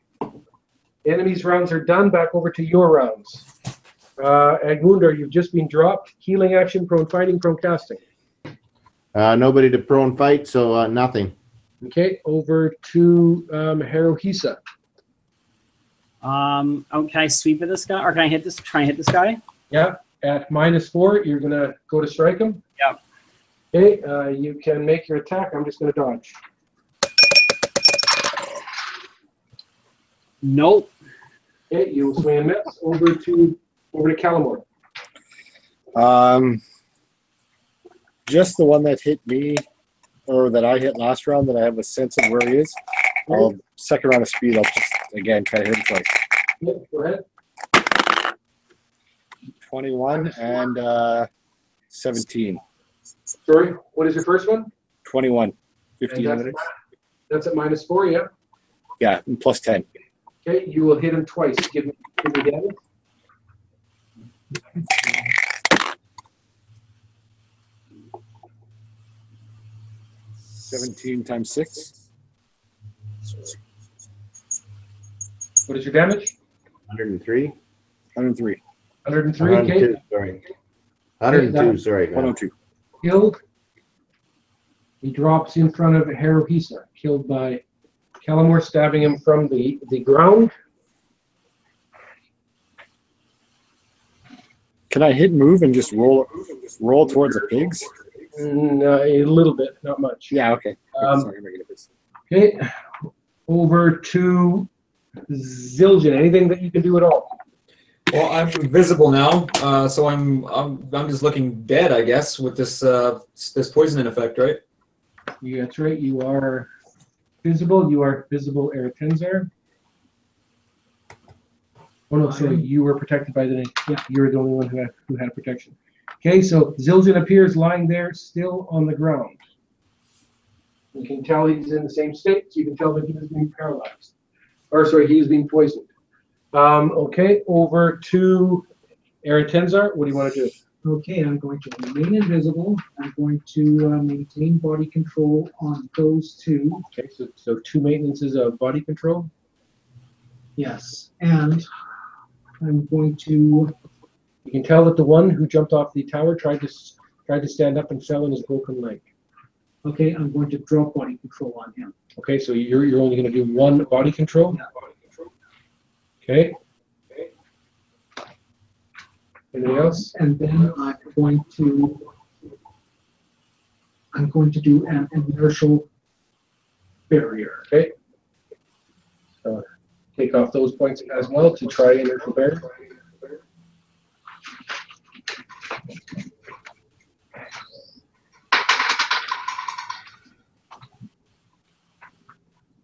Enemies' rounds are done. Back over to your rounds. Egmundar, you've just been dropped. Healing action, prone fighting, prone casting. Nobody to prone fight, so nothing. Okay, over to Haruhisa. Can I sweep at this guy, or can I hit this? Try and hit this guy? Yeah, at -4, you're gonna go to strike him. Yeah. Okay, you can make your attack. I'm just gonna dodge. Nope. Okay, you will swing and miss. Over to Calamar. Just the one that hit me, or that I hit last round, that I have a sense of where he is. I'll second round of speed. I'll just again try to hit him twice. Yeah, go ahead. 21 and 17. Sorry, what is your first one? 21. And 15 minutes. that's at -4, yeah. Yeah, and plus 10. Okay, you will hit him twice. Give me damage. 17 times 6. What is your damage? 103. 103. 103. Okay. 102, sorry. 102, sorry. 102. Killed. He drops in front of Haruhisa, killed by Calamar stabbing him from the ground. Can I hit move and just roll towards the pigs? A little bit, not much. Yeah, okay. Um, Okay, over to Zildjian. Anything that you can do at all? Well, I'm visible now, so I'm just looking dead, I guess, with this this poisoning effect, right? Yeah, that's right. You are visible. You are visible, Eretenzar. Oh no, sorry. You were protected by the. Yeah, you were the only one who had protection. Okay, so Zildjian appears lying there, still on the ground. You can tell he's in the same state. So you can tell that he was being paralyzed, or sorry, he's being poisoned. Okay, over to Eretenzar. What do you want to do? Okay, I'm going to remain invisible. I'm going to maintain body control on those two. Okay, so 2 maintenances of body control. Yes, and I'm going to. You can tell that the one who jumped off the tower tried to stand up and fell on his broken leg. Okay, I'm going to drop body control on him. Okay, so you're only going to do 1 body control. Yeah. Okay. Anything else? And then I'm going to do an inertial barrier. Okay. So take off those points as well to try inertial barrier.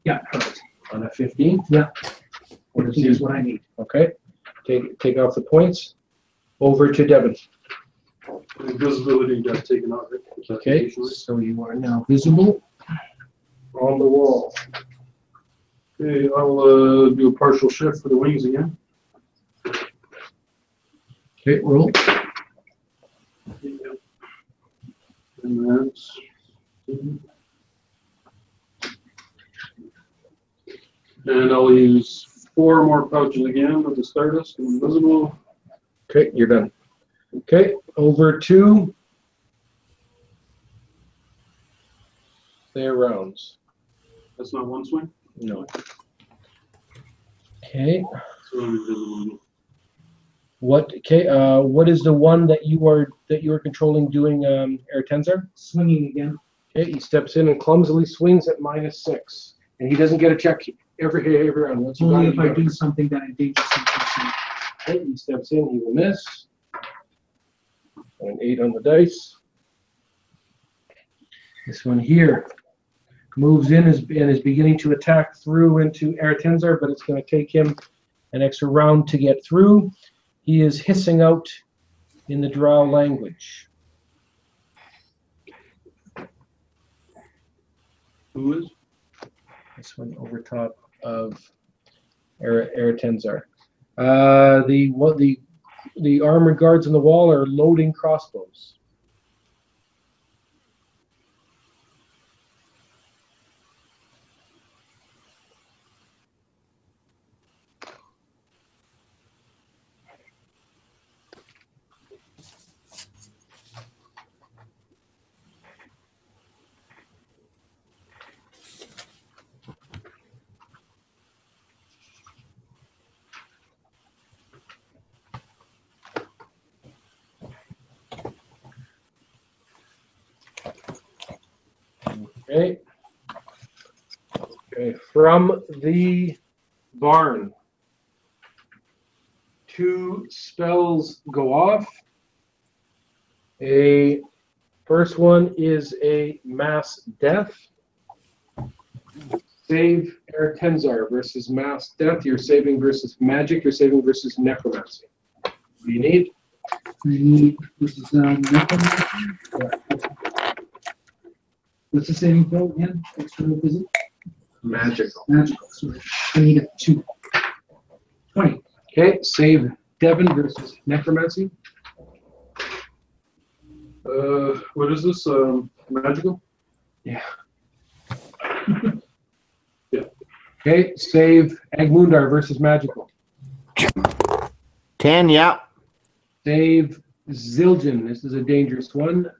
Yeah, perfect. On a 15. Yeah. What is Here's he? what I need. Okay. Take off the points. Over to Devin. Invisibility got taken off. Okay. So you are now visible on the wall. Okay, I'll do a partial shift for the wings again. Okay, roll. And that's. And I'll use 4 more pouches again of the Stardust and Invisible. Okay, you're done. Okay, over to their rounds. That's not 1 swing? No. Okay. So I'm invisible. What? Okay. What is the one that you are controlling doing? Eretenzar? Swinging again. Okay. He steps in and clumsily swings at -6, and he doesn't get a check every round. Once you got Only it, if I you go. do something that endangers some. Okay, he steps in. He will miss. An 8 on the dice. This one here moves in and is beginning to attack through into Eretenzar, but it's going to take him an extra round to get through. He is hissing out in the Drow language. Who is? This one over top of Eretenzar. The armored guards on the wall are loading crossbows. Okay. Okay. From the barn, 2 spells go off. First one is a mass death. Save Eretenzar versus mass death. You're saving versus magic. You're saving versus necromancy. What do you need? This is necromancy. What's the saving throw again? External visit? Magical. Magical. Sorry. I need a 2. 20. Okay, save Devin versus necromancy. What is this? Magical? Yeah. Yeah. Okay, save Agmundar versus magical. 10, yeah. Save Zildjian. This is a dangerous one.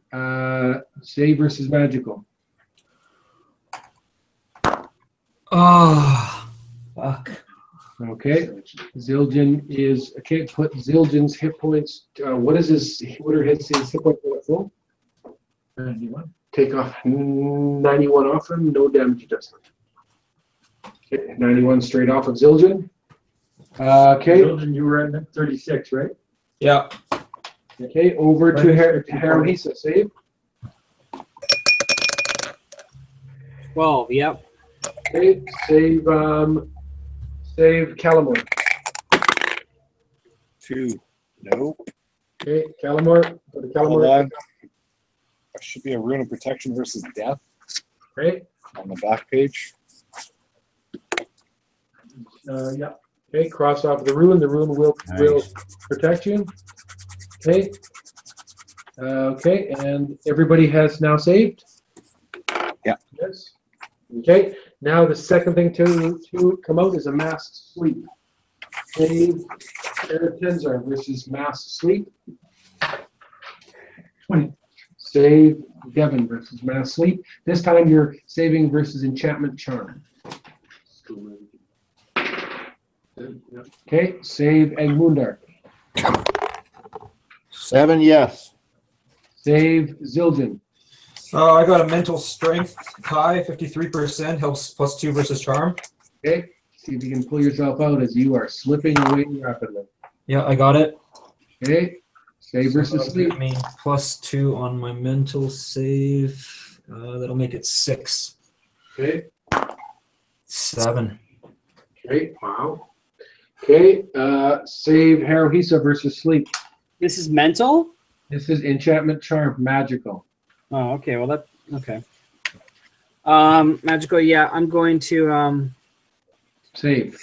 Save versus magical. Oh, fuck. Okay, Zildjian is, okay, put Zildjian's hit points, what are his hit points at full? 91. Take off 91 off him, no damage adjustment. Okay, 91 straight off of Zildjian. Okay, You were at 36, right? Yeah. okay, over to Haruhisa, save. 12. Yep. Okay, save Calamore. 2. Nope. Okay, Calamore, go to Hold Calamore. on. There should be a rune of protection versus death Okay, on the back page. yeah. Okay, cross off the rune will protect you. Okay. Okay, and everybody has now saved? Yeah. Yes. Okay, now the second thing to come out is a mass sleep. Save Tenzar versus mass sleep. 20. Save Devon versus mass sleep. This time you're saving versus enchantment charm. Okay, save Egmundar. 7 yes. Save Zildjian. I got a mental strength high, 53%, helps +2 versus charm. Okay, see if you can pull yourself out as you are slipping away rapidly. Yeah, I got it. Okay, save versus That'll sleep. give me +2 on my mental save. That'll make it 6. Okay, 7. okay, wow. Okay, save Haruhisa versus sleep. This is mental? This is enchantment charm, magical. Oh, okay. Well, that okay. Magical. Yeah, I'm going to Save.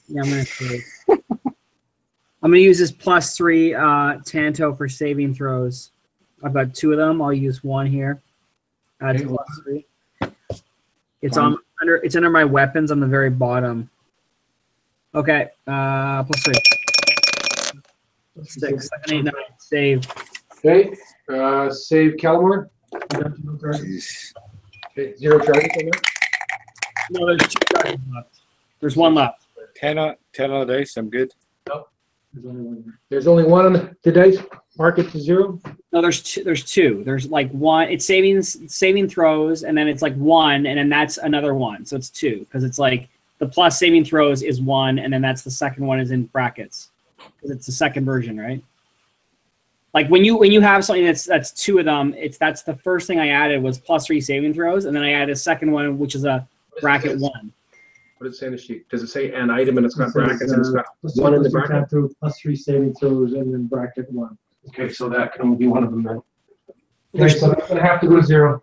Yeah, I'm gonna save. I'm gonna use this +3 Tanto for saving throws. I've got 2 of them. I'll use 1 here. Add Okay. +3. It's on under. It's under my weapons on the very bottom. Okay. +3. 6, 7, 8, 9. Save. Okay, save Calamore. Jeez. Okay, 0 charges on that. No, there's 2 charges left. There's 1 left. 10 on the dice. I'm good. There's only 1 on the dice. Mark it to 0. No, there's 2. There's 2. There's like 1. It's saving throws, and then it's like 1, and then that's another 1. So it's 2 because it's like the plus saving throws is 1, and then that's the second one is in brackets because it's the second version, right? Like when you have something that's 2 of them, that's the first thing I added was +3 saving throws, and then I added a second one which is a bracket 1. What does it say on the sheet? Does it say an item and it's got brackets and it's got 1 in the bracket? +3 saving throws and then bracket 1. Okay, so that can only be 1 of them then. Okay, so that's gonna have to go to 0.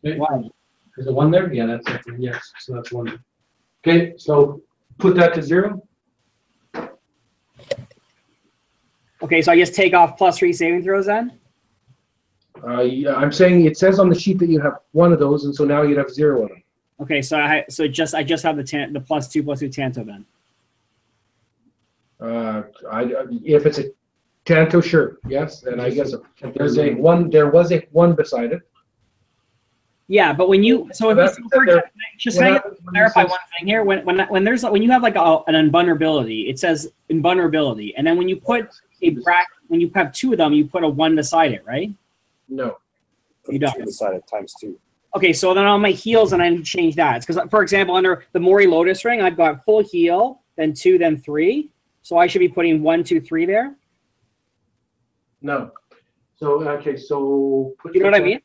Why? Is it 1 there? Yeah, that's it. Yes, so that's 1. Okay, so put that to 0. Okay, so I just take off +3 saving throws then? Yeah, I'm saying it says on the sheet that you have 1 of those, and so now you'd have 0 of them. Okay, so I just have the +2 Tanto then. If it's a Tanto, sure, yes, then I guess there's a 1. There was a 1 beside it. Yeah, but when you just can I clarify one thing here? When there's when you have like an invulnerability, it says invulnerability, and then when you put a bracket, when you have 2 of them, you put a 1 beside it, right? No, you don't. Beside it ×2. Okay, so then on my heals, and I need to change that. It's because, for example, under the Mori Lotus Ring, I've got full heal, then 2, then 3. So I should be putting 1, 2, 3 there. No. So okay, so You know what I mean?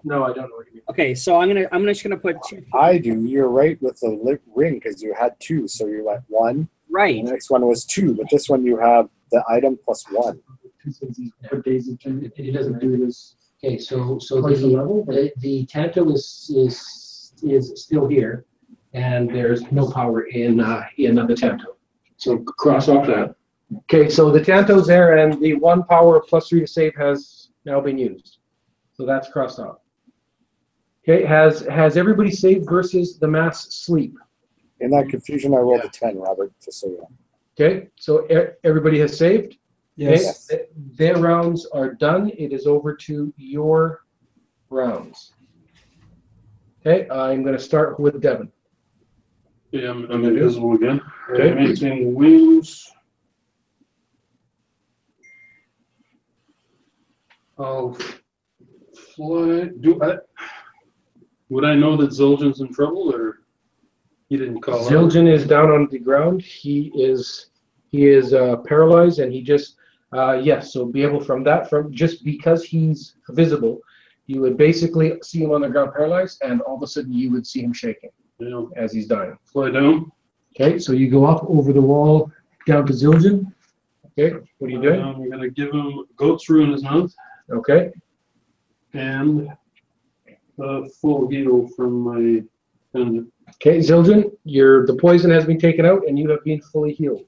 No, I don't know what you mean. Okay, so I'm just gonna put 2. I do. You're right with the ring because you had 2, so you're at 1. Right. The next one was 2, but this one you have the item +1. It doesn't do this. Okay, so Twice the level? the Tanto is still here, and there's no power in the Tanto. So cross off that. Okay, so the Tanto's there, and the 1 power +3 to save has now been used. So that's crossed off. Okay, has everybody saved versus the mass sleep? In that confusion, I rolled a 10, Robert, just so you know. Okay, so everybody has saved? Yes. Okay, their rounds are done. It is over to your rounds. Okay, I'm going to start with Devon. Yeah, I'm invisible again. Okay. Maintaining wings. I'll fly. Would I know that Zildjian's in trouble, or he didn't call out? Zildjian is down on the ground. He is paralyzed, and he just yes. So be able from just because he's visible, you would basically see him on the ground paralyzed, and all of a sudden you would see him shaking as he's dying. Fly down. Okay, so you go up over the wall down to Zildjian. Okay, what are you doing? I'm gonna give him goat's root in his mouth. Okay. And a full heal from my pendant. Okay, Zildjian, the poison has been taken out, and you have been fully healed.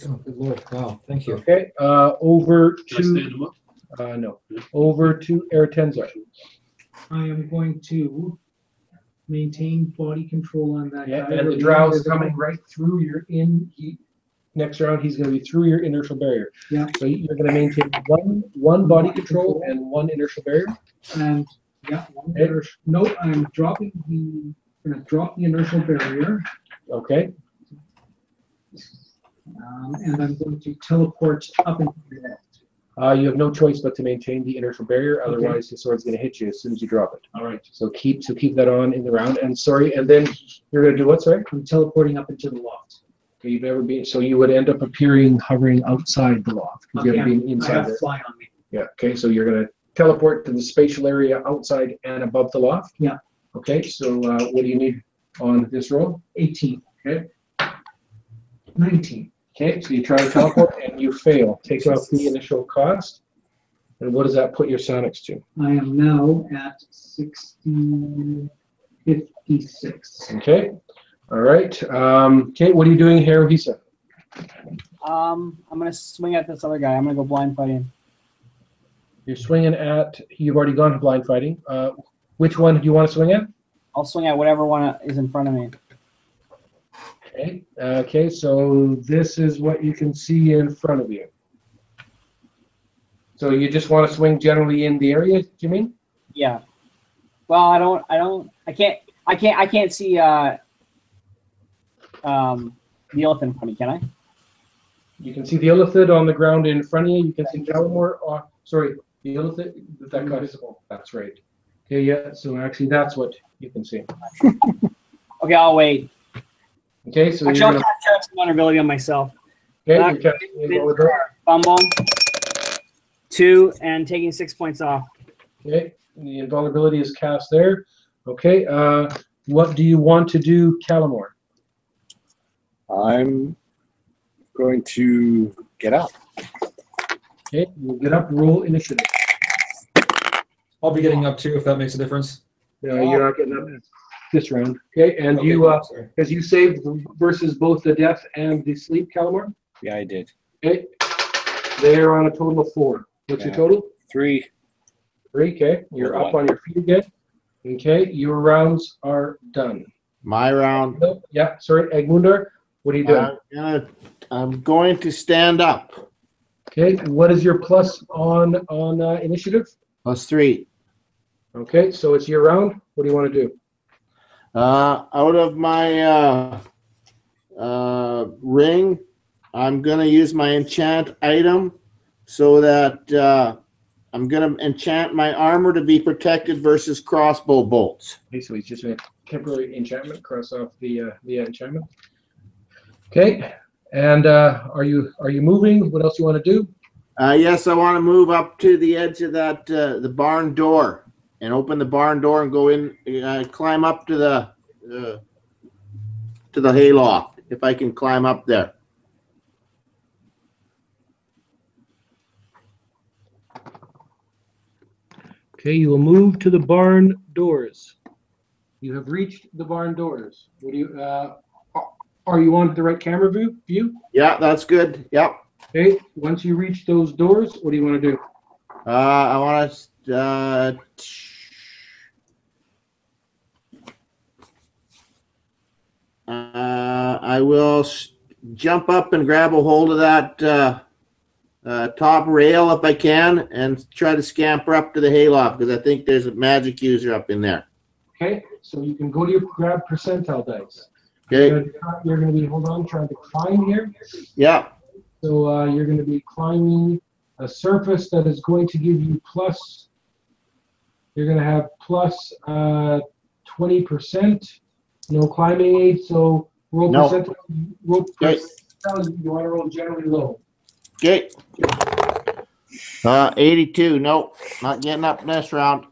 Oh, good lord! Wow, thank you. Okay, over Can I to stand him up? no, over to Eretenzar. I am going to maintain body control on that Yeah, guy. and the drow is coming right through your next round he's going to be through your inertial barrier. Yeah. So you're going to maintain one body control and one inertial barrier. And yeah, nope, I'm going to drop the inertial barrier. Okay. And I'm going to teleport up into the wall. You have no choice but to maintain the inertial barrier, otherwise the sword's going to hit you as soon as you drop it. All right. So keep that on in the round. And sorry, and then you're going to do what? Sorry. I'm teleporting up into the loft. Okay, you've never been. So you would end up hovering outside the loft because you haven't been I inside have it. fly on me. Yeah. Okay. So you're going to teleport to the spatial area outside and above the loft. Yeah. Okay. So what do you need on this roll? 18. Okay. 19. Okay, so you try to teleport and you fail. Take off the initial cost. And what does that put your sonics to? I am now at 56. Okay. All right. Okay, what are you doing here, Visa? I'm gonna swing at this other guy. I'm gonna go blind fighting. You're swinging at, you've already gone to blind fighting. Which one do you want to swing at? I'll swing at whatever one is in front of me. Okay. Okay, so this is what you can see in front of you. So you just want to swing generally in the area, do you mean? Yeah. Well, I can't see the elephant in front of me, can I? You can see the elephant on the ground in front of you. You can see Calamore. Sorry, the elephant. That got visible. That's right. Okay, yeah. So actually, that's what you can see. Okay, I'll wait. Okay, so Actually, I'll cast some vulnerability on myself. Okay, you're casting invulnerability. Bum bum. 2 and taking 6 points off. Okay, the invulnerability is cast there. Okay, what do you want to do, Calamore? I'm going to get up. Okay, we'll get up. Roll initiative. I'll be getting up too if that makes a difference. You're not getting up this round. Okay, and Okay, you sorry. because you saved versus both the death and the sleep, Calamore. Yeah, I did. Okay, they are on a total of 4. What's your Yeah. total? 3. 3. Okay, you're up on your feet again. Okay, your rounds are done. My round. Nope. Yeah, sorry, Egmundar. What are you doing? I'm going to stand up. Okay, what is your plus on initiative? +3. Okay, so it's your round. What do you want to do? Out of my ring, I'm gonna use my enchant item so that I'm gonna enchant my armor to be protected versus crossbow bolts. Okay, so he's just going to temporary enchantment, cross off the enchantment. Okay, and are you moving? What else you want to do? Yes, I want to move up to the edge of that the barn door and open the barn door and go in, climb up to the hayloft if I can climb up there. Okay, you will move to the barn doors. You have reached the barn doors. What do you? Are you on the right camera view? Yeah, that's good. Yep. Okay. Once you reach those doors, what do you want to do? I want to. I will jump up and grab a hold of that top rail if I can, and try to scamper up to the hayloft because I think there's a magic user up in there. Okay, so you can go to your grab percentile dice. Okay. You're gonna be, hold on, trying to climb here. Yeah. So you're gonna be climbing a surface that is going to give you plus, you're gonna have plus 20%. No climbing aid, so roll No. percent, roll Okay. percent, you wanna roll generally low. Okay. 82. Nope. Not getting up this round.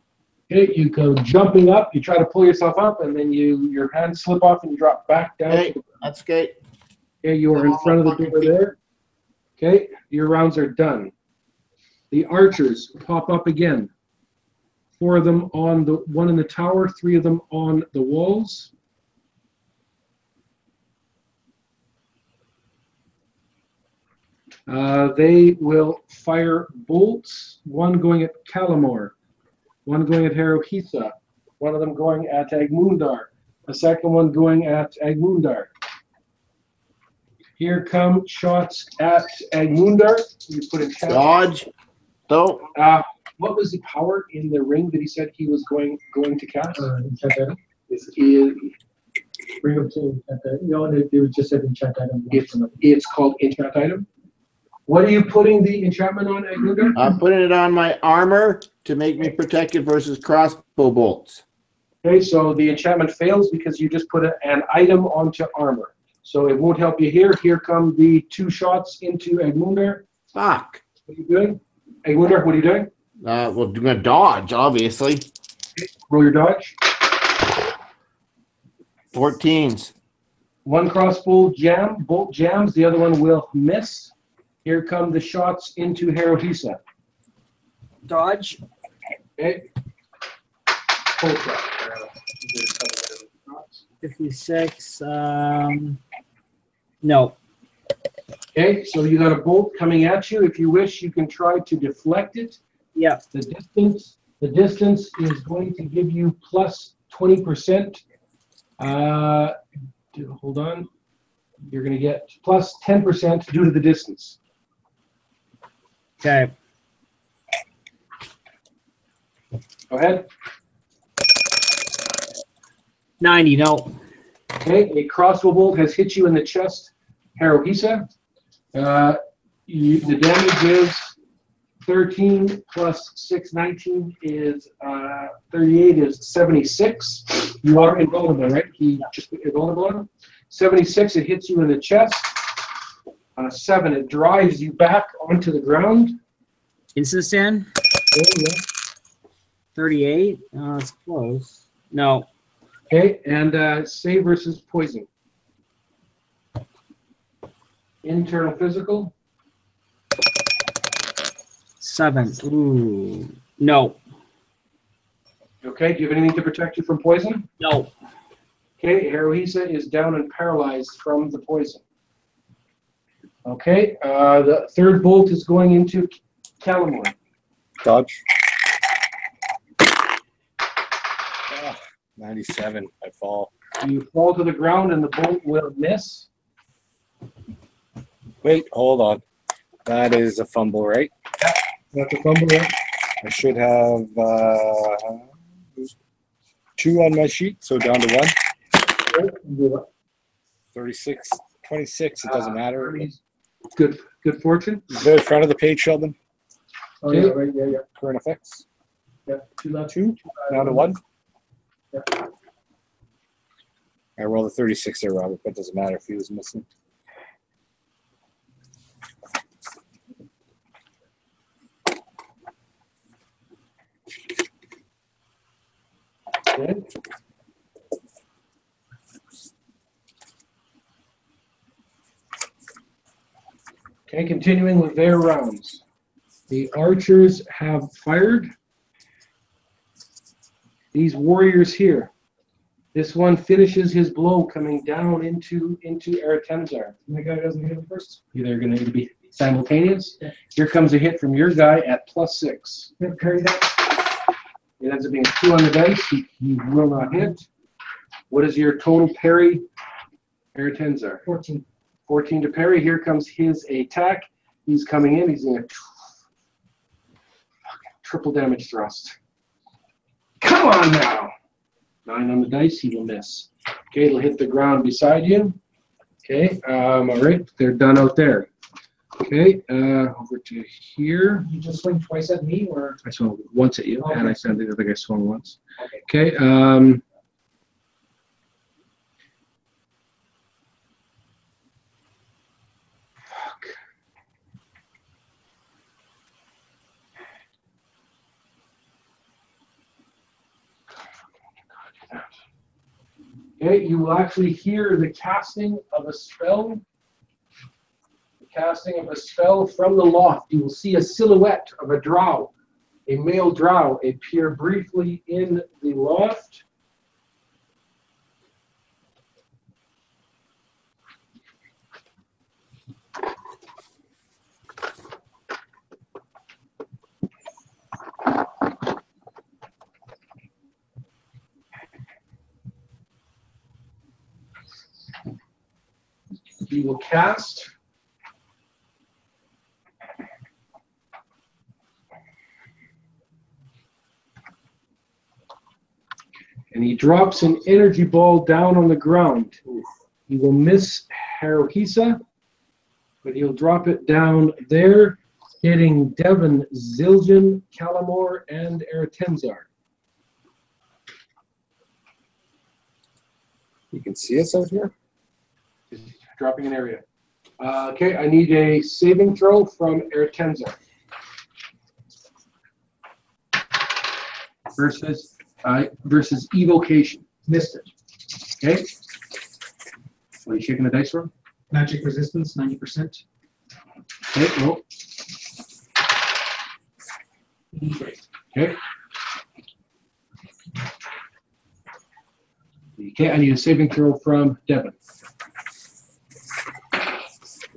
Okay, you go jumping up, you try to pull yourself up, and then your hands slip off and you drop back down. Okay. That's good. Okay, you are in front of the door there. Okay, your rounds are done. The archers pop up again. 4 of them on the one in the tower, 3 of them on the walls. They will fire bolts, one going at Kalamor, one going at Harohisa, one of them going at Agmundar, the second one going at Agmundar. Here come shots at Agmundar. You put in chat. Dodge. So. What was the power in the ring that he said he was going to cast? Enchant item. Is Bring them to enchant item. No, they just said enchant item. it's called enchant item. What are you putting the enchantment on, Agmundar? I'm putting it on my armor to make me protected versus crossbow bolts. Okay, so the enchantment fails because you just put an item onto armor. So it won't help you here. Here come the 2 shots into Agmundar. Fuck. What are you doing? Agmundar, what are you doing? Well, I'm gonna dodge, obviously. Roll your dodge. 14s. 1 crossbow bolt jams, the other one will miss. Here come the shots into Harohisa. Dodge. Okay. Full shot. 56. No. Okay, so you got a bolt coming at you. If you wish, you can try to deflect it. Yeah. The distance is going to give you plus 20%. Hold on. You're going to get plus 10% due to the distance. Okay. Go ahead. 90. No. Okay, a crossbow bolt has hit you in the chest, Harohisa. The damage is 13 plus 6, 19 is 38 is 76. You are invulnerable, right? He just invulnerable on him. 76, it hits you in the chest. 7, it drives you back onto the ground. Instant stand. Oh, yeah. 38. Oh, that's close. No. Okay, and save versus poison. Internal physical. 7. Ooh. No. Okay, do you have anything to protect you from poison? No. Okay, Harohisa is down and paralyzed from the poison. Okay, the 3rd bolt is going into Kalamor. Dodge. 97. I fall. You fall to the ground and the bolt will miss. Wait, hold on. That is a fumble, right? That's a fumble, right? I should have 2 on my sheet, so down to 1. 36, 26. It doesn't matter. Good fortune. Very front of the page, Sheldon. Oh, yeah, right, yeah. Current effects. Yeah, 2 left. 2. Down to 1. Yeah. I rolled a 36 there, Robert, but it doesn't matter if he was missing. Good. Okay, continuing with their rounds. The archers have fired. These warriors here. This one finishes his blow coming down into Eretenzar. My guy doesn't hit him first. They're going to be simultaneous. Yeah. Here comes a hit from your guy at +6. Yeah, carry that. It ends up being 2 on the dice. He will not hit. What is your total parry, Eretenzar? 14. 14 to parry. Here comes his attack. He's coming in. He's going to triple damage thrust. Come on now. 9 on the dice. He will miss. Okay, it'll hit the ground beside you. Okay, all right, they're done out there. Okay, over to here. You just swing twice at me, or? I swung once at you, and I Okay. think I swung once. Okay. Okay, okay, you will actually hear the casting of a spell. The casting of a spell from the loft. You will see a silhouette of a drow, a male drow, appear briefly in the loft. He will cast and he drops an energy ball down on the ground. He will miss Haruhisa, but he'll drop it down there, hitting Devon, Zildjian, Kalamor, and Eretenzar. You can see us out here? Dropping an area. Okay, I need a saving throw from Eretenzar. Versus evocation. Missed it. Okay. What are you shaking the dice from? Magic resistance, 90%. Okay, roll. Okay. Okay, I need a saving throw from Devon.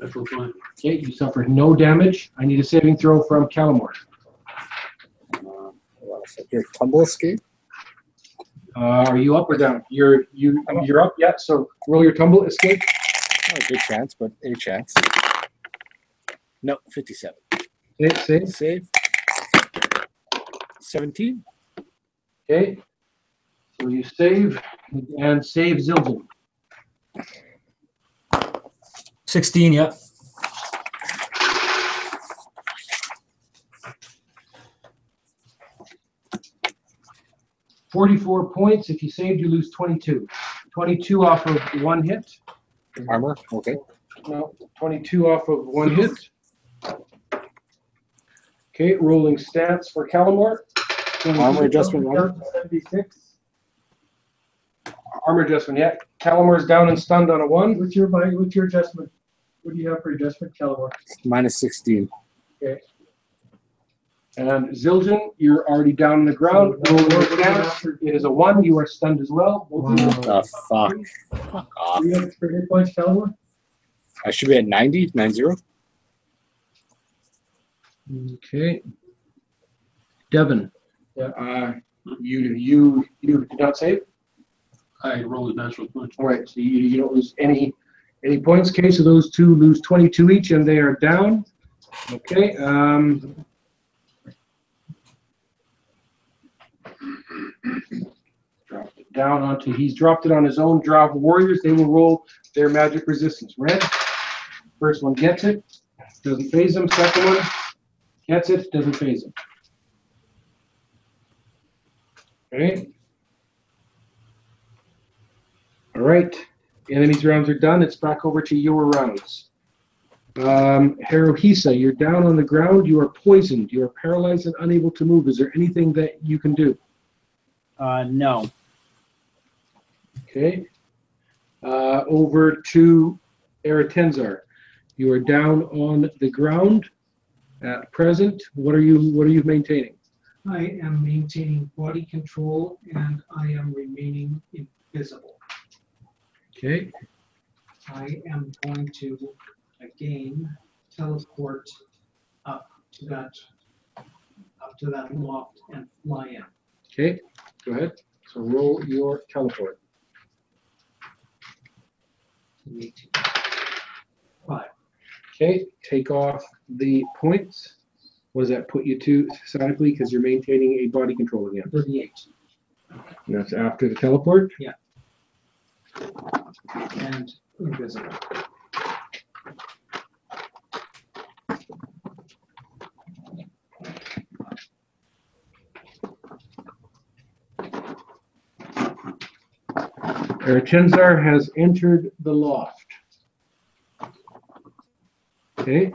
That's what's fine. Okay, you suffered no damage. I need a saving throw from Kalamor. Your tumble escape? Are you up or down? You're up, yeah. So roll your tumble escape. Not a good chance, but a chance. No, 57. Okay, save. Save. 17. Okay. So you save and save Zildjian. 16, yeah. $44 points. If you saved, you lose 22. 22 off of one hit. Armor, okay. No, 22 off of one hit. Okay, rolling stats for Kalamor. Armor adjustment, one. 76. Armor adjustment, yeah. Kalamar's down and stunned on a 1. What's your adjustment? What do you have for adjustment, Kalamor? Minus 16. Okay. And Zildjian, you're already down on the ground. Rolling your stats. It is a 1. You are stunned as well. Oh, fuck. Fuck off. Do you have for hit points, Kalamor? I should be at 90, 90. Okay. Devon. Yeah. You did not save? I rolled a natural 20. All right, so you don't lose any points. Okay, so those two lose 22 each, and they are down. Okay. Dropped it down onto. He's dropped it on his own Drow warriors. They will roll their magic resistance. Red. First one gets it. Doesn't phase him. Second one gets it. Doesn't phase him. Okay. All right. Enemies' rounds are done. It's back over to your rounds. Haruhisa, you're down on the ground. You are poisoned. You are paralyzed and unable to move. Is there anything that you can do? No. Okay. Over to Eretenzar. You are down on the ground at present. What are you maintaining? I am maintaining body control and I am remaining invisible. Okay. I am going to again teleport up to that loft and fly in. Okay. Go ahead. So roll your teleport. 5. Okay. Take off the points. What does that put you to sonically? Because you're maintaining a body control again. 38. And that's after the teleport? Yeah. and invisible. Tenzar has entered the loft. Okay.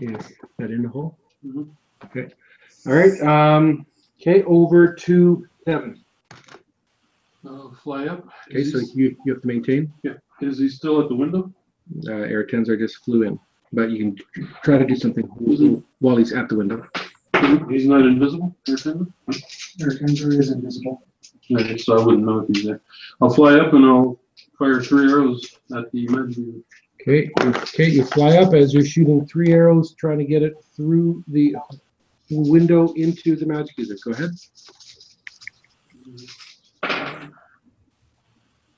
Is that in the hole? Mhm. Okay. All right. Okay. Over to Kevin. Fly up. Okay. So you have to maintain. Yeah. Is he still at the window? Eric Tenzar just flew in, but you can try to do something while he's at the window. He's not invisible? Airtender? Airtender is invisible. Okay, so I wouldn't know if he's there. I'll fly up and I'll fire 3 arrows at the emergency. Okay. Okay. You fly up as you're shooting 3 arrows, trying to get it through the window into the magic user. Go ahead.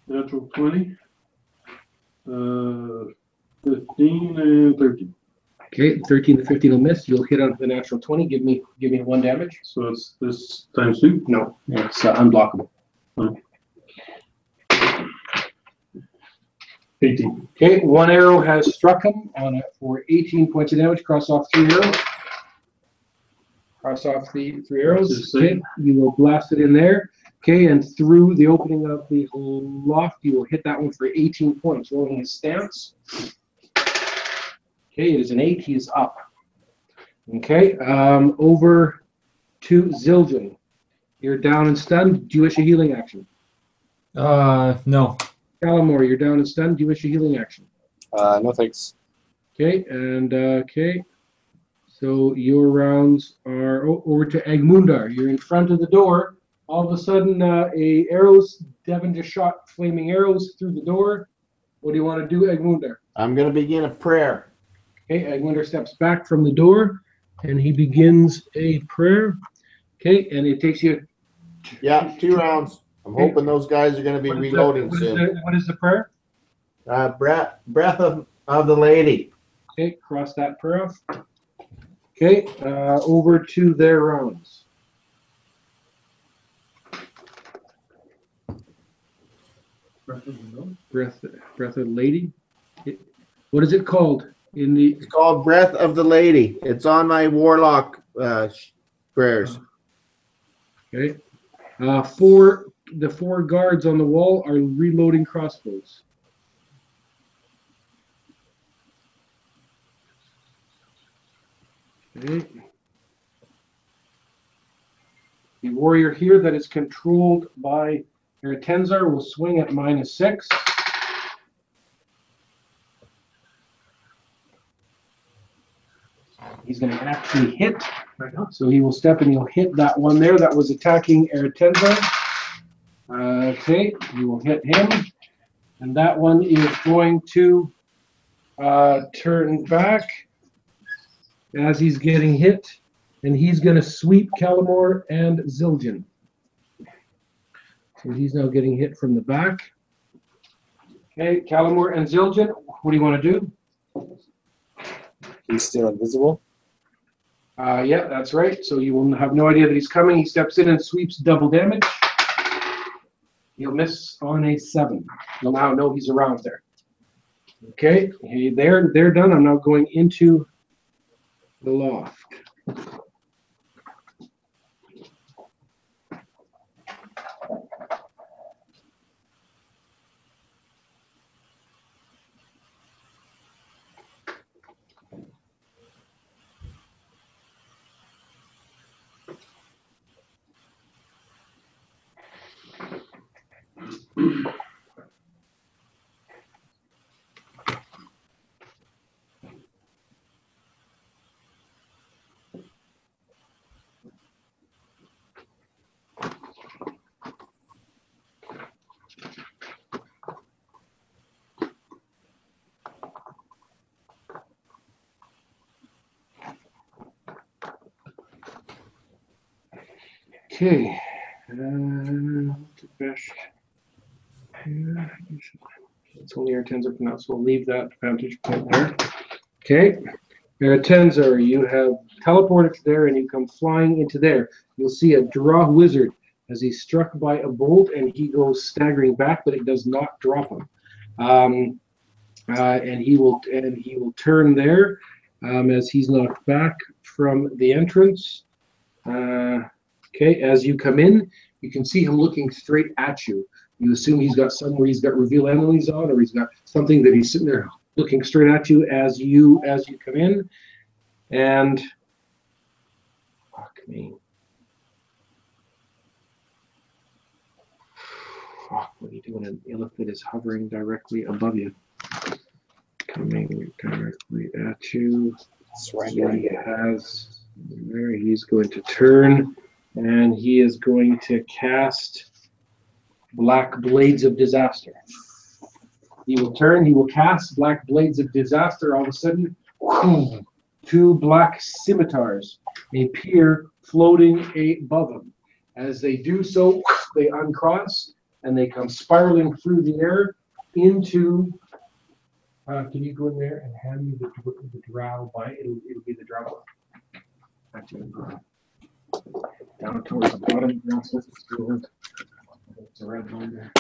Natural 20. 15 and 13. Okay, 13 to 15 will miss. You'll hit out of the natural 20. Give me 1 damage. So it's this times 2? No, it's unblockable. 18. Okay, 1 arrow has struck him on it for 18 points of damage. Cross off 3 arrows. Cross off the 3 arrows. Okay, you will blast it in there. Okay, and through the opening of the loft, you will hit that one for 18 points. Rolling his stance. Okay, it is an 8. He is up. Okay, over to Zildjian. You're down and stunned. Do you wish a healing action? No. Calamore, you're down and stunned. Do you wish a healing action? No thanks. Okay, and okay. So your rounds are over to Egmundar. You're in front of the door. All of a sudden, Devin just shot flaming arrows through the door. What do you want to do, Egmundar? I'm going to begin a prayer. Okay, Egmundar steps back from the door, and he begins a prayer. Okay, and it takes you... Yeah, 2 rounds. I'm hoping those guys are going to be reloading soon. What is the prayer? Breath of the Lady. Okay, cross that prayer off. Okay, over to their rounds. Breath of the Lady. What is it called? It's called Breath of the Lady. It's on my warlock prayers. Okay. The 4 guards on the wall are reloading crossbows. Okay. The warrior here that is controlled by Tenzar will swing at -6. He's going to actually hit. So he will step and he'll hit that one there that was attacking Tenzar. Okay, you will hit him. And that one is going to turn back as he's getting hit. And he's going to sweep Calamore and Zildjian. So he's now getting hit from the back. Okay, Calamore and Zildjian, what do you want to do? He's still invisible. Yeah, that's right. So you will have no idea that he's coming. He steps in and sweeps double damage. He'll miss on a 7. You'll now know he's around there. Okay, hey, they're done. I'm now going into the loft. Okay. Best here. It's only Airtensor for now, so we'll leave that vantage point there. Okay. Airtensor, you have teleported to there and you come flying into there. You'll see a draw wizard as he's struck by a bolt and he goes staggering back, but it does not drop him. And he will turn there as he's knocked back from the entrance. Okay, as you come in, you can see him looking straight at you. You assume he's got reveal enemies on, or he's got something that he's sitting there looking straight at you as you come in. And fuck me. Fuck, what are you doing? An illithid is hovering directly above you. Coming directly at you. Surrender. He has there. He's going to turn and he is going to cast Black Blades of Disaster. He will turn, he will cast Black Blades of Disaster. All of a sudden, two black scimitars appear floating above him. As they do so, they uncross and they come spiraling through the air into. Can you go in there and hand me the drow by? It'll be the drow. Actually, down towards the bottom. It's a red one there.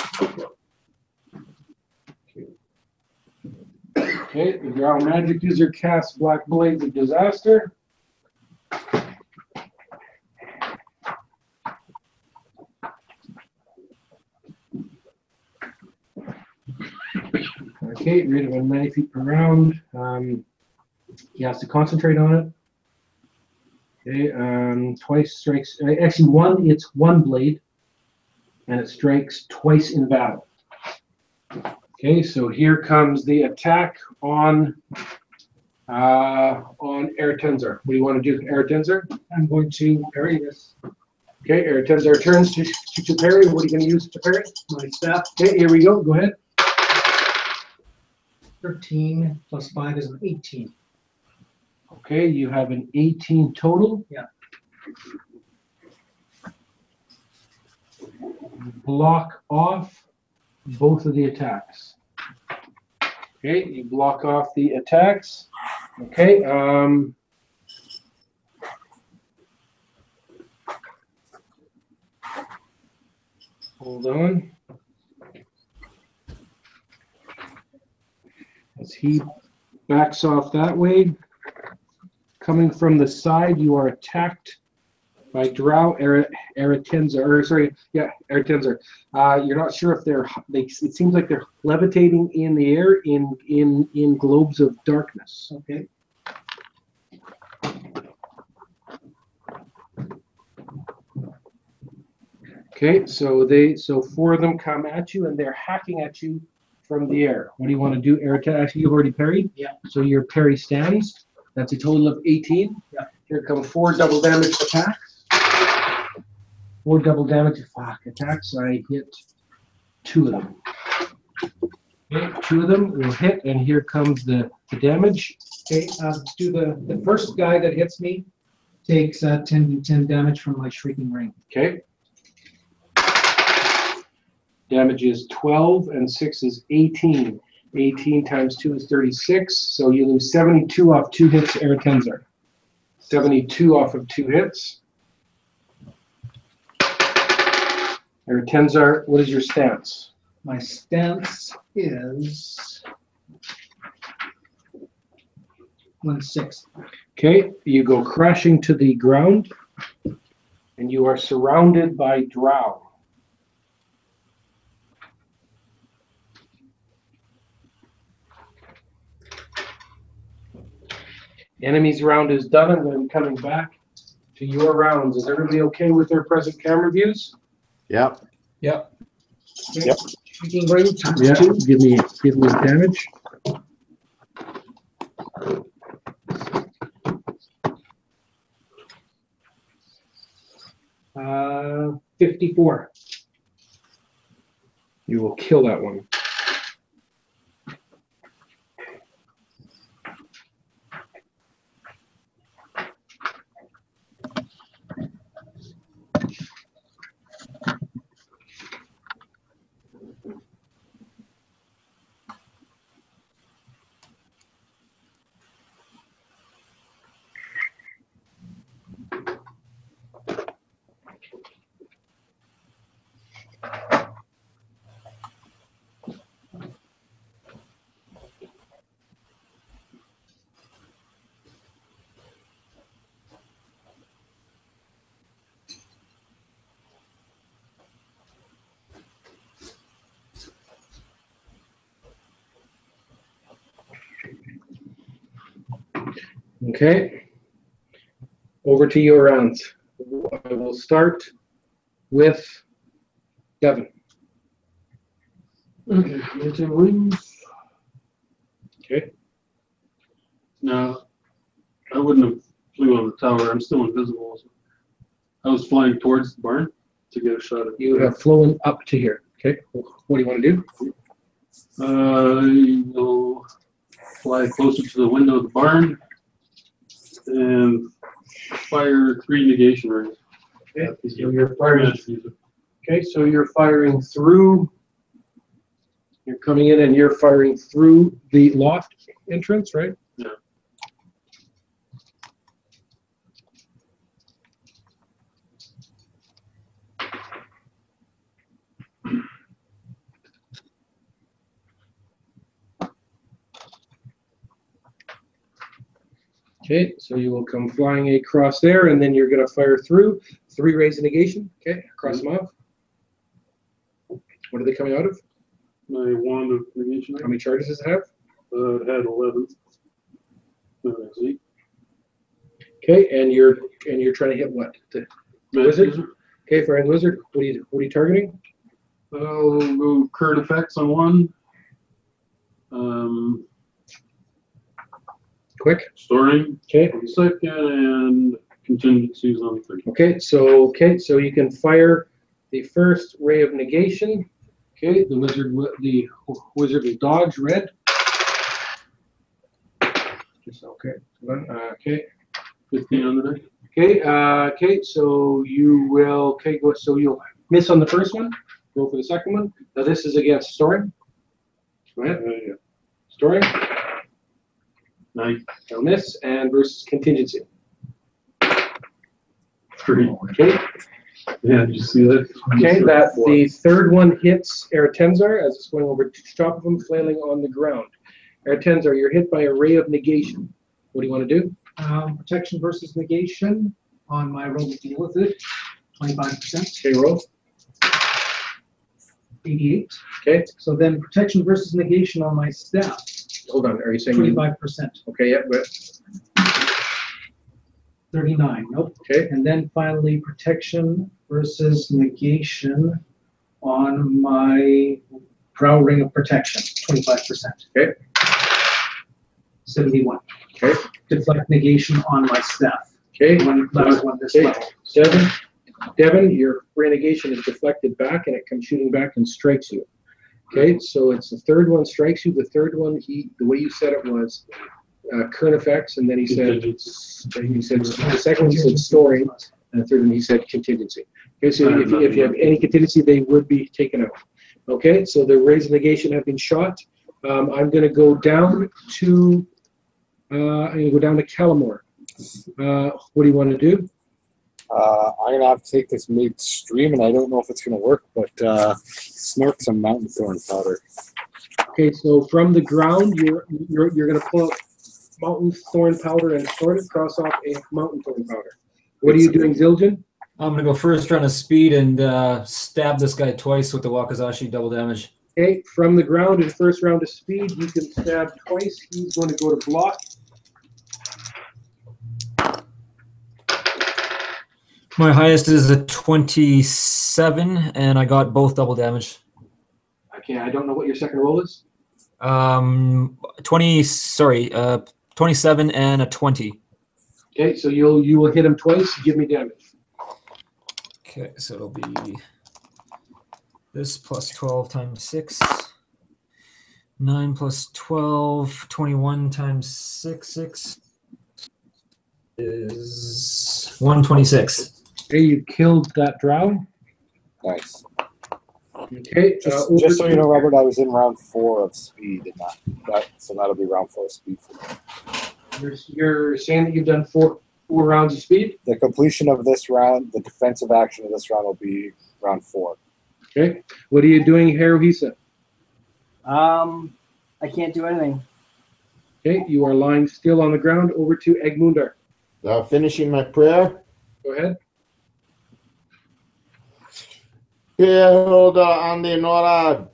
Okay, the drow magic user casts Black Blades of Disaster. Okay, rate of 90 feet per round. He has to concentrate on it. Okay, twice strikes. Actually, it's one blade, and it strikes twice in battle. Okay, so here comes the attack on Airtensor. What do you want to do, Airtensor? I'm going to parry this. Okay, Airtensor turns to parry. What are you going to use to parry? My staff. Okay, here we go. Go ahead. 13 plus 5 is an 18. Okay, you have an 18 total. Yeah. Block off both of the attacks. Okay, you block off the attacks. Okay, hold on. As he backs off that way, coming from the side, you are attacked by Drow Airtensor. Airtensor. You're not sure if it seems like they're levitating in the air in globes of darkness. Okay. Okay, so four of them come at you and they're hacking at you from the air. What do you want to do, Airtensor? Actually, you've already parried. Yeah. So your parry stands. That's a total of 18. Yeah. Here come 4 double damage attacks. 4 double damage attacks. I hit 2 of them. Okay, 2 of them will hit, and here comes the damage. Okay, do the first guy that hits me takes 10 damage from my Shrieking Ring. Okay. Damage is 12, and 6 is 18. 18 times 2 is 36, so you lose 72 off 2 hits, Airtensor. 72 off of 2 hits. Airtensor, what is your stance? My stance is 1/6. Okay, you go crashing to the ground, and you are surrounded by drow. Enemy's round is done. I'm going to be coming back to your rounds. Is everybody okay with their present camera views? Yep. Yep. Okay. Yep. Shrieking Ring times Yeah. 2. Give me damage. 54. You will kill that one. Okay. Over to your rounds. I will start with Devin. Okay, maintain wings. Okay. No, I wouldn't have flew on the tower. I'm still invisible. So I was flying towards the barn to get a shot at You have flown up to here. Okay. What do you want to do? I will fly closer to the window of the barn and fire 3 negation rays. Okay. So you're firing. Okay. So you're firing through. You're coming in and you're firing through the loft entrance, right? Yeah. Okay, so you will come flying across there, and then you're going to fire through 3 rays of negation. Okay, cross them off. What are they coming out of? My wand of negation. How many charges does it have? It had 11. That's 8. Okay, and you're trying to hit what? The wizard. Okay, fire the wizard. What are you targeting? I'll go current effects on 1. Quick. Storing. Okay. On the 2nd, and contingencies on the 3rd. Okay, so you can fire the first ray of negation. Okay, the wizard will dodge red. Just okay. Okay. 15 on the die. Okay. Okay. So you will. Okay. So you'll miss on the first one. Go for the second one. Now this is against storing. Go ahead. Yeah. Storing. 9. They'll miss and versus contingency. 3. Okay. Yeah, did you see that? Okay, that the third one hits Eretenzar as it's going over to the top of him, flailing on the ground. Eretenzar, you're hit by a ray of negation. What do you want to do? Protection versus negation on my roll to deal with it. 25%. Okay, roll. 88. Okay. So then protection versus negation on my staff. Hold on. Are you saying 25%. Okay, yeah, but 39. Nope. Okay. And then finally protection versus negation on my brow ring of protection. 25%. Okay. 71. Okay. Deflect negation on my staff. Okay. One last one this level. 7. Devin, your renegation is deflected back and it comes shooting back and strikes you. Okay, so it's the third one strikes you. The third one, the way you said it was current effects, and then he said the second one said storing, and the third one he said contingency. Okay, so if you have any contingency, they would be taken out. Okay, so the rays of negation have been shot. I'm going to go down to Calamore. What do you want to do? I'm going to have to take this midstream, and I don't know if it's going to work, but snort some mountain thorn powder. Okay, so from the ground, you're going to pull out mountain thorn powder and snort it, cross off a mountain thorn powder. What are you doing, Zildjian? I'm going to go first round of speed and stab this guy twice with the Wakizashi, double damage. Okay, from the ground in first round of speed, you can stab twice. He's going to go to block. My highest is a 27, and I got both double damage. Okay, I don't know what your second roll is. 27 and a 20. Okay, so you will hit him twice. Give me damage. Okay, so it'll be this plus 12 times 6. 9 plus 12, 21 times 6 is 126. Okay, you killed that drow. Nice. Okay, just so you know, Robert, I was in round 4 of speed, and so that'll be round 4 of speed for me. You're saying that you've done four rounds of speed? The completion of this round, the defensive action of this round will be round 4. Okay. What are you doing, Haruhisa? I can't do anything. Okay, you are lying still on the ground. Over to Egmundar. Finishing my prayer. Go ahead. Herhörda Andi några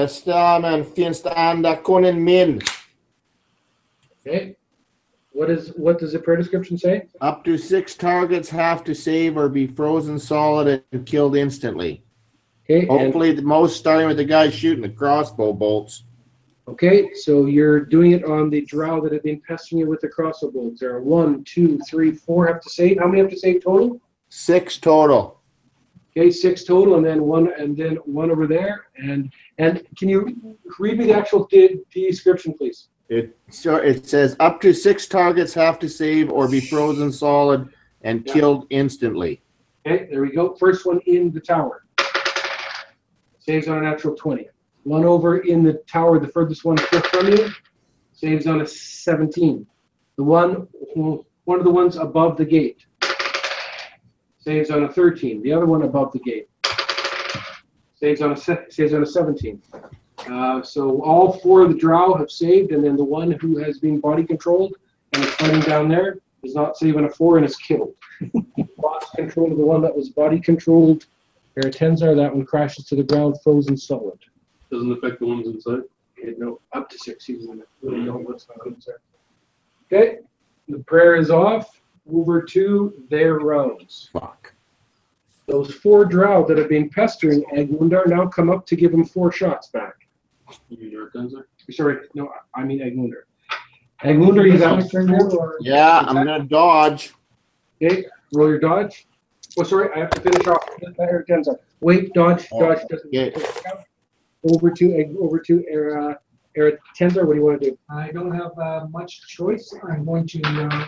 stämmen finns det andra konen min. Okay. What does the prayer description say? Up to 6 targets have to save or be frozen solid and killed instantly. Okay. Hopefully, the most starting with the guy shooting the crossbow bolts. Okay, so you're doing it on the drow that have been pestering you with the crossbow bolts. There are 1, 2, 3, 4 have to save. How many have to save total? 6 total. Okay, 6 total, and then one over there. And can you read me the actual description, please? It says up to 6 targets have to save or be frozen solid and killed instantly. Okay, there we go. First one in the tower. Saves on a natural 20. One over in the tower, the furthest one from you, saves on a 17. One of the ones above the gate saves on a 13. The other one above the gate saves on a 17. So all 4 of the drow have saved, and then the one who has been body controlled and is fighting down there does not save on a 4 and is killed. Lost control of the one that was body controlled. Tenzar, that one crashes to the ground, frozen solid. Doesn't affect the ones inside. Okay, no, up to 6. You really know what's not inside. Okay, the prayer is off. Over to their rounds. Fuck. Those 4 drow that have been pestering Agmundar now come up to give him 4 shots back. Sorry, no, I mean Agmundar. Agmundar, you got Yeah, I'm gonna dodge. Okay, roll your dodge. Oh, sorry, I have to finish off. Wait, dodge doesn't. Okay. Over to Tenzar. What do you want to do? I don't have much choice. I'm going to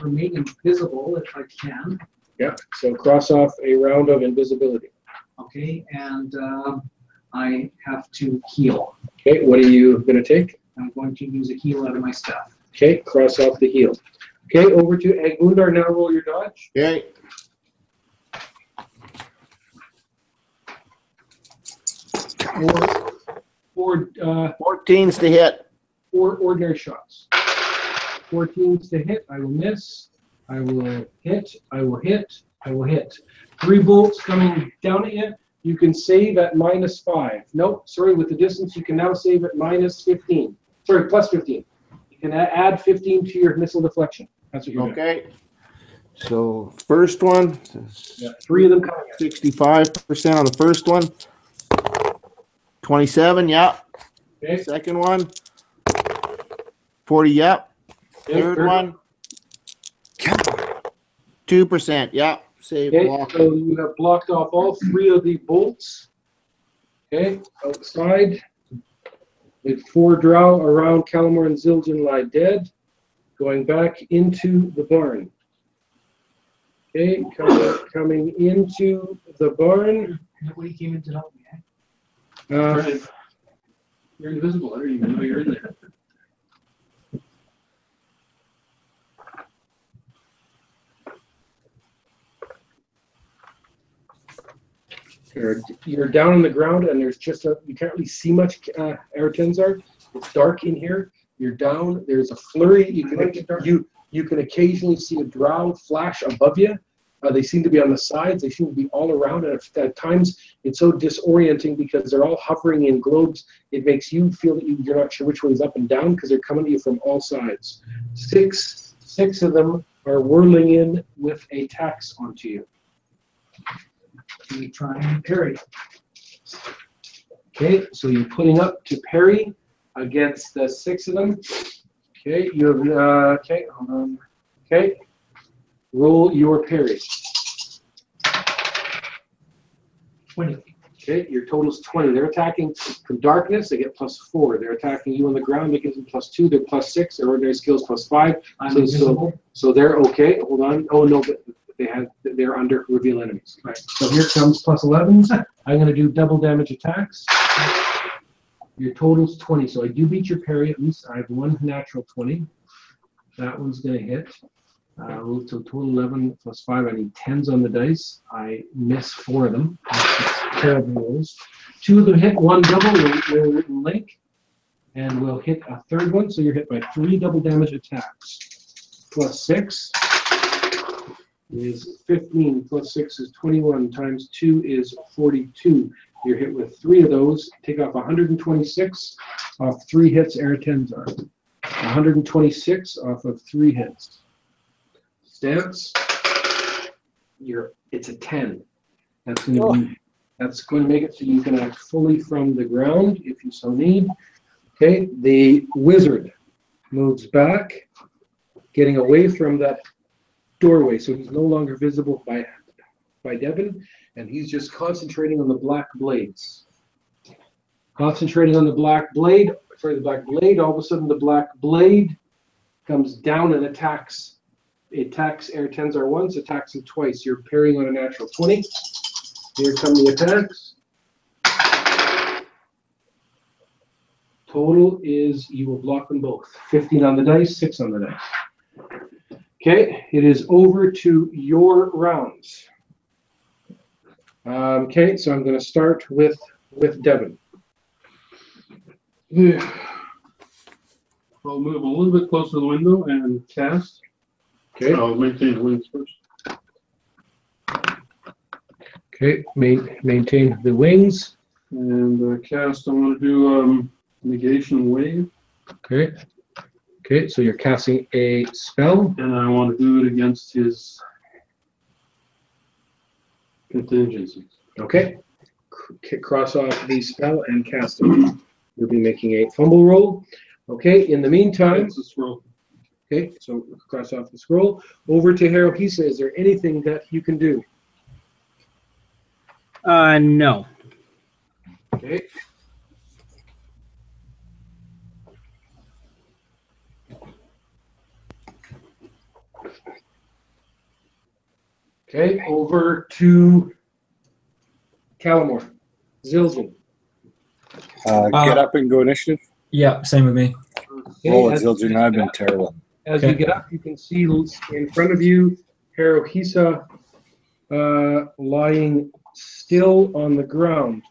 remain invisible if I can. Yeah. So cross off a round of invisibility. Okay, and I have to heal. Okay. What are you going to take? I'm going to use a heal out of my stuff. Okay. Cross off the heal. Okay. Over to Agmundar. Now roll your dodge. Okay. Four 14s to hit. 4 ordinary shots. 14s to hit. I will miss. I will hit. I will hit. I will hit. 3 bolts coming down at you. You can save at -5. Nope. Sorry. With the distance, you can now save at -15. Sorry, plus 15. You can add 15 to your missile deflection. That's what you're doing. Okay. So first one. Yeah, 3 of them coming. 65% on the first one. 27, yeah. Okay. Second one. 40, yeah. Okay, Third one. 2%, yeah. Save Okay, block. so you have blocked off all 3 of the bolts. Okay, outside. With 4 drow around Calamor and Zildjian lie dead. Going back into the barn. Okay, coming into the barn. Nobody came in to help me. You're invisible. I don't even know you're in there. You're down on the ground, and there's just you can't really see much. Tenzar, it's dark in here. You're down. There's a flurry. You can occasionally see a drow flash above you. They seem to be on the sides. They seem to be all around. And at times, it's so disorienting because they're all hovering in globes. It makes you feel that you're not sure which way is up and down because they're coming to you from all sides. Six of them are whirling in with a tax onto you. We try and parry. Okay, so you're putting up to parry against the 6 of them. Okay, you have okay, hold on. Okay, roll your parry. 20. Okay, your total is 20. They're attacking from darkness. They get +4. They're attacking you on the ground. They get them +2. They're +6. Their ordinary skills +5. So they're okay. Hold on. Oh no, but they're under reveal enemies. Right. So here comes +11s. I'm going to do double damage attacks. Your total's 20. So I do beat your parry. At least I have 1 natural 20. That one's going to hit. Move to total 11 +5. I need 10s on the dice. I miss 4 of them. Terrible rolls. 2 of them hit. 1 double will link, and we'll hit a 3rd one. So you're hit by 3 double damage attacks. +6 is 15. +6 is 21. Times 2 is 42. You're hit with 3 of those. Take off 126 off 3 hits. Tenzar. 126 off of 3 hits. stance, it's a 10. That's going to make it so you can act fully from the ground if you so need. Okay, the wizard moves back, getting away from that doorway, so he's no longer visible by Devin, and he's just concentrating on the black blades. Concentrating on the black blade, all of a sudden the black blade comes down and attacks. It attacks Air 10s once, attacks him twice. You're parrying on a natural 20. Here come the attacks. Total is, you will block them both. 15 on the dice, 6 on the dice. Okay, it is over to your rounds. Okay, so I'm going to start with Devin. I'll move a little bit closer to the window and cast. Okay. I'll maintain the wings first. Okay, maintain the wings. And cast, I'm going to do negation wave. Okay. Okay, so you're casting a spell. And I want to do it against his contingencies. Okay. Cross off the spell and cast it. You'll be making a fumble roll. Okay, in the meantime. It's a scroll. Okay, so cross off the scroll. Over to Haruhisa. Is there anything that you can do? No. Okay. Okay, over to Calamore. Zildjian. Get up and go initiative. Yeah, same with me. Roll it, Zildjian. I've been terrible. As you get up, you can see in front of you Haruhisa lying still on the ground.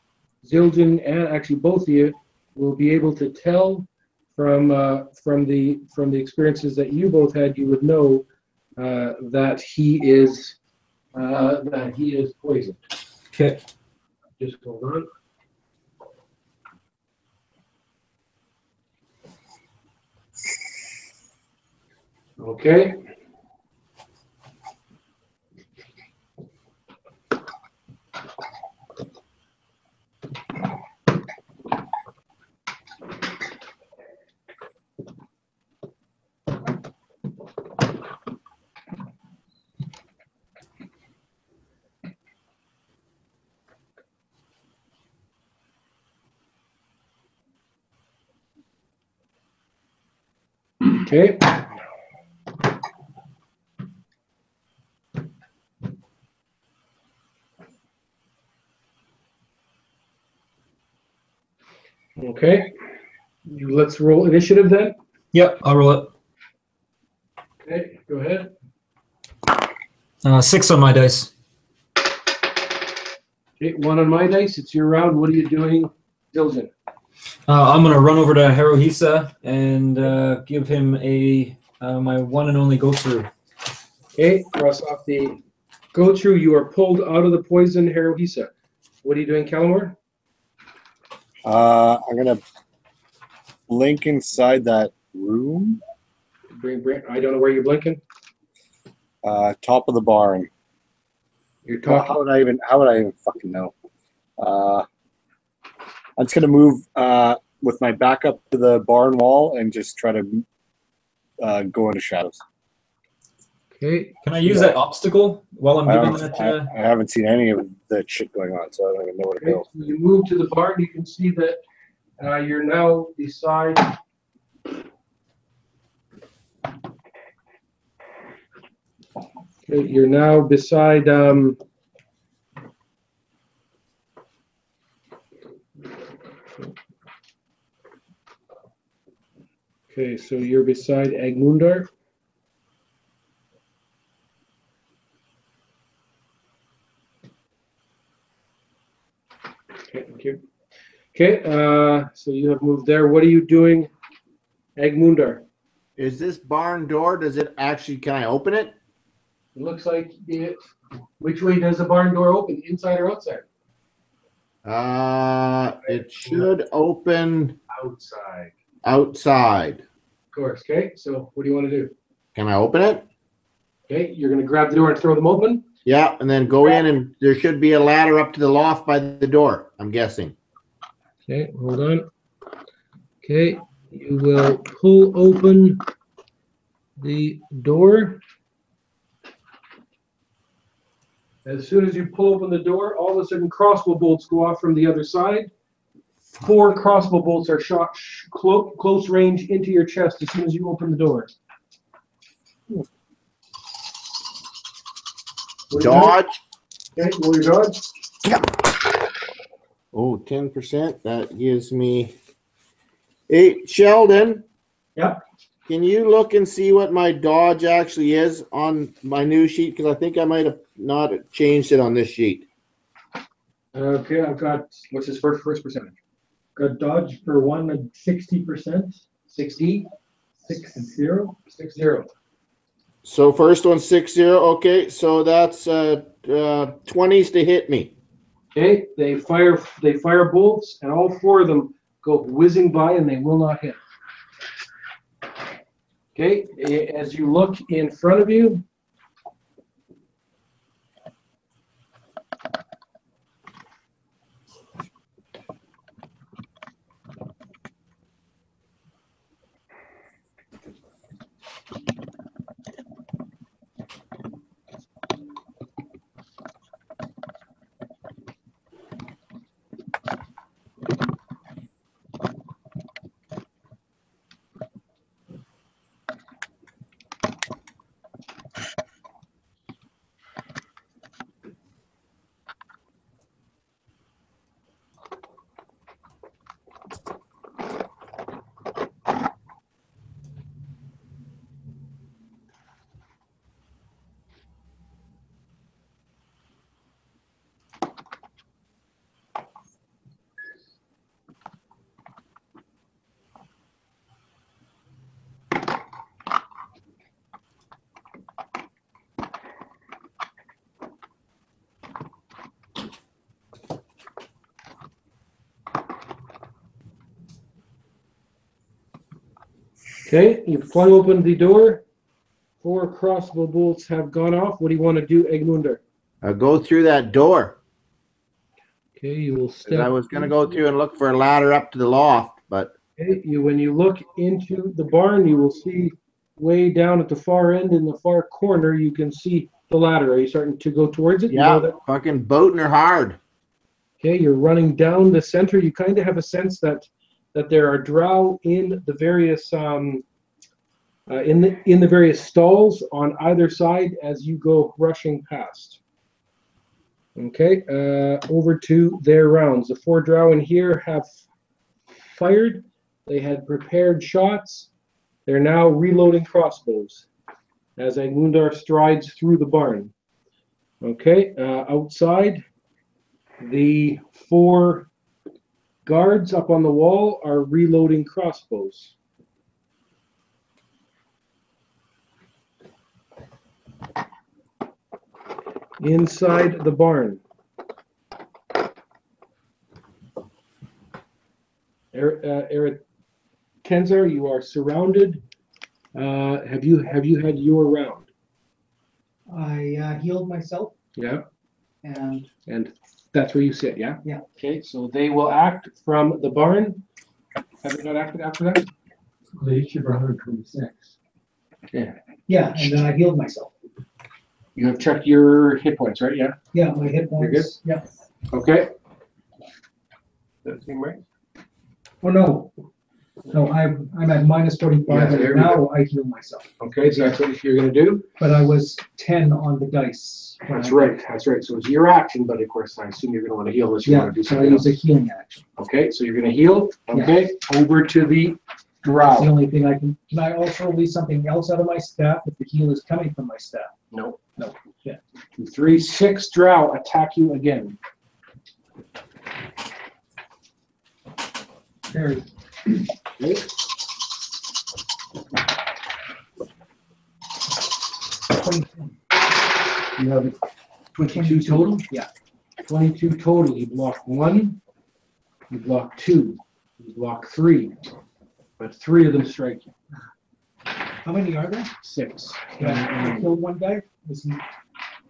Zildjian and actually both of you will be able to tell from the experiences that you both had. You would know that he is poisoned. Okay. Just hold on. Okay. Okay. Okay. Let's roll initiative then. Yep, I'll roll it. Okay, go ahead. 6 on my dice. Okay, 1 on my dice. It's your round. What are you doing, Zildjian? I'm gonna run over to Haruhisa and give him my one and only go through. Okay, cross off the go through. You are pulled out of the poison, Haruhisa. What are you doing, Calamore? I'm gonna blink inside that room. Bring. I don't know where you're blinking. Top of the barn. You're talking. How would I even fucking know? I'm just gonna move with my back up to the barn wall and just try to go into shadows. Okay. Can I use that obstacle while I'm giving that? I haven't seen any of that shit going on, so I don't even know where to go. So you move to the barn. You can see that you're now beside. Okay, you're now beside. Okay, so you're beside Agmundar. Okay, thank you. Okay, so you have moved there. What are you doing, Agmundar? Is this barn door, does it actually, can I open it? It looks like it. Which way does the barn door open, inside or outside? It should open Outside. outside. Of course. Okay. So what do you want to do? Can I open it? Okay, you're gonna grab the door and throw them open. Yeah, and then go in, and there should be a ladder up to the loft by the door, I'm guessing. Okay, hold on. Okay, you will pull open the door. As soon as you pull open the door, all of a sudden crossbow bolts go off from the other side. 4 crossbow bolts are shot close range into your chest as soon as you open the door. Dodge. Okay, roll your dodge. Oh, 10%. That gives me 8. Sheldon. Yep. Can you look and see what my dodge actually is on my new sheet? Because I think I might have not changed it on this sheet. Okay, I've got, what's his first percentage? Got dodge for 1 at 60%. 60? 60. 60. So first one 60. Okay, so that's 20s to hit me. Okay, they fire bolts, and all 4 of them go whizzing by, and they will not hit. Okay, as you look in front of you, okay, you flung open the door. 4 crossbow bolts have gone off. What do you want to do, Egmunder? Go through that door. Okay, you will 'Cause step. I was going to go through and look for a ladder up to the loft, but Okay, when you look into the barn, you will see way down at the far end in the far corner, you can see the ladder. Are you starting to go towards it? You know yeah, that? fucking boating her hard. Okay, you're running down the center. You kind of have a sense that there are drow in the various in the various stalls on either side as you go rushing past. Okay, over to their rounds. The 4 drow in here have fired. They had prepared shots. They're now reloading crossbows as Egmundar strides through the barn. Okay, outside, the 4 guards up on the wall are reloading crossbows. Inside the barn, Eric Kenzar, you are surrounded. Have you had your round? I healed myself Yeah, and and that's where you sit. Yeah. Yeah. Okay, so they will act from the barn. Have they not acted after that? They each have 126. Yeah. yeah, and then I healed myself. You have checked your hit points, right? Yeah. Yeah, my hit You're points. Yeah. Okay. That seem right? Oh no, no, I'm at minus 45, Yeah, there and we now I heal myself. Okay, so that's what you're gonna do. But I was 10 on the dice. when That's I- right. That's right. So it's your action, but of course, I assume you're gonna want to heal unless you Yeah, want to do so I something use else. a healing action. Okay, so you're gonna heal. Yeah. Okay, over to the That's the drow. only thing I can I also release something else out of my staff if the heal is coming from my staff? No. No. Yeah. 3, 6 drow attack you again. Very. Okay. 22. You have 22 total? Yeah. 22 total. You block 1, you block 2, you block 3, but 3 of them strike you. How many are there? 6. I killed one guy.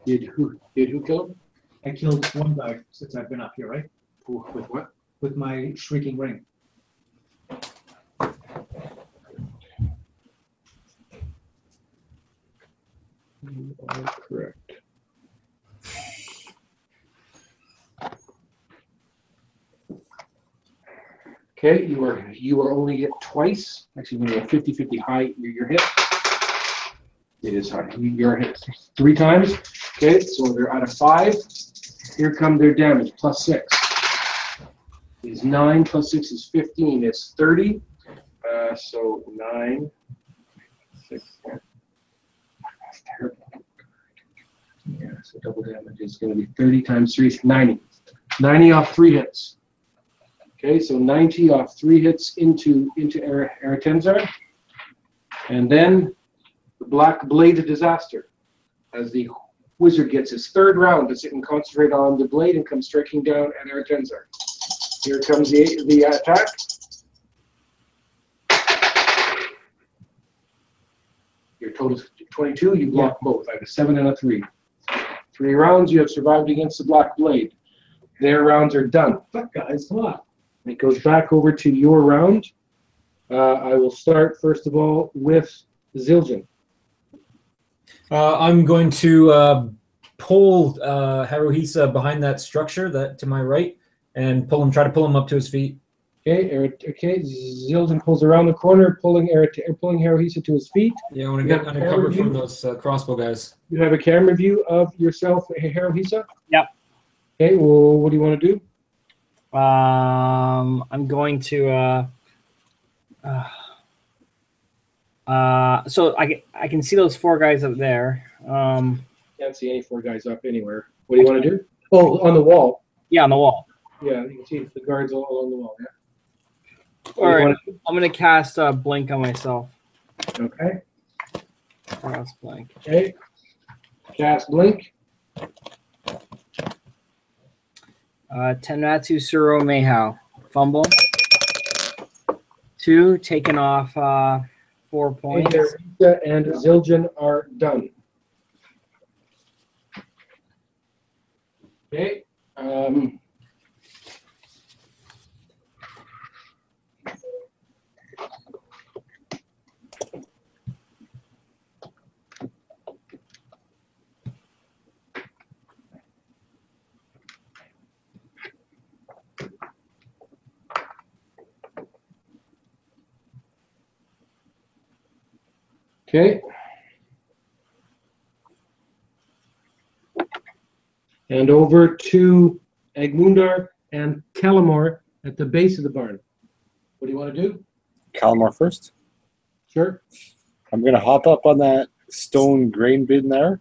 Did who kill him? I killed one guy since I've been up here, right? With what? With my shrieking ring. You are correct. Okay, you are only hit twice. Actually, when you're 50-50 high, your hit. It is high. You're hit 3 times. Okay, so they're out of 5. Here come their damage, plus 6. Is 9 plus 6 is 15. It's 30. So 9, 6. That's terrible. Yeah, so double damage is going to be 30 times 3 is 90. 90 off 3 hits. Okay, so 90 off 3 hits into Eretenzar. And then the Black Blade of Disaster. As the wizard gets his 3rd round to sit and concentrate on the blade and come striking down at Eretenzar. Here comes the attack. Your total is 22. You block both. I have a 7 and a 3. 3 rounds. You have survived against the Black Blade. Their rounds are done. Fuck, guys, come on. It goes back over to your round. I will start, first of all, with Zildjian. I'm going to pull Haruhisa behind that structure that to my right and try to pull him up to his feet. Okay, Zildjian pulls around the corner, pulling Haruhisa to his feet. Yeah, I want to get under cover from those crossbow guys. You have a camera view of yourself, Haruhisa? Yep. Okay, well, what do you want to do? I'm going to so I can see those 4 guys up there. Can't see any 4 guys up anywhere. What do you want to do? Oh, on the wall. Yeah, on the wall. Yeah, you can see the guards all along the wall. Yeah. All right, I'm gonna cast blink on myself. Okay. Cast blink. Okay. Cast blink. Tenmatsu Suro Meihao. Fumble. 2, taken off 4 points. Haruhisa and Zildjian are done. Okay. Okay. And over to Egmundar and Calamar at the base of the barn. What do you want to do? Calamar first. Sure. I'm going to hop up on that stone grain bin there.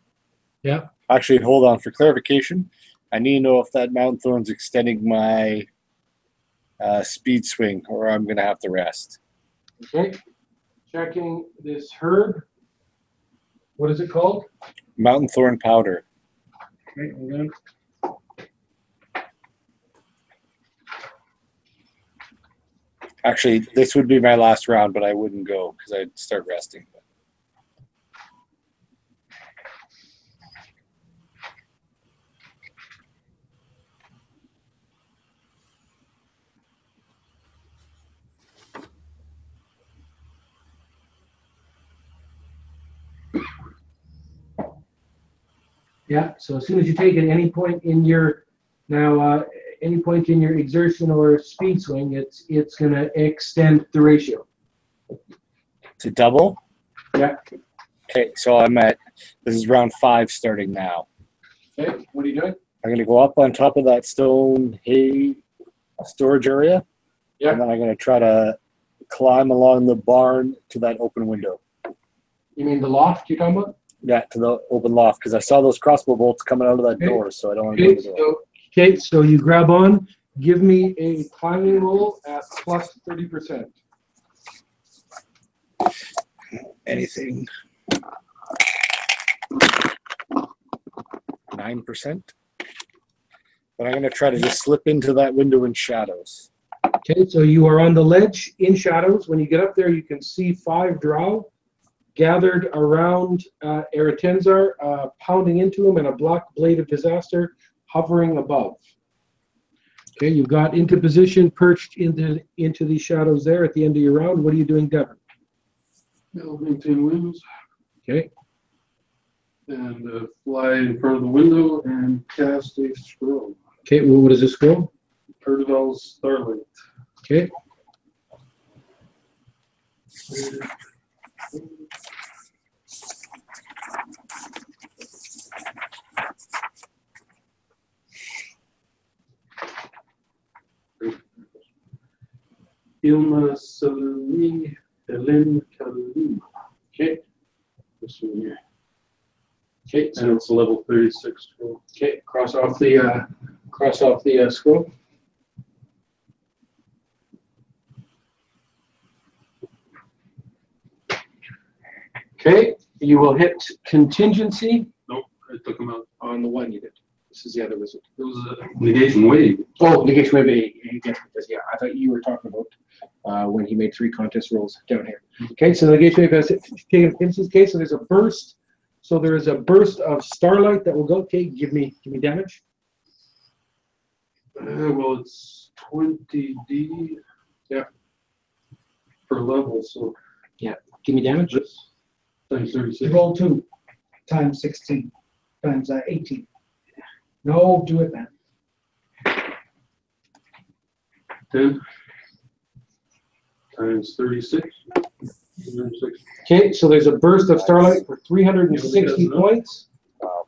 Yeah. Actually, hold on. For clarification, I need to know if that Mountain Thorn's extending my speed swing, or I'm going to have to rest. Okay. Checking this herb. What is it called? Mountain Thorn powder. Okay, hold on. Actually, this would be my last round, but I wouldn't go because I'd start resting. Yeah, so as soon as you take it, any point in your exertion or speed swing, it's going to extend the ratio. To double? Yeah. Okay, so this is round 5 starting now. Okay, what are you doing? I'm going to go up on top of that stone hay storage area. Yeah. And then I'm going to try to climb along the barn to that open window. You mean the loft you're talking about? Yeah, to the open loft, because I saw those crossbow bolts coming out of that door, so I don't want to go in the door. Okay, so you grab on. Give me a climbing roll at plus 30%. Anything. 9%. But I'm going to try to just slip into that window in shadows. Okay, so you are on the ledge in shadows. When you get up there, you can see 5 drow gathered around Eretenzar, pounding into him, and a black blade of disaster hovering above. Okay, you got into position, perched into the shadows there at the end of your round. What are you doing, Devon? I'll maintain wings Okay, and fly in front of the window and cast a scroll. okay, well, what is this scroll? Percival's Starlight. Okay. Ilma Salini Helen Kalim. Okay. This one here. Okay, And it's a level 36 scroll. okay, cross off the scroll. Okay, you will hit contingency Nope, I took him out. on the one you did. This is the other wizard. It was a negation wave. Oh, negation wave. Yes, because yeah, I thought you were talking about when he made 3 contest rolls down here. Okay, so the negation wave has taken contingency. Okay, so there's a burst. So there is a burst of starlight that will go. Okay, give me damage. Well, it's 20D. Yeah. Per level, so. Yeah, give me damage. This times 36. Roll 2 times 16 times 18. No, do it then. 10 times 36. 36. Okay, so there's a burst of starlight for 360 points.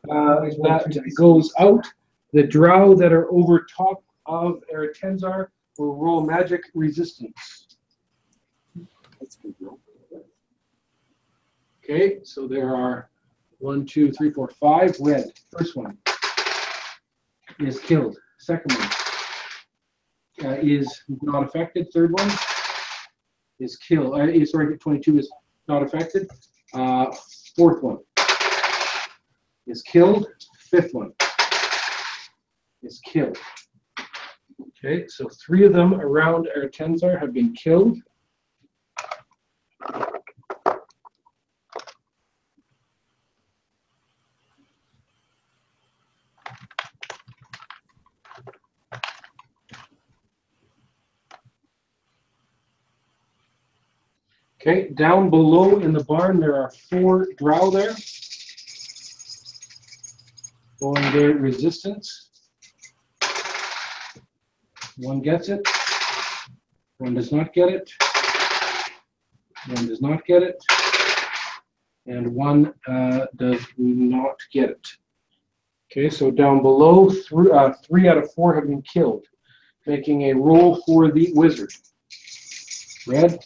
That goes out. The drow that are over top of Eretenzar will roll magic resistance. Okay, so there are 1, 2, 3, 4, 5 red. First one is killed. Second one is not affected. Third one is killed. Sorry, 22 is not affected. Fourth one is killed. Fifth one is killed. Okay, so 3 of them around Eretenzar have been killed. Okay, down below in the barn, there are 4 drow there. Going their resistance. One gets it. One does not get it. One does not get it. And one does not get it. Okay, so down below, 3 out of 4 have been killed, making a roll for the wizard. Red.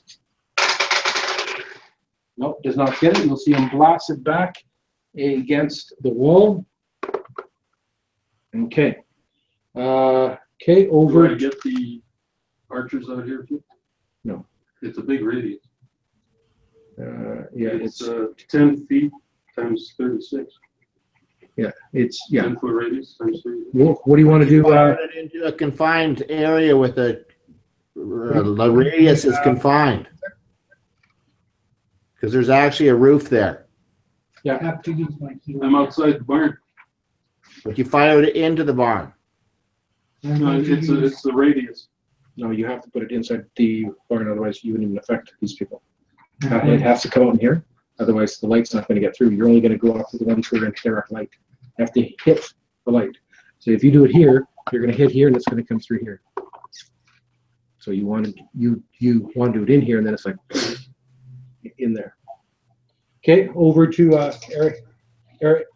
Nope, does not get it. You'll see him blasted back against the wall. Okay. Okay, over. Do I get the archers out here too? No. It's a big radius. Yeah, it's 10 feet times 36. Yeah, it's yeah. 10-foot radius times 36. What do you want to do? Fire it into a confined area with a the radius is confined. Because there's actually a roof there. Yeah. I have to use my keyboard. I'm outside the barn. But you fired it into the barn. No, it's the radius. No, you have to put it inside the barn, otherwise you wouldn't even affect these people. It has to come out in here, otherwise the light's not going to get through. You're only going to go off to the ones who are in direct light. You have to hit the light. So if you do it here, you're going to hit here, and it's going to come through here. So you want to do it in here, and then it's like in there. Okay, over to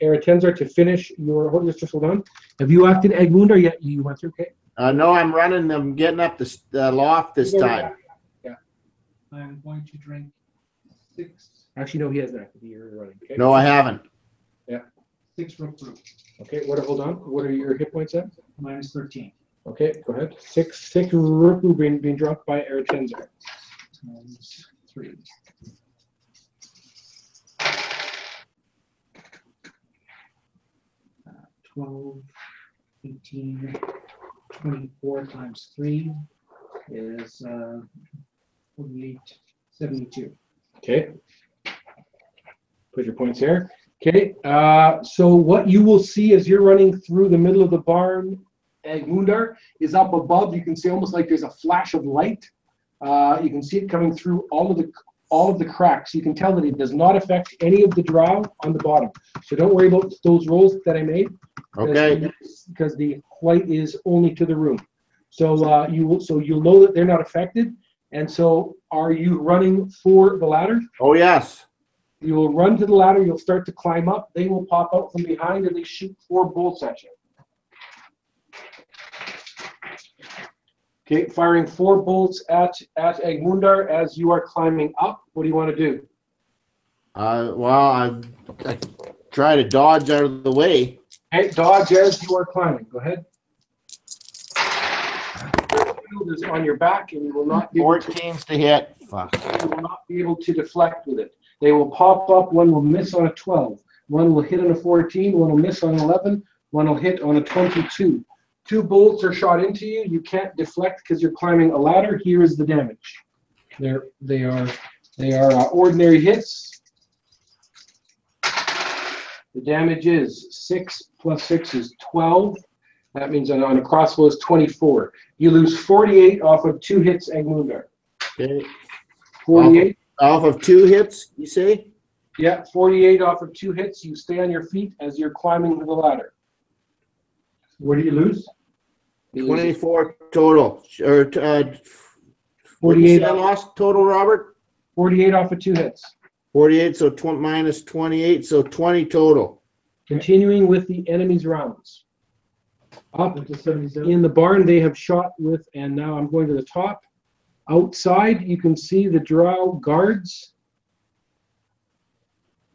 Eretenzar to finish your. Just hold on. Have you acted egg wound or yet you went through? Okay. No, I'm running them, getting up the loft this time. Yeah. I'm going to drink 6. Actually, no, he hasn't acted. You're running. Okay. No, I haven't. Yeah. 6 rook brew. Okay. Hold on. What are your hit points at? Minus 13. Okay. Go ahead. 6 rook brew being drunk by Eretenzar. Times 3. Uh, 12, 18, 24 times 3 is 48, 72. Okay. Put your points there. Okay, so what you will see as you're running through the middle of the barn, Agmundar, is up above. You can see almost like there's a flash of light. You can see it coming through all of the cracks. You can tell that it does not affect any of the drow on the bottom. So don't worry about those rolls that I made. Okay. Because the white is only to the room. So you'll know that they're not affected. And so, are you running for the ladder? Oh, yes. You will run to the ladder. You'll start to climb up. They will pop out from behind and they shoot 4 bolts at you. Okay, firing 4 bolts at Agmundar as you are climbing up. What do you want to do? Well, I try to dodge out of the way. Okay, dodge as you are climbing. Go ahead. Shield is on your back, and you will not be 14's to hit. Fuck. You will not be able to deflect with it. They will pop up. One will miss on a 12. One will hit on a 14. One will miss on an 11. One will hit on a 22. 2 bolts are shot into you. You can't deflect because you're climbing a ladder. Here is the damage. They are ordinary hits. The damage is 6 plus 6 is 12. That means on a crossbow is 24. You lose 48 off of 2 hits, Agmundar. Okay. 48. Off of 2 hits, you say? Yeah, 48 off of 2 hits. You stay on your feet as you're climbing the ladder. What do you lose? 24 total. Or 48 I lost total, Robert? 48 off of 2 hits. 48, so minus 28, so 20 total. Continuing with the enemy's rounds. Up Into 77. in the barn, they have shot with, and now I'm going to the top. Outside, you can see the drow guards.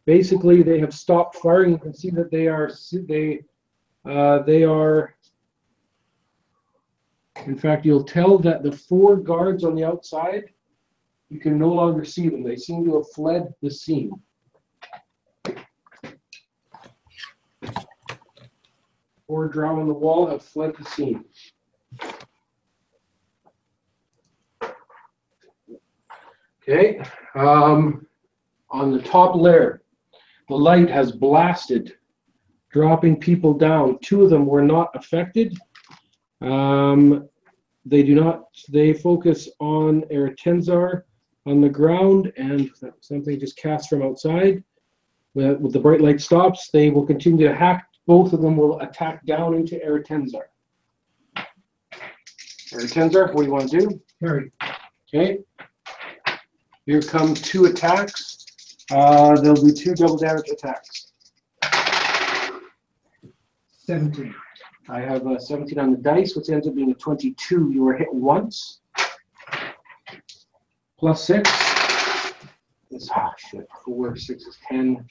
Basically, they have stopped firing. You can see that they are. In fact, you'll tell that the 4 guards on the outside, you can no longer see them. They seem to have fled the scene. Four drow on the wall have fled the scene. Okay, on the top layer, the light has blasted, dropping people down. 2 of them were not affected. They focus on Eretenzar on the ground, and something just cast from outside. With the bright light stops, they will continue to hack. Both of them will attack down into Eretenzar. Eretenzar, what do you want to do? Parry. Okay. Here come 2 attacks. There'll be 2 double damage attacks. 17. I have a 17 on the dice, which ends up being a 22. You were hit once. Plus 6 is, 4, 6 is 10,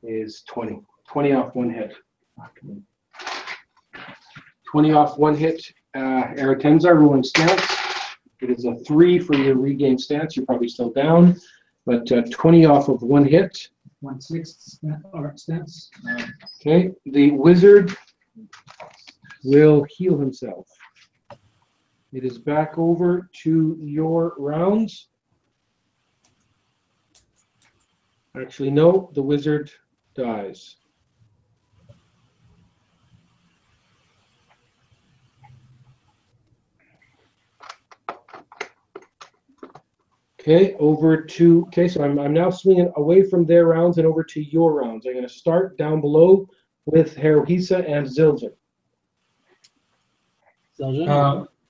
is 20. 20 off 1 hit. 20 off 1 hit. Eretenzar, ruling stance. It is a 3 for your regained stance. You're probably still down, but 20 off of 1 hit. 1/6 stance. Okay, the wizard will heal himself. It is back over to your rounds. Actually, no, the wizard dies. Okay, so I'm now swinging away from their rounds and over to your rounds. I'm going to start down below with Haruhisa and Zildjian.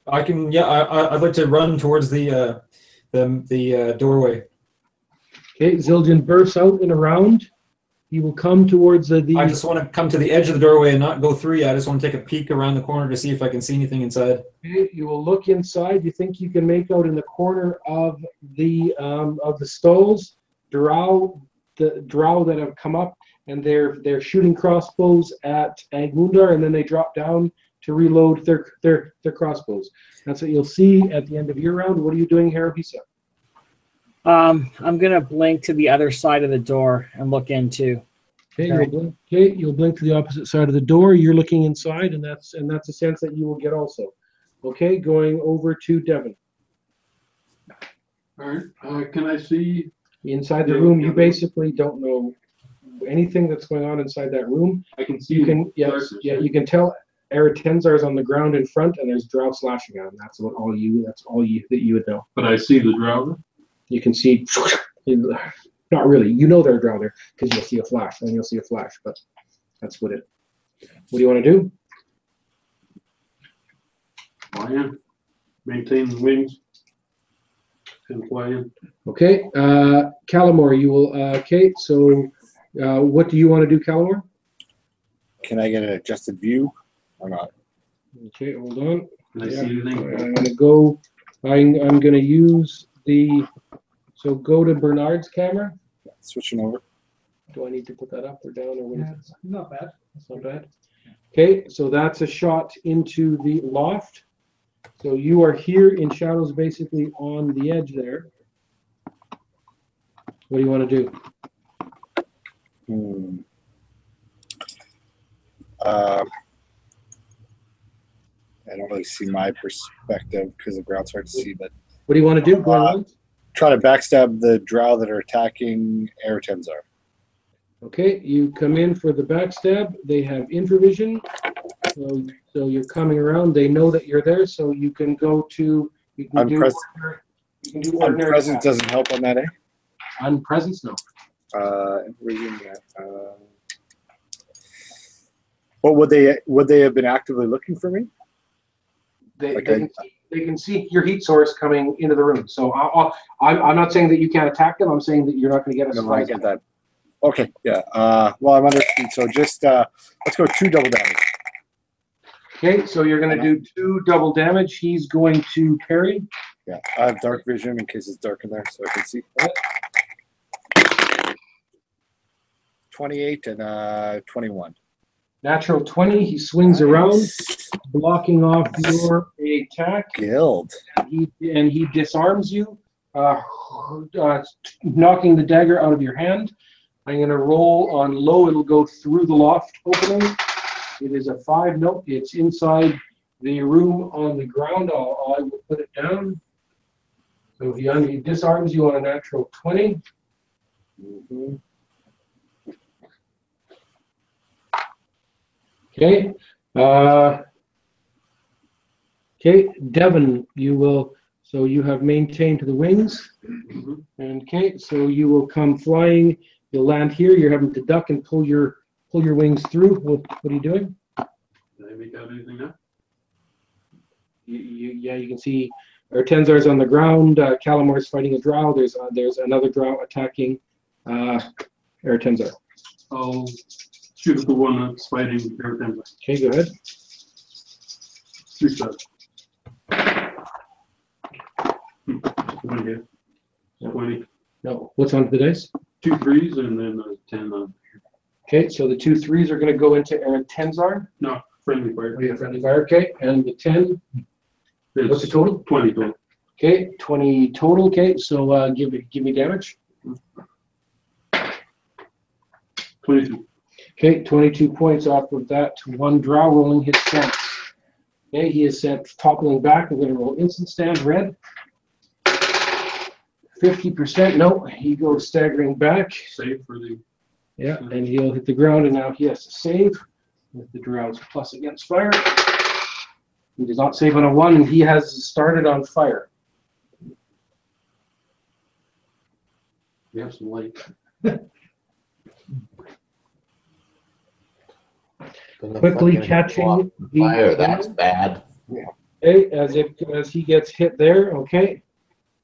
I can, I'd like to run towards the doorway. Okay, Zildjian bursts out in a round. He will come towards the. I just want to come to the edge of the doorway and not go through yet. I just want to take a peek around the corner to see if I can see anything inside. Okay, you will look inside. You think you can make out in the corner of the stalls, the drow that have come up, and they're shooting crossbows at Agmundar, and then they drop down to reload their crossbows. That's what you'll see at the end of your round. What are you doing, Haruhisa? I'm gonna blink to the other side of the door and look into. Okay, you'll blink to the opposite side of the door. You're looking inside, and that's a sense that you will get also. Okay, going over to Devin. All right. Can I see inside the room? You basically don't know anything that's going on inside that room. I can see. You can, yes, darkness, yeah, you can tell Aratenzar is on the ground in front, and there's drow slashing at him. That's all you that you would know. But I see the drow. You can see, not really. You know they're a drow there because you'll see a flash, and you'll see a flash. But that's what it. What do you want to do? Fly in. Maintain the wings. And fly in. Okay, Calamore, you will. Okay, so what do you want to do, Calamore? Can I get an adjusted view or not? Okay, hold on. Can I see anything? I'm gonna go. I'm gonna use the. So go to Bernard's camera. Switching over. Do I need to put that up or down or what? Yeah, it's not bad. That's not bad. Okay, so that's a shot into the loft. So you are here in shadows, basically on the edge there. What do you want to do? I don't really see my perspective because the ground's hard to see, but What do you want to do? Go on. try to backstab the drow that are attacking Aratenzar. Okay, you come in for the backstab. They have infravision. So you're coming around. They know that you're there, so you can go to. You can do ordinary, you can do ordinary Unpresence attack. doesn't help on that, eh? Unpresence, no. What would they have been actively looking for me? They can see your heat source coming into the room. So I'm not saying that you can't attack them. I'm saying that you're not going to get a No, I surprise. get that. Okay, yeah. Well, I'm under speed, so just let's go 2 double damage. Okay, so you're going to do 2 double damage. He's going to parry. Yeah, I have dark vision in case it's dark in there, so I can see. 28 and 21. Natural 20. He swings around, blocking off your attack. Guild. And he disarms you, knocking the dagger out of your hand. I'm going to roll on low. It'll go through the loft opening. It is a 5. Nope, it's inside the room on the ground. I will put it down. So he disarms you on a natural 20. Okay. Okay, Devon, you will. So you have maintained the wings. And okay, so you will come flying. You'll land here. You're having to duck and pull your wings through. What are you doing? Can I make out anything now? Yeah, you can see Aratenzar's on the ground. Calamore's fighting a drow. There's another drow attacking Aratenzar. I'll shoot at the one that's fighting Aratenzar. Okay, go ahead. 3 shots. 1 hit. 20. No, what's on the dice? 2 3s and then a 10 on. Okay, so the 2 3s are going to go into Aratenzar. No, friendly fire. Oh, yeah, friendly fire. Okay, and the 10. What's the total? 20 total. Okay, 20 total. Okay, so give me damage. 22. Okay, 22 points off of that. 1 drow rolling his stance. Okay, he is sent toppling back. We're going to roll instant stand red. 50%. No, he goes staggering back. Save for the. Yeah, and he'll hit the ground, and now he has to save with the drow's plus against fire. He does not save on a 1, and he has started on fire. We have some light. Quickly catching the fire. That's bad. Okay, as he gets hit there. Okay,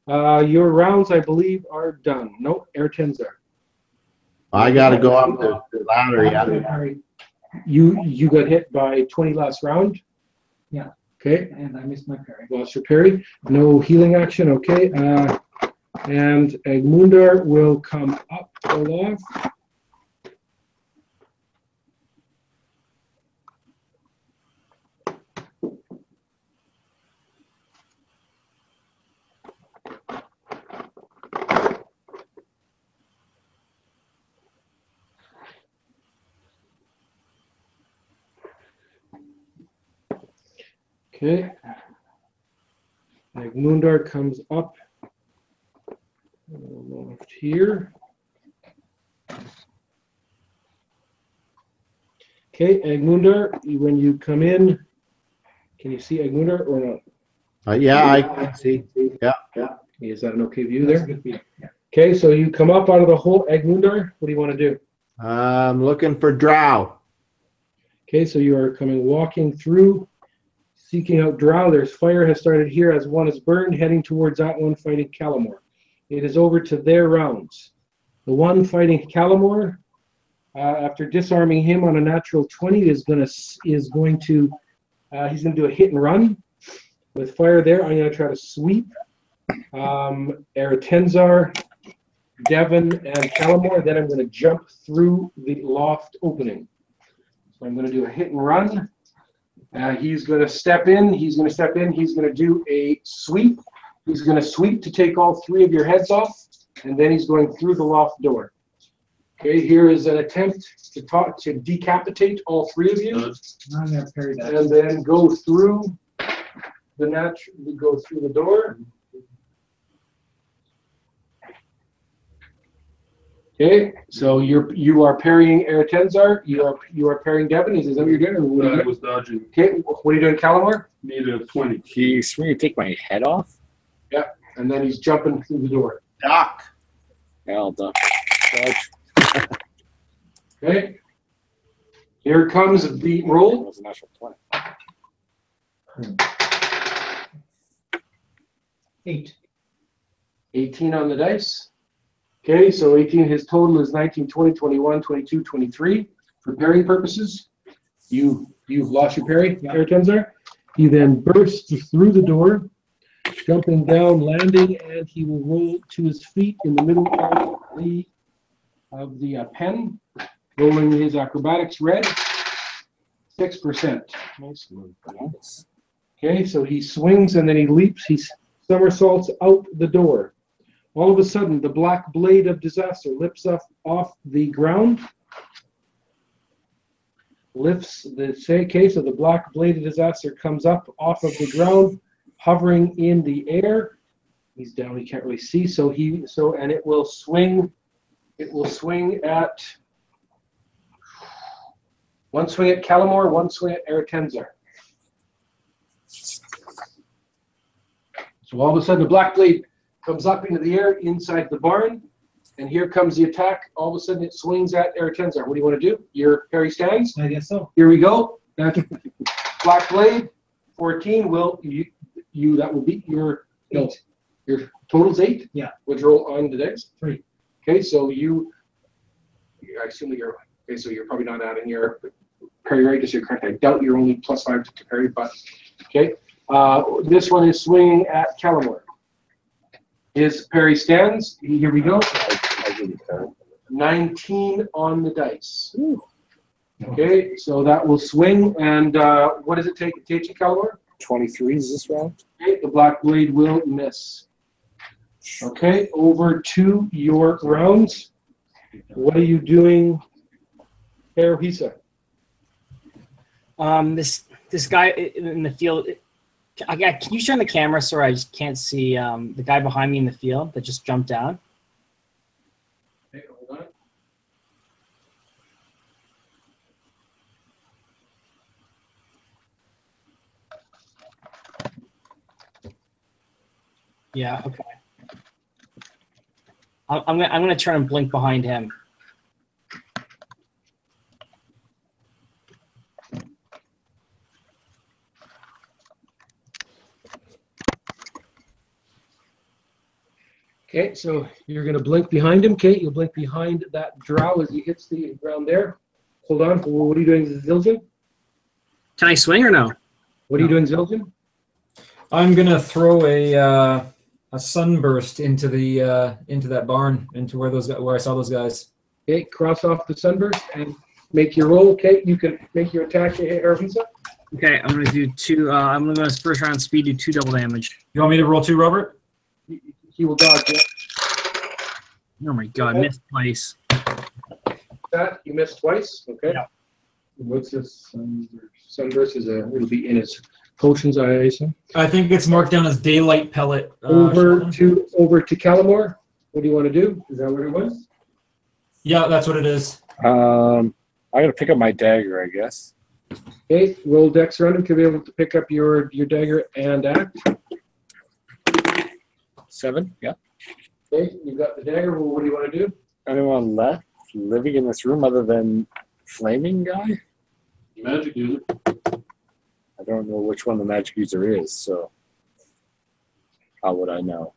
your rounds, I believe, are done. No, Aratenzar. I got to go up the ladder. Yeah. You got hit by 20 last round. Yeah. Okay. And I missed my parry. Lost your parry. No healing action. Okay. And Egmundar will come up aloft. Okay. Egmundar comes up aloft here. Okay, Egmundar, when you come in, can you see Egmundar or not? Yeah, I can see. Yeah. Is that an okay view there? Okay, so you come up out of the hole, Egmundar. What do you want to do? I'm looking for drow. Okay, so you are walking through, seeking out drow. There's fire has started here as one is burned, heading towards that one fighting Calamore. It is over to their rounds. The one fighting Calamore, after disarming him on a natural 20, he's going to do a hit and run with fire there. I'm going to try to sweep Eretenzar, Devon, and Calamore. Then I'm going to jump through the loft opening. So I'm going to do a hit and run. He's going to step in. He's going to do a sweep. He's going to sweep to take all 3 of your heads off, and then he's going through the loft door. Okay, here is an attempt to decapitate all 3 of you, I'm gonna parry that. and then go through the door. Okay, so you are parrying Eretenzar. You are parrying Devon. Is that what you're doing? Or what are you I doing? was dodging. Okay, what are you doing, Calamore? Needed a 20. He's going to take my head off? Yeah, and then he's jumping through the door. Doc. Hell, dodge. Okay. Here comes the roll. Was an actual 20. 8. 18 on the dice. Okay, so 18, his total is 19, 20, 21, 22, 23. For parrying purposes, you've lost your parry, Eretenzar. He then bursts through the door, jumping down, landing, and he will roll to his feet in the middle of the pen, rolling his acrobatics red, 6%. Okay, so he swings and then he leaps, he somersaults out the door. All of a sudden, the black blade of disaster lifts up off the ground, lifts the case of the black blade of disaster comes up off of the ground, hovering in the air. He's down, he can't really see, and it will swing. It will swing at one swing at Calamore, one swing at Eretenzar. So all of a sudden, the black blade comes up into the air inside the barn, and here comes the attack. All of a sudden, it swings at Eretenzar. What do you want to do? Your parry stands? I guess so. Here we go. That's black blade, 14 will that will beat your your total's 8. Yeah. Would you roll on the dice? 3. Okay, so I assume that so you're probably not adding your parry rate as your correct. I doubt you're only +5 to parry, but okay. This one is swinging at Calamore. His parry stands. Here we go. 19 on the dice. Okay, so that will swing. And what does it take to you, Calamore? 23 is this round? Okay, the black blade will miss. Okay, over to your rounds. What are you doing, Erohisa? This guy in the field. Can you turn the camera so I just can't see the guy behind me in the field that just jumped down? Okay, hold on. Yeah. Okay. I'm gonna turn and blink behind him. Okay, so you're going to blink behind him. Okay, you'll blink behind that drow as he hits the ground there. Hold on. What are you doing, Zildjian? Can I swing or no? What are you doing, Zildjian? I'm gonna throw a sunburst into that barn, into where I saw those guys. Okay, cross off the sunburst and make your roll. Okay, you can make your attack, Erohisa. Okay, I'm gonna do 2. I'm gonna first round speed do 2 double damage. You want me to roll 2, Robert? He will dodge it. Oh my god, missed twice. That you missed twice. Okay. Yeah. What's this sunburst? It'll be in his potions, I assume. I think it's marked down as daylight pellet. Over to Calamore. What do you want to do? Is that what it was? Yeah, that's what it is. I'm gonna pick up my dagger, I guess. Okay, roll dex random to be able to pick up your dagger and act. 7. Yeah. Okay, you got the dagger. Well, what do you want to do? Anyone left living in this room other than Flaming Guy? Magic user. I don't know which one the magic user is, so how would I know?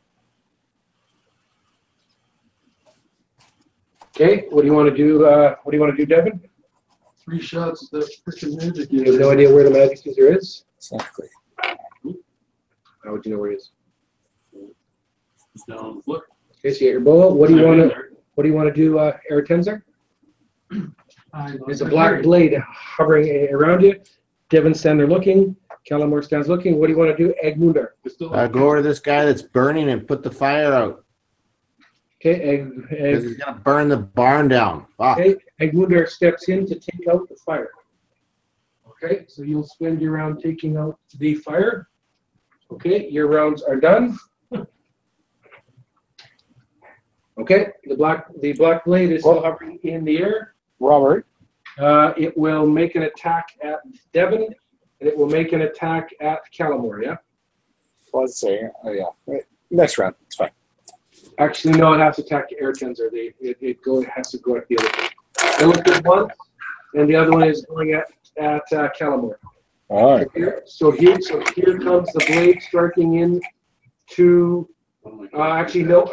Okay, what do you want to do? What do you want to do, Devin? 3 shots of the freaking magic You user. have no idea where the magic user is. Exactly. How would you know where he is? Down the floor. Okay, so you got your bow. What do you I'm want in to? there. What do you want to do, Eratenzer? There's a black blade hovering around you. Devin stands there looking. Calamore stands looking. What do you want to do, Egmundar? Go over to this guy that's burning and put the fire out. Okay, Because he's gonna burn the barn down. Fuck. okay, Egmundar steps in to take out the fire. Okay, so you'll spend your round taking out the fire. Okay, your rounds are done. Okay, the black blade is still hovering in the air. Robert, It will make an attack at Devon, and it will make an attack at Calamore, yeah? let's say, oh yeah, right. Next round, it's fine. Actually, no, it has to attack Eratenzer. It has to go at the other one. It looked at one, and the other one is going at Calamore. All right. So here comes the blade striking in to. Actually, no,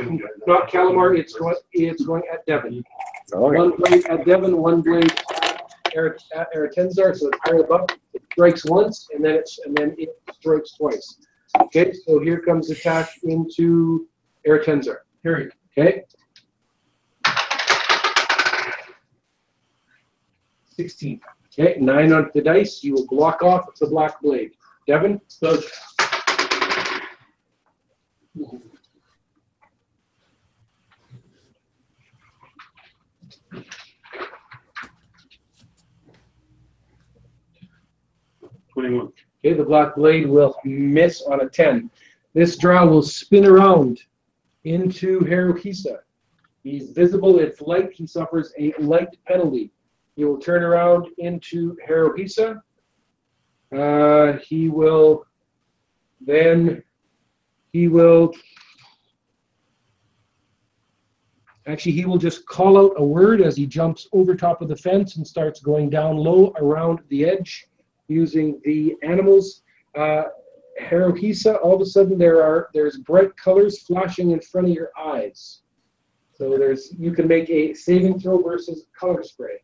not Calamore. It's going at Devon. All right. One blade at Devon, one blade at Eretenzar. So it's higher above. It strikes once, and then it strikes twice. Okay, so here comes the attack into Eretenzar. Here. Okay. 16. Okay, 9 on the dice. You will block off the black blade. Devon? Does. Okay, the black blade will miss on a 10. This draw will spin around into Haruhisa. He's visible, it's light, he suffers a light penalty. He will turn around into Haruhisa. He will just call out a word as he jumps over top of the fence and starts going down low around the edge using the animals. Haruhisa, all of a sudden there's bright colors flashing in front of your eyes. So you can make a saving throw versus color spray.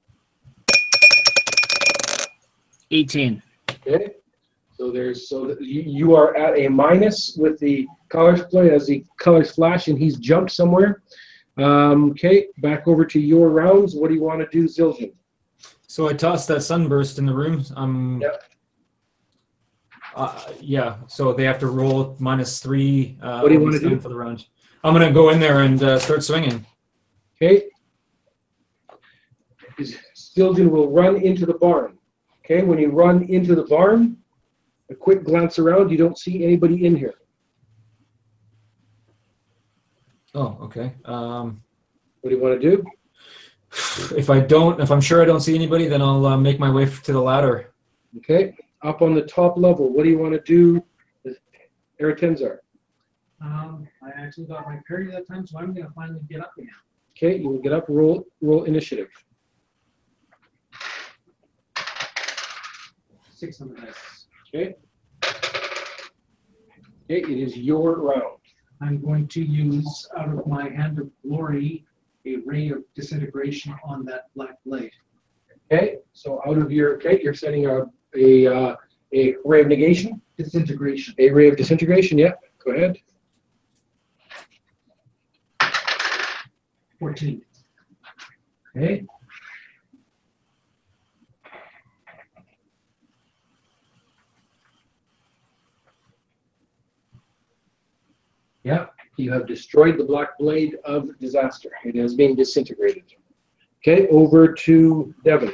18. Okay. So you are at a minus with the color spray as the colors flash and he's jumped somewhere. Okay, back over to your rounds. What do you want to do, Zildjian? So I tossed that sunburst in the room. Yep. Yeah, so they have to roll -3. What do you want to do for the round? I'm gonna go in there and start swinging. Okay. Zildjian will run into the barn. Okay, when you run into the barn, a quick glance around, you don't see anybody in here. Oh, okay. What do you want to do? If I'm sure I don't see anybody, then I'll make my way to the ladder. Okay, up on the top level, what do you want to do, Eretenzar? I actually got my parry that time, so I'm going to finally get up again. Okay, you will get up, roll initiative. 6 on the dice. Okay. Okay, it is your round. I'm going to use, out of my hand of glory, a ray of disintegration on that black blade. Okay, so you're setting a ray of negation? Disintegration. A ray of disintegration, yeah. Go ahead. 14. Okay. Yeah, you have destroyed the black blade of disaster. It is being disintegrated. Okay, over to Devon.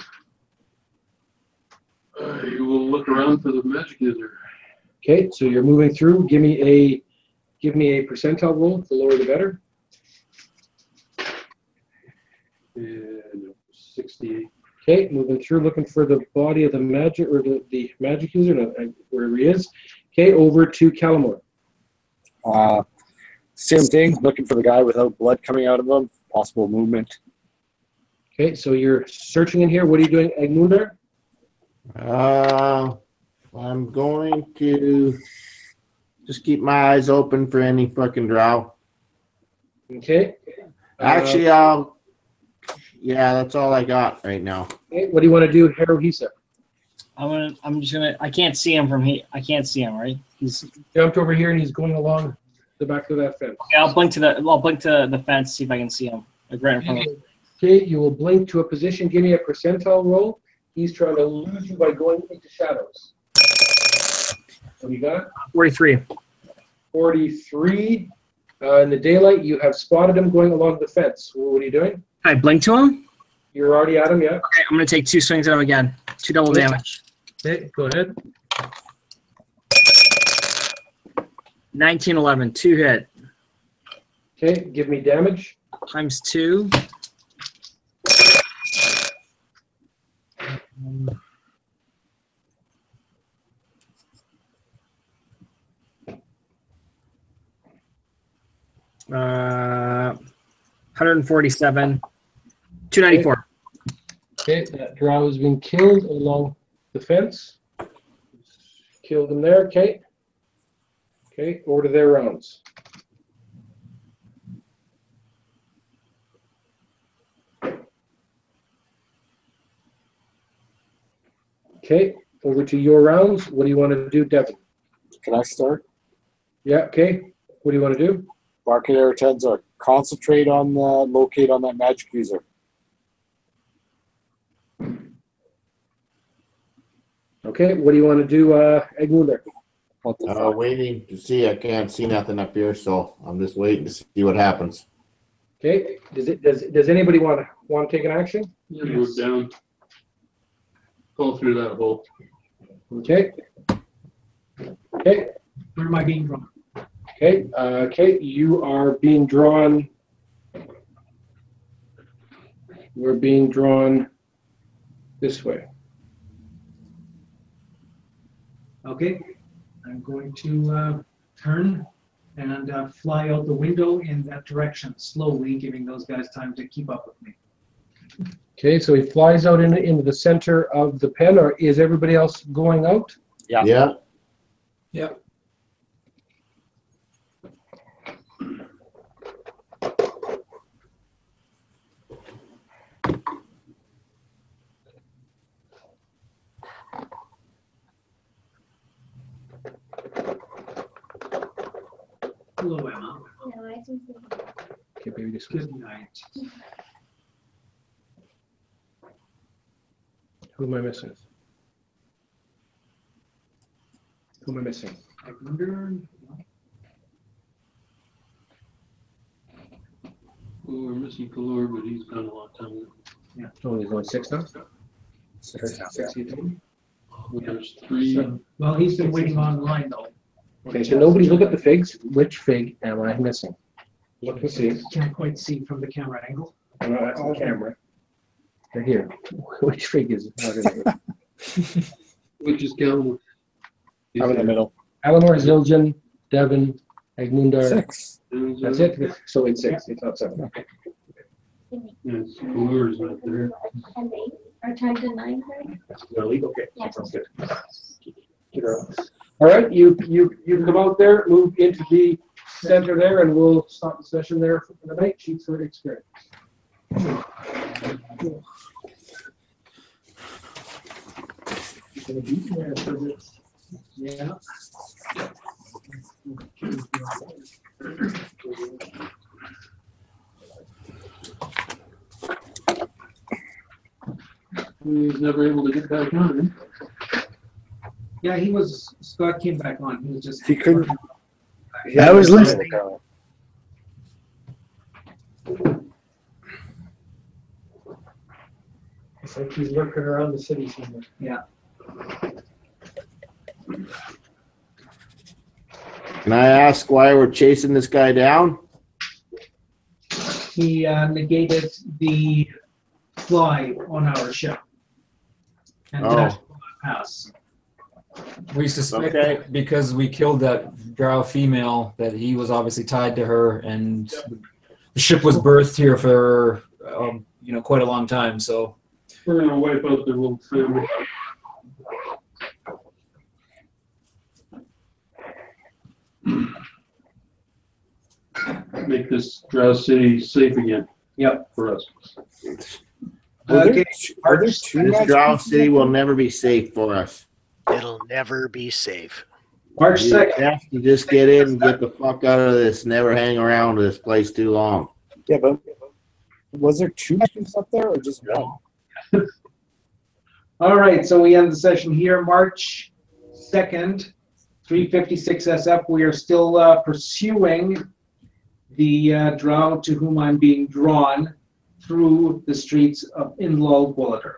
You will look around for the magic user. Okay, so you're moving through. Give me a percentile roll. The lower the better. And 68. Okay, moving through, looking for the body of the magic, or the magic user, wherever he is. Okay, over to Calamore. Same thing, looking for the guy without blood coming out of him, possible movement. Okay, so you're searching in here. What are you doing, Egmunder? I'm going to just keep my eyes open for any fucking drow. Okay. Actually, yeah, that's all I got right now. Okay, what do you want to do, Haruhisa? I can't see him from here. I can't see him, right? He's jumped over here and he's going along the back of that fence. Okay, I'll blink to the fence, see if I can see him. Like right in front of him. Okay, you will blink to a position. Give me a percentile roll. He's trying to lose you by going into shadows. What do you got? 43. 43. In the daylight, you have spotted him going along the fence. What are you doing? I blink to him? You're already at him, yeah? Okay, I'm going to take 2 swings at him again. 2 double damage. Okay, go ahead. 19, 11. 2 hit. Okay, give me damage. Times 2. Uh, 147. 294. Okay, that drow has been killed along the fence. Killed him there, okay. Okay, order their rounds. Okay, over to your rounds. What do you want to do, Devin? Can I start? Yeah, okay. What do you want to do? Market area 10s are concentrate on the locate on that magic user. Okay, what do you want to do, Egmunder? Waiting to see. I can't see nothing up here, so I'm just waiting to see what happens. Okay, does anybody want to take an action? Yeah, move down. Pull through that hole. Okay. Okay. Where am I being drawn? Okay, Kate, you are being drawn. We're being drawn this way. Okay, I'm going to turn and fly out the window in that direction, slowly, giving those guys time to keep up with me. Okay, so he flies out into the center of the pen, or is everybody else going out? Yeah. Yeah. Yeah. Hello, Emma. Okay, baby, this Good night. Who am I missing? Who am I missing? I wonder. Oh, we're missing Kalor, but he's gone a long time ago. Yeah. Oh, there's only 6 now? 6 now. 6 you think? There's 3. Well, he's been waiting online though. Okay, so nobody look at the figs. Which fig am I missing? Look and see. Can't quite see from the camera angle. Oh, no, that's the camera. They're here. Which fig is it? Which is Calvin. I'm in the middle. Eleanor, Zildjian, Devin, Egmundar. 6. That's it? So it's 6. It's not 7. Okay. Yes, Kalor's not there. Our time to 9:30? Okay, Yeah. that sounds good. All right, you come out there, move into the center there, and we'll stop the session there for the night. Sheets for experience. Yeah. He's never able to get back on. Yeah, Scott came back on. He was just. He couldn't. I was listening. It's like he's lurking around the city somewhere. Yeah. Can I ask why we're chasing this guy down? He negated the fly on our ship. And Oh. that will not pass. We suspect Okay. that because we killed that drow female, that he was obviously tied to her, and the ship was birthed here for quite a long time. So We're gonna wipe out their little family. Make this Drow City safe again. Yep. For us. Okay, Are there two This Drow City will never be safe for us. It'll never be safe. March You 2nd. have to just get in and get the fuck out of this. Never hang around this place too long. Yeah, but was there two ships up there or just one? All right, so we end the session here, March 2nd, 356 SF. We are still pursuing the drow to whom I'm being drawn through the streets of Inlul Willeter.